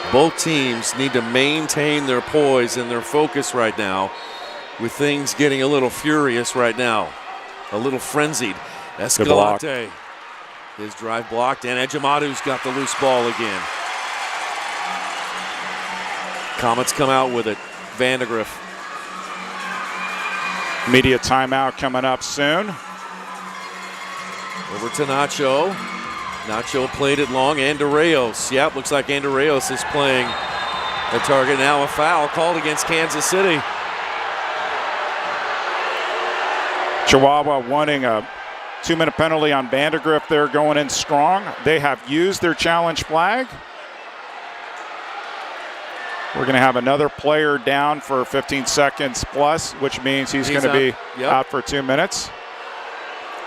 Both teams need to maintain their poise and their focus right now, with things getting a little furious right now, a little frenzied. Escalante, his drive blocked, and Ejimadu's got the loose ball again. Comets come out with it. Vandegrift. Media timeout coming up soon. Over to Nacho. Nacho played it long. Andreos. Yep, looks like Andreos is playing the target. Now a foul called against Kansas City. Chihuahua wanting a 2-minute penalty on Vandegrift there, going in strong. They have used their challenge flag. We're going to have another player down for 15 seconds plus, which means he's going to be out for 2 minutes.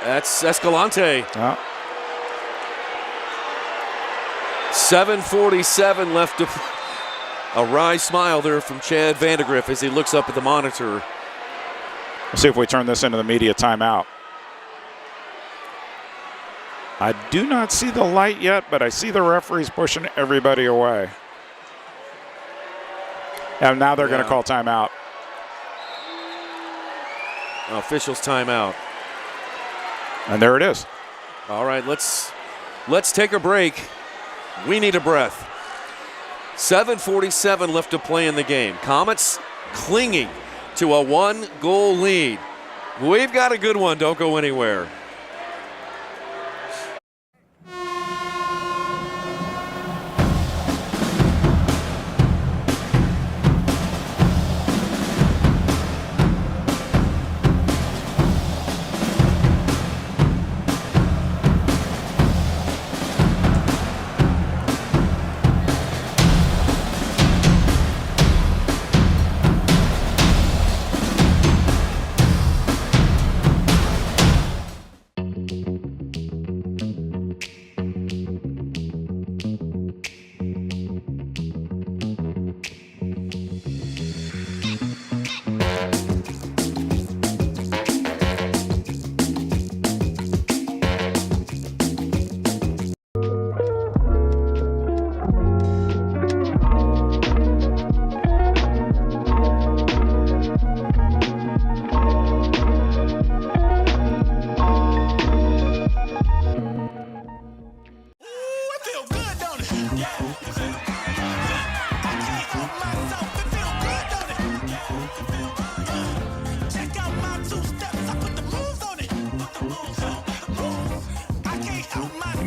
That's Escalante. Yeah. 7:47 left to a wry smile there from Chad Vandegrift as he looks up at the monitor. Let's see if we turn this into the media timeout. I do not see the light yet, but I see the referees pushing everybody away. And now they're going to call timeout. Officials timeout. And there it is. All right, let's take a break. We need a breath. 7:47 left to play in the game. Comets clinging to a 1-goal lead. We've got a good one. Don't go anywhere.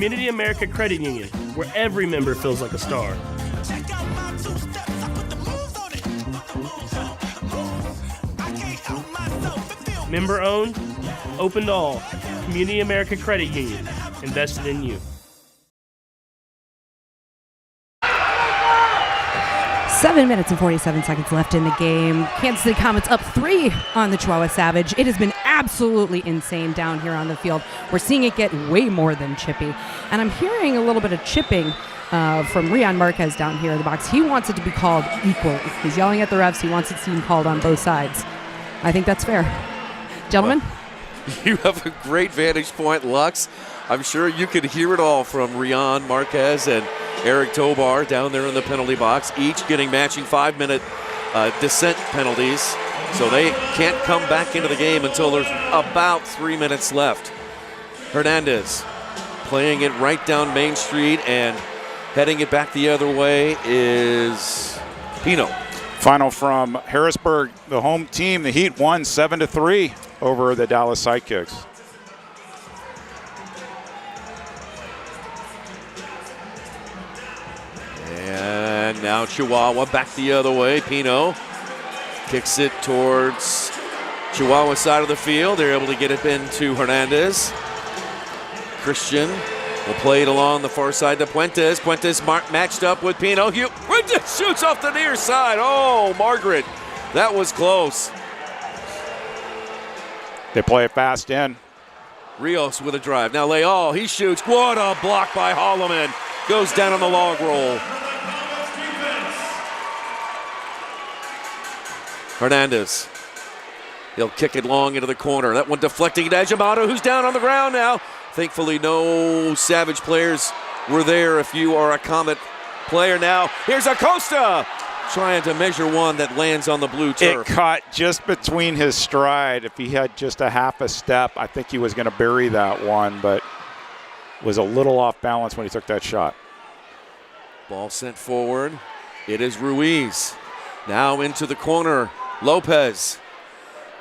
Community America Credit Union, where every member feels like a star. Member owned, open to all. Community America Credit Union, invested in you. 7 minutes and 47 seconds left in the game. Kansas City Comets up 3 on the Chihuahua Savage. It has been absolutely insane down here on the field. We're seeing it get way more than chippy. And I'm hearing a little bit of chipping from Rion Marquez down here in the box. He wants it to be called equally. He's yelling at the refs. He wants it to be called on both sides. I think that's fair. Gentlemen? You have a great vantage point, Lux. I'm sure you could hear it all from Rion Marquez and Eric Tobar down there in the penalty box, each getting matching 5-minute descent penalties. So they can't come back into the game until there's about 3 minutes left. Hernandez playing it right down Main Street, and heading it back the other way is Pino. Final from Harrisburg, the home team. The Heat won 7-3 over the Dallas Sidekicks. And now Chihuahua back the other way. Pino kicks it towards Chihuahua side of the field. They're able to get it into Hernandez. Christian will play it along the far side to Puentes. Puentes matched up with Pino. Puentes shoots off the near side. Oh, Margaret, that was close. They play it fast in. Rios with a drive. Now Leal, he shoots. What a block by Holloman. Goes down on the log roll. Hernandez. He'll kick it long into the corner. That one deflecting to Ejimado, who's down on the ground now. Thankfully, no Savage players were there if you are a Comet player now. Here's Acosta trying to measure one that lands on the blue turf. It caught just between his stride. If he had just a half a step, I think he was going to bury that one, but was a little off balance when he took that shot. Ball sent forward. It is Ruiz. Now into the corner. Lopez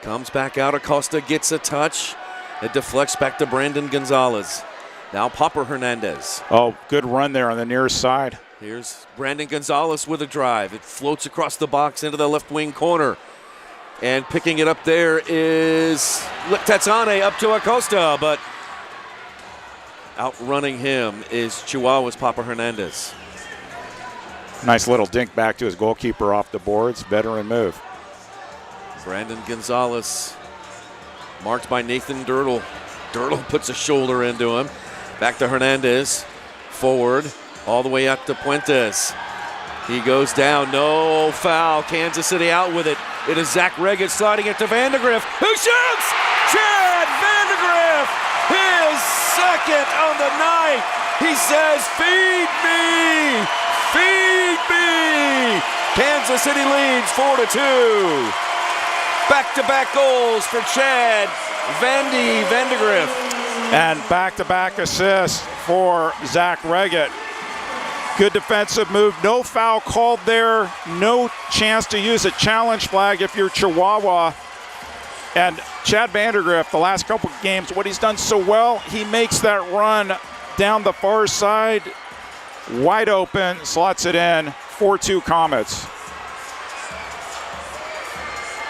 comes back out. Acosta gets a touch. It deflects back to Brandon Gonzalez. Now Popper Hernandez. Oh, good run there on the near side. Here's Brandon Gonzalez with a drive. It floats across the box into the left wing corner. And picking it up there is Tatsane up to Acosta, but outrunning him is Chihuahua's Popper Hernandez. Nice little dink back to his goalkeeper off the boards. Veteran move. Brandon Gonzalez marked by Nathan Dirtle. Dirtle puts a shoulder into him. Back to Hernandez. Forward. All the way up to Puentes. He goes down. No foul. Kansas City out with it. It is Zach Reggett sliding it to Vandegrift, who shoots! Chad Vandegrift! His second on the night. He says, "Feed me! Feed me!" Kansas City leads 4-2. Back-to-back goals for Chad Vandegrift. And back-to-back assists for Zach Reggett. Good defensive move. No foul called there. No chance to use a challenge flag if you're Chihuahua. And Chad Vandegrift, the last couple of games, what he's done so well, he makes that run down the far side. Wide open, slots it in. 4-2 Comets.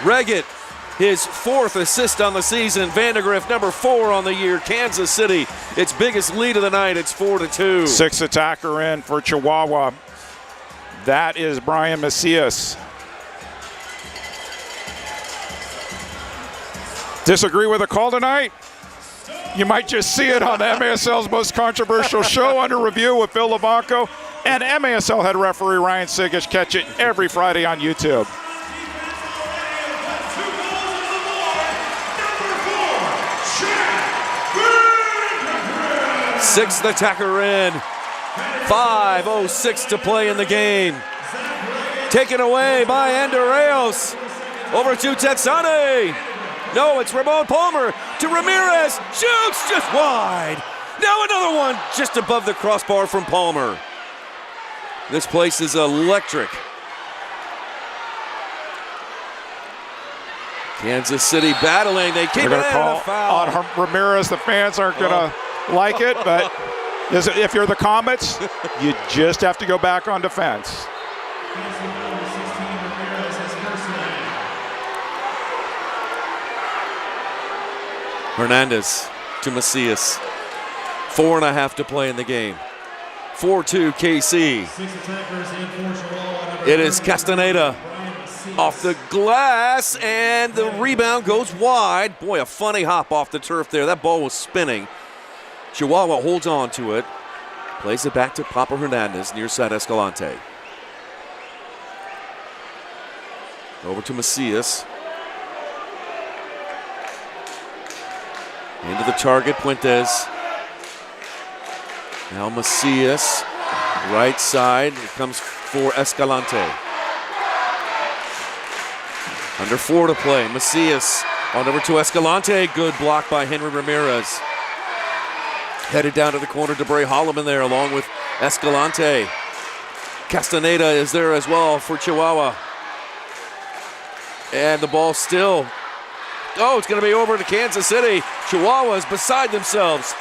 Reggett, his fourth assist on the season. Vandegrift, number 4 on the year. Kansas City, its biggest lead of the night. It's 4-2. 6 attacker in for Chihuahua. That is Brian Macias. Disagree with the call tonight? You might just see it on MASL's most controversial show, Under Review with Phil Labanco and MASL head referee Ryan Sigich. Catch it every Friday on YouTube. Sixth attacker in. 5:06 to play in the game. Taken away by Andreos. Over to Tetsane. No, it's Ramon Palmer to Ramirez. Shoots just wide. Now another one just above the crossbar from Palmer. This place is electric. Kansas City battling. They keep it in. Call a foul on Ramirez. The fans aren't going to like it, but If you're the Comets, you just have to go back on defense. Hernandez to Macias. 4.5 to play in the game. 4-2 KC. It is Castaneda off the glass, and the rebound goes wide. Boy, a funny hop off the turf there. That ball was spinning. Chihuahua holds on to it. Plays it back to Papa Hernandez, near side Escalante. Over to Macias. Into the target, Puentes. Now Macias, right side. It comes for Escalante. Under 4 to play. Macias on over to Escalante. Good block by Henry Ramirez. Headed down to the corner, DeBray Holloman there along with Escalante. Castaneda is there as well for Chihuahua. And the ball still. Oh, it's going to be over to Kansas City. Chihuahua's beside themselves.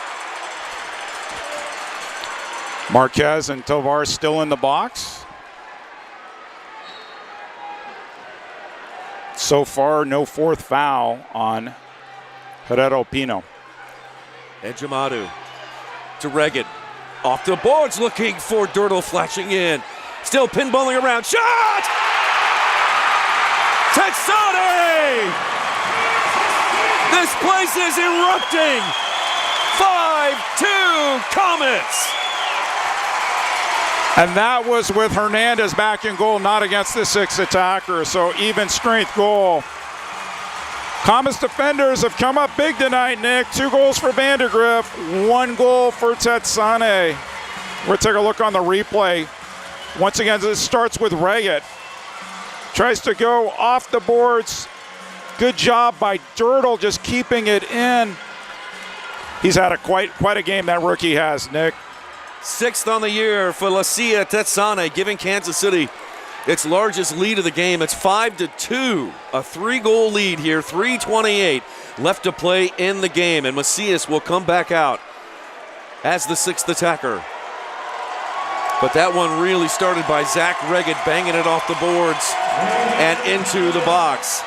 Marquez and Tovar still in the box. So far, no fourth foul on Herrero Pino. Ejimadu to Reggett. Off the boards, looking for Dirtle, flashing in. Still pinballing around. Shot! Texani! This place is erupting. 5-2 Comets. And that was with Hernandez back in goal, not against the 6th attacker. So even strength goal. Comets defenders have come up big tonight, Nick. 2 goals for Vandergriff, 1 goal for Tetsane. We'll take a look on the replay. Once again, this starts with Reggett. Tries to go off the boards. Good job by Dirtle just keeping it in. He's had quite a game, that rookie has, Nick. 6th on the year for Lacia Tetsane, giving Kansas City its largest lead of the game. It's 5-2, a 3-goal lead here, 3:28 left to play in the game, and Macias will come back out as the 6th attacker. But that one really started by Zach Reggett banging it off the boards and into the box.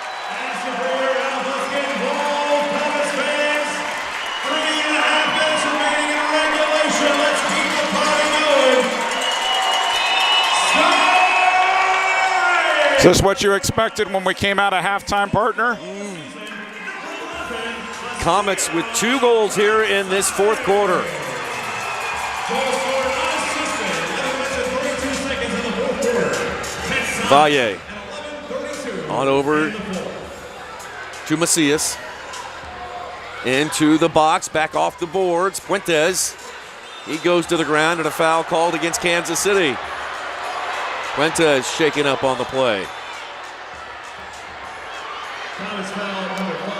Is this what you expected when we came out of halftime, partner? Comets with 2 goals here in this 4th quarter. Valle on over to Macias. Into the box, back off the boards. Puentes, he goes to the ground, and a foul called against Kansas City. Puentes shaking up on the play.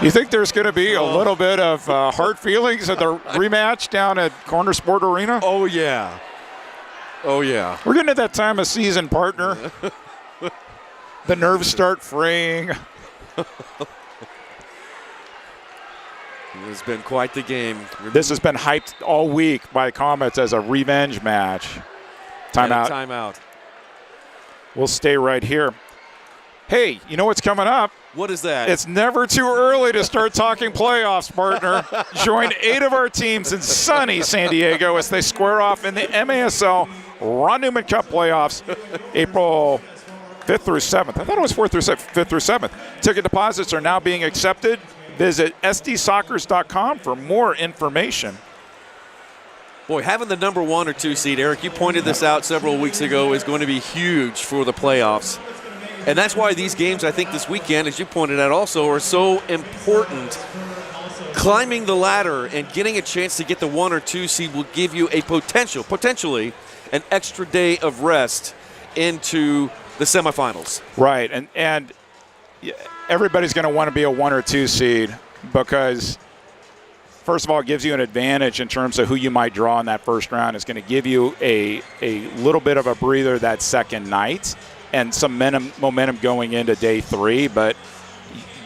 You think there's going to be a little bit of hard feelings at the rematch down at Corner Sport Arena? Oh, yeah. Oh, yeah. We're getting to that time of season, partner. The nerves start fraying. It's been quite the game. This has been hyped all week by Comets as a revenge match. Timeout. Timeout. We'll stay right here. Hey, you know what's coming up? What is that? It's never too early to start talking playoffs, partner. Join 8 of our teams in sunny San Diego as they square off in the MASL Ron Newman Cup playoffs, April 5th through 7th. I thought it was 5th through 7th. Ticket deposits are now being accepted. Visit sdsoccers.com for more information. Boy, having the number 1 or 2 seed, Eric, you pointed this out several weeks ago, is going to be huge for the playoffs. And that's why these games, I think, this weekend, as you pointed out also, are so important. Climbing the ladder and getting a chance to get the 1 or 2 seed will give you a potentially, an extra day of rest into the semifinals. Right, and everybody's going to want to be a 1 or 2 seed because, first of all, it gives you an advantage in terms of who you might draw in that first round. It's going to give you a little bit of a breather that second night and some momentum going into day 3. But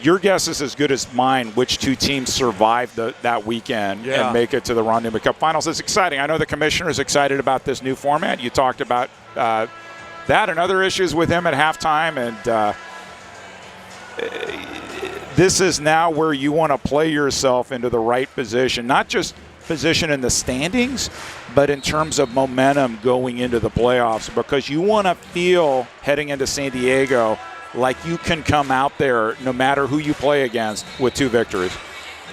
your guess is as good as mine which two teams survive that weekend and make it to the Ron Newman Cup Finals. It's exciting. I know the commissioner is excited about this new format. You talked about that and other issues with him at halftime, and this is now where you want to play yourself into the right position, not just position in the standings, but in terms of momentum going into the playoffs, because you want to feel heading into San Diego like you can come out there no matter who you play against with 2 victories.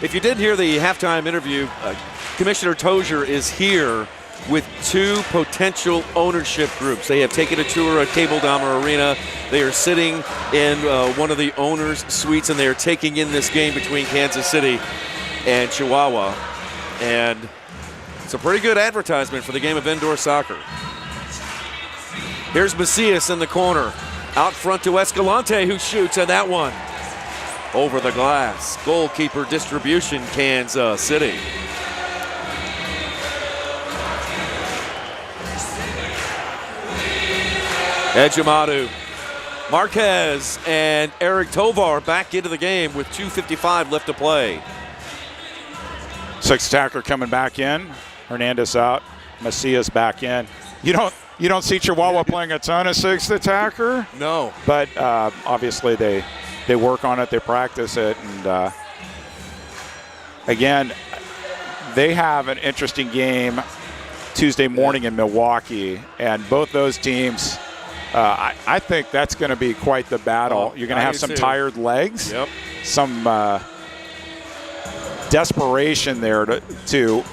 If you didn't hear the halftime interview, Commissioner Tozier is here with 2 potential ownership groups. They have taken a tour of Cable Dahmer Arena. They are sitting in one of the owners' suites, and they are taking in this game between Kansas City and Chihuahua. And it's a pretty good advertisement for the game of indoor soccer. Here's Macias in the corner. Out front to Escalante, who shoots, and that one over the glass. Goalkeeper distribution, Kansas City. Ejimadu, Marquez, and Eric Tovar back into the game with 2:55 left to play. 6th attacker coming back in. Hernandez out. Macias back in. You don't see Chihuahua playing a ton of 6th attacker. No. But obviously they work on it. They practice it. And again, they have an interesting game Tuesday morning in Milwaukee. And both those teams, I think that's going to be quite the battle. You're going to have some tired legs. Yep. Some desperation there to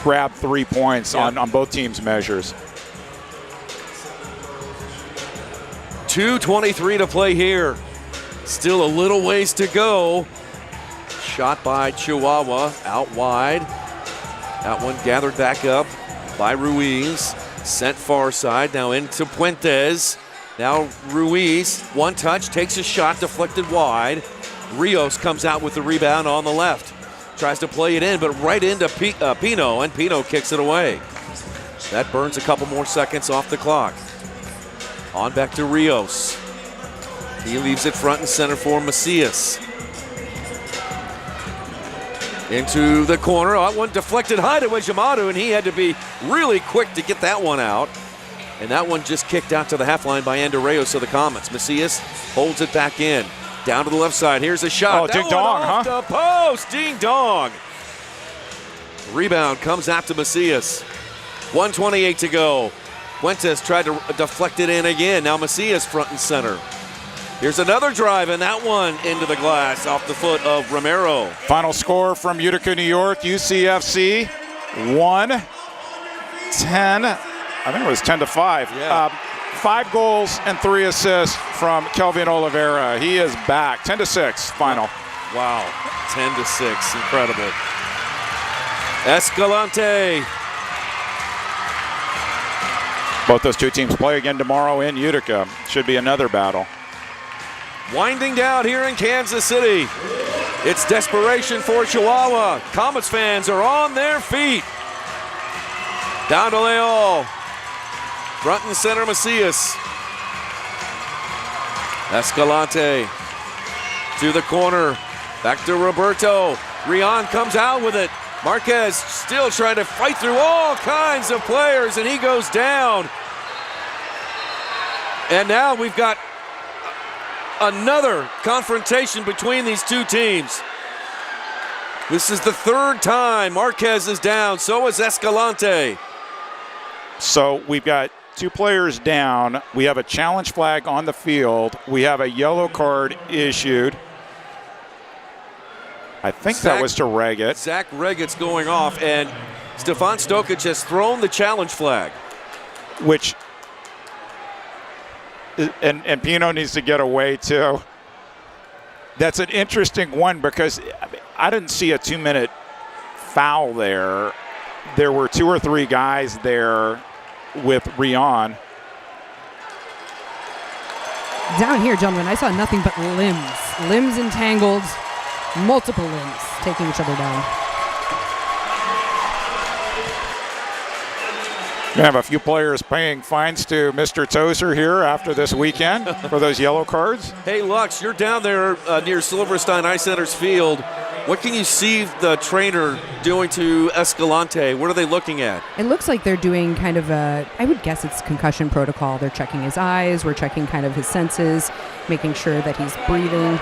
grab 3 points on both teams' measures. 2:23 to play here. Still a little ways to go. Shot by Chihuahua out wide. That one gathered back up by Ruiz. Sent far side, now into Puentes. Now Ruiz, one touch, takes a shot, deflected wide. Rios comes out with the rebound on the left. Tries to play it in, but right into Pino, and Pino kicks it away. That burns a couple more seconds off the clock. On back to Rios. He leaves it front and center for Macias. Into the corner. That one deflected high to Ejimadu, and he had to be really quick to get that one out. And that one just kicked out to the half line by Andreos of the Comets. Macias holds it back in. Down to the left side. Here's a shot. Oh, ding dong, off the post. Ding dong. Rebound comes out to Macias. 1:28 to go. Fuentes tried to deflect it in again. Now Macias front and center. Here's another drive, and that one into the glass off the foot of Romero. Final score from Utica, New York. UCFC 1-10. I think it was 10-5. Yeah. 5 goals and 3 assists from Kelvin Oliveira. He is back. 10-6 final. Wow. 10-6. Incredible. Escalante. Both those 2 teams play again tomorrow in Utica. Should be another battle. Winding down here in Kansas City. It's desperation for Chihuahua. Comets fans are on their feet. Down to Leal. Front and center Macias. Escalante to the corner. Back to Roberto. Rion comes out with it. Marquez still trying to fight through all kinds of players, and he goes down. And now we've got another confrontation between these 2 teams. This is the 3rd time Marquez is down. So is Escalante. So we've got 2 players down. We have a challenge flag on the field. We have a yellow card issued. I think that was to Reggett. Zach Reggett's going off, and Stefan Stokic has thrown the challenge flag. Which, and Pino needs to get away too. That's an interesting one because I didn't see a 2-minute foul there. There were 2 or 3 guys there with Rion. Down here, gentlemen, I saw nothing but limbs. Limbs entangled. Multiple limbs taking each other down. We have a few players paying fines to Mr. Tozer here after this weekend for those yellow cards. Hey, Lux, you're down there near Silverstein Ice Center's field. What can you see the trainer doing to Escalante? What are they looking at? It looks like they're doing kind of a, I would guess it's concussion protocol. They're checking his eyes, we're checking kind of his senses, making sure that he's breathing.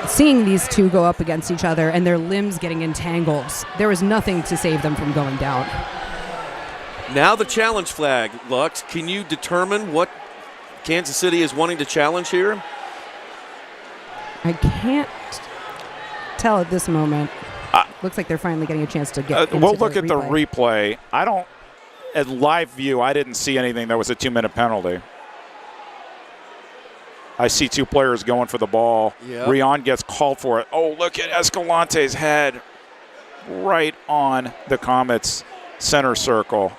Seeing these two go up against each other and their limbs getting entangled, there was nothing to save them from going down. Now the challenge flag, Lux. Can you determine what Kansas City is wanting to challenge here? I can't tell at this moment. Looks like they're finally getting a chance to get We'll look at the replay. At live view, I didn't see anything that was a 2-minute penalty. I see two players going for the ball. Yep. Rion gets called for it. Oh, look at Escalante's head right on the Comets' center circle.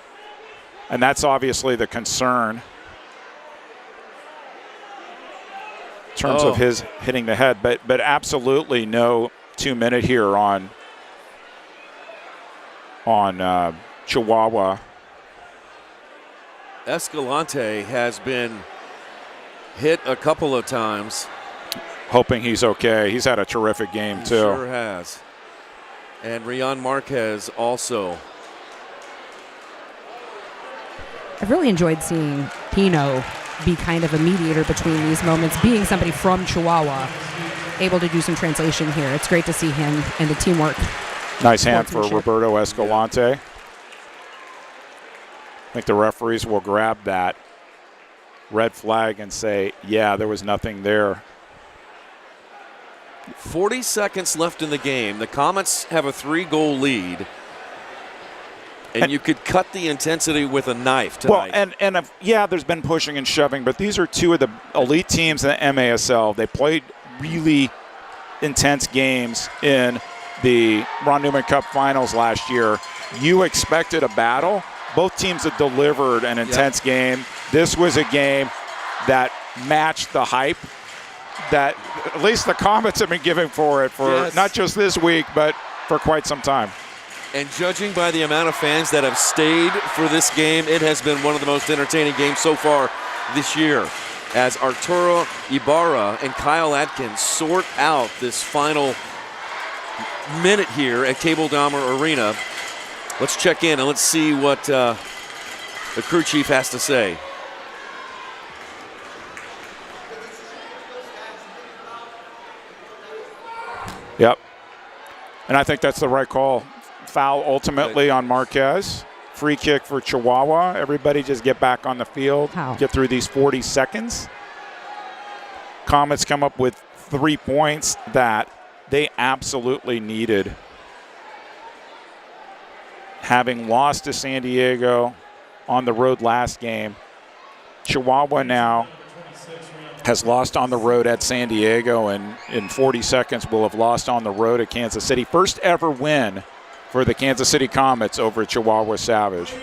And that's obviously the concern in terms of his hitting the head. But absolutely no 2-minute here on Chihuahua. Escalante has been hit a couple of times. Hoping he's okay. He's had a terrific game, too. He sure has. And Rion Marquez also. I've really enjoyed seeing Pino be kind of a mediator between these moments, being somebody from Chihuahua, able to do some translation here. It's great to see him and the teamwork. Nice hand for Roberto Escalante. I think the referees will grab that red flag and say, yeah, there was nothing there. 40 seconds left in the game. The Comets have a 3-goal lead. And you could cut the intensity with a knife tonight. Well, yeah, there's been pushing and shoving, but these are two of the elite teams in the MASL. They played really intense games in the Ron Newman Cup finals last year. You expected a battle. Both teams have delivered an intense game. This was a game that matched the hype that at least the Comets have been giving for it for not just this week, but for quite some time. And judging by the amount of fans that have stayed for this game, it has been one of the most entertaining games so far this year. As Arturo Ibarra and Kyle Atkins sort out this final minute here at Cable Dahmer Arena. Let's check in and let's see what the crew chief has to say. Yep. And I think that's the right call. Foul ultimately on Marquez. Free kick for Chihuahua. Everybody just get back on the field. Get through these 40 seconds. Comets come up with 3 points that they absolutely needed. Having lost to San Diego on the road last game, Chihuahua now has lost on the road at San Diego, and in 40 seconds will have lost on the road at Kansas City. First ever win for the Kansas City Comets over Chihuahua Savage.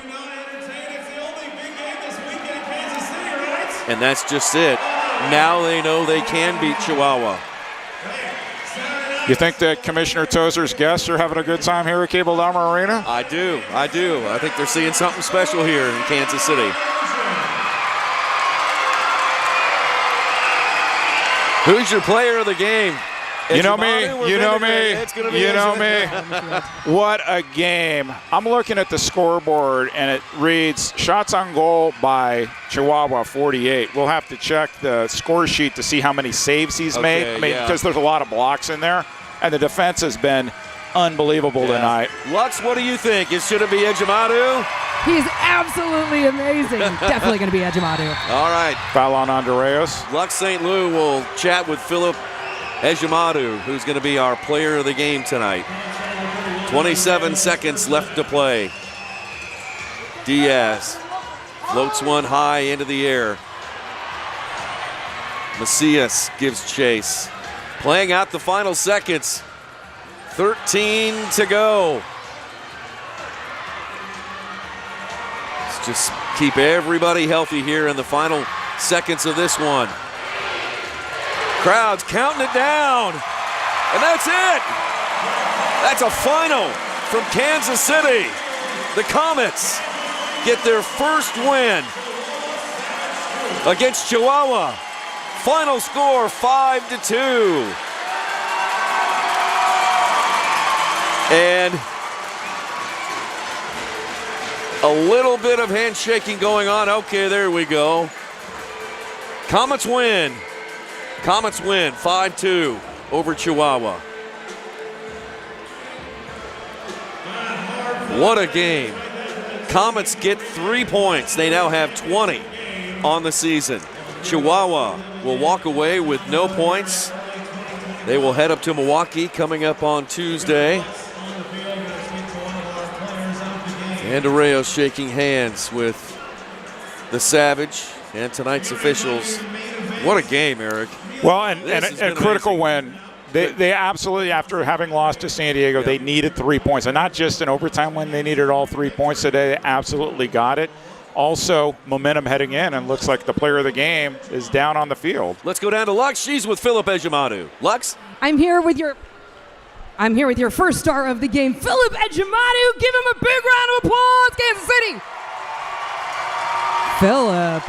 And that's just it. Now they know they can beat Chihuahua. You think that Commissioner Tozer's guests are having a good time here at Cable Dahmer Arena? I do. I think they're seeing something special here in Kansas City. Who's your player of the game? You know me. What a game. I'm looking at the scoreboard, and it reads shots on goal by Chihuahua, 48. We'll have to check the score sheet to see how many saves he's made. Because there's a lot of blocks in there. And the defense has been unbelievable tonight. Lux, what do you think? Should it be Ejimadu? He's absolutely amazing. Definitely going to be Ejimadu. All right. Foul on Andreas. Lux St. Louis will chat with Philip Ejimadu, who's going to be our player of the game tonight. 27 seconds left to play. Diaz floats one high into the air. Macias gives chase. Playing out the final seconds. 13 to go. Let's just keep everybody healthy here in the final seconds of this one. Crowd's counting it down. And that's it. That's a final from Kansas City. The Comets get their first win against Chihuahua. Final score 5-2. And a little bit of handshaking going on. Okay, there we go. Comets win. Comets win 5-2 over Chihuahua. What a game. Comets get 3 points. They now have 20 on the season. Chihuahua will walk away with no points. They will head up to Milwaukee coming up on Tuesday. And Arreo's shaking hands with the Savage and tonight's officials. What a game, Eric. Well, and a critical win. They absolutely, after having lost to San Diego, they needed 3 points. And not just an overtime win, they needed all 3 points today. They absolutely got it. Also, momentum heading in, and looks like the player of the game is down on the field. Let's go down to Lux. She's with Philip Ejimadu. Lux? I'm here with your first star of the game, Philip Ejimadu. Give him a big round of applause, Kansas City. Philip.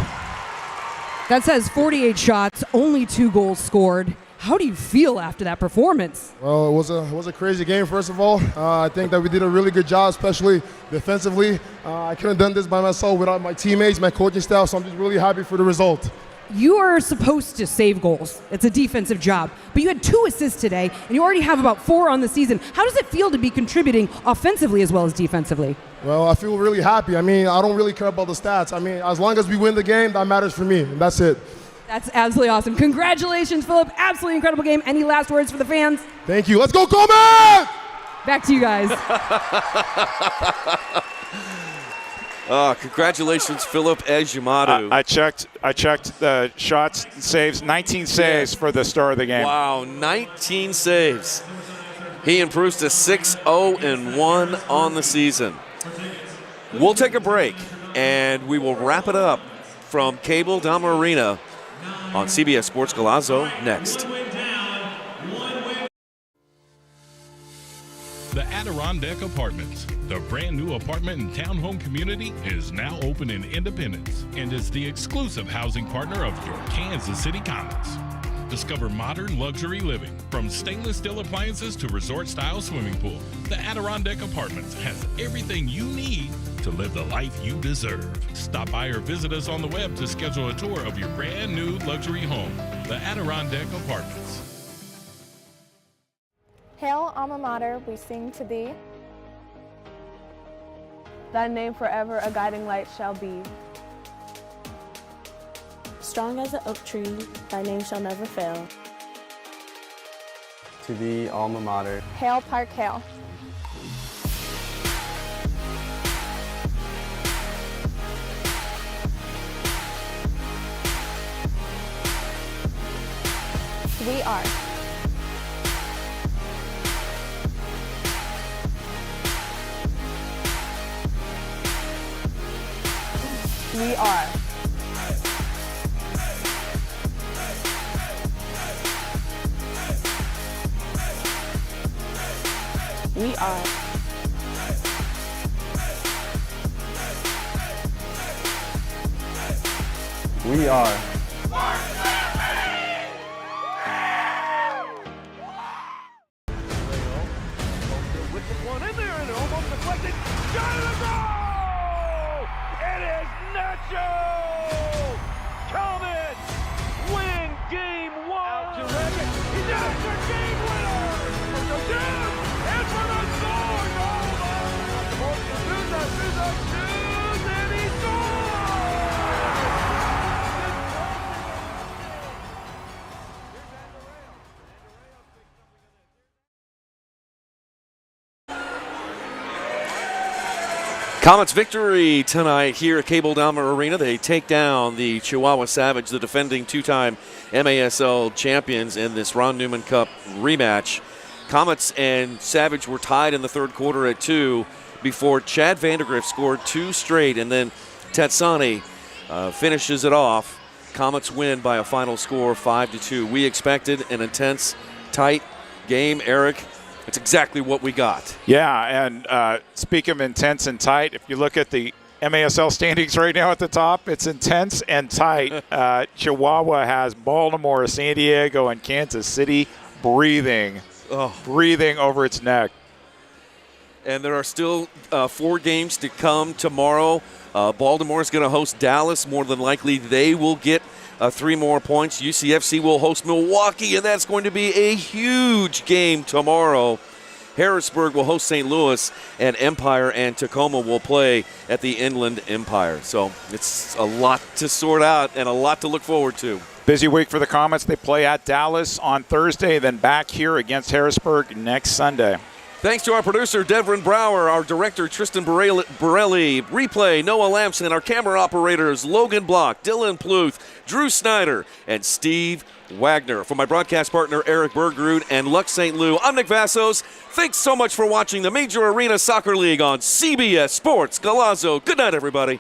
That says 48 shots, only 2 goals scored. How do you feel after that performance? Well, it was a crazy game, first of all. I think that we did a really good job, especially defensively. I couldn't have done this by myself without my teammates, my coaching staff, so I'm just really happy for the result. You are supposed to save goals. It's a defensive job. But you had 2 assists today, and you already have about 4 on the season. How does it feel to be contributing offensively as well as defensively? Well, I feel really happy. I mean, I don't really care about the stats. I mean, as long as we win the game, that matters for me, and that's it. That's absolutely awesome. Congratulations, Philip. Absolutely incredible game. Any last words for the fans? Thank you. Let's go, Comets! Back to you guys. Congratulations, Philip Ejimadu. I checked the shots and saves. 19 saves for the star of the game. Wow, 19 saves. He improves to 6-0-1 on the season. We'll take a break, and we will wrap it up from Cable Dahmer Arena on CBS Sports Golazo next. The Adirondack Apartments, the brand new apartment and townhome community, is now open in Independence and is the exclusive housing partner of your Kansas City Comets. Discover modern luxury living, from stainless steel appliances to resort-style swimming pool. The Adirondack Apartments has everything you need to live the life you deserve. Stop by or visit us on the web to schedule a tour of your brand new luxury home. The Adirondack Apartments. Hail, alma mater, we sing to thee. Thy name forever a guiding light shall be. Strong as an oak tree, thy name shall never fail. To thee, alma mater. Hail, Park, hail. We are. We are. We are. We are. One in there and almost deflected. Shot in the goal! It is Nacho! Comets win game 1. Out to Reggett. He does the game winner! For the Duke and for the Sword! And he Comets victory tonight here at Cable Dahmer Arena. They take down the Chihuahua Savage, the defending 2-time MASL champions, in this Ron Newman Cup rematch. Comets and Savage were tied in the third quarter at 2 before Chad Vandergrift scored 2 straight, and then Tetsani finishes it off. Comets win by a final score 5-2. We expected an intense, tight game, Eric. It's exactly what we got. Yeah, and speaking of intense and tight, if you look at the MASL standings right now at the top. It's intense and tight. Chihuahua has Baltimore, San Diego, and Kansas City breathing over its neck. And there are still 4 games to come tomorrow. Baltimore is going to host Dallas. More than likely, they will get 3 more points. UCFC will host Milwaukee, and that's going to be a huge game tomorrow. Harrisburg will host St. Louis, and Empire and Tacoma will play at the Inland Empire. So it's a lot to sort out and a lot to look forward to. Busy week for the Comets. They play at Dallas on Thursday, then back here against Harrisburg next Sunday. Thanks to our producer, Devin Brower, our director, Tristan Borelli, replay, Noah Lamson, our camera operators, Logan Block, Dylan Pluth, Drew Snyder, and Steve Wagner. For my broadcast partner, Eric Bergerud and Lux St. Lou, I'm Nick Vassos. Thanks so much for watching the Major Arena Soccer League on CBS Sports Golazo. Good night, everybody.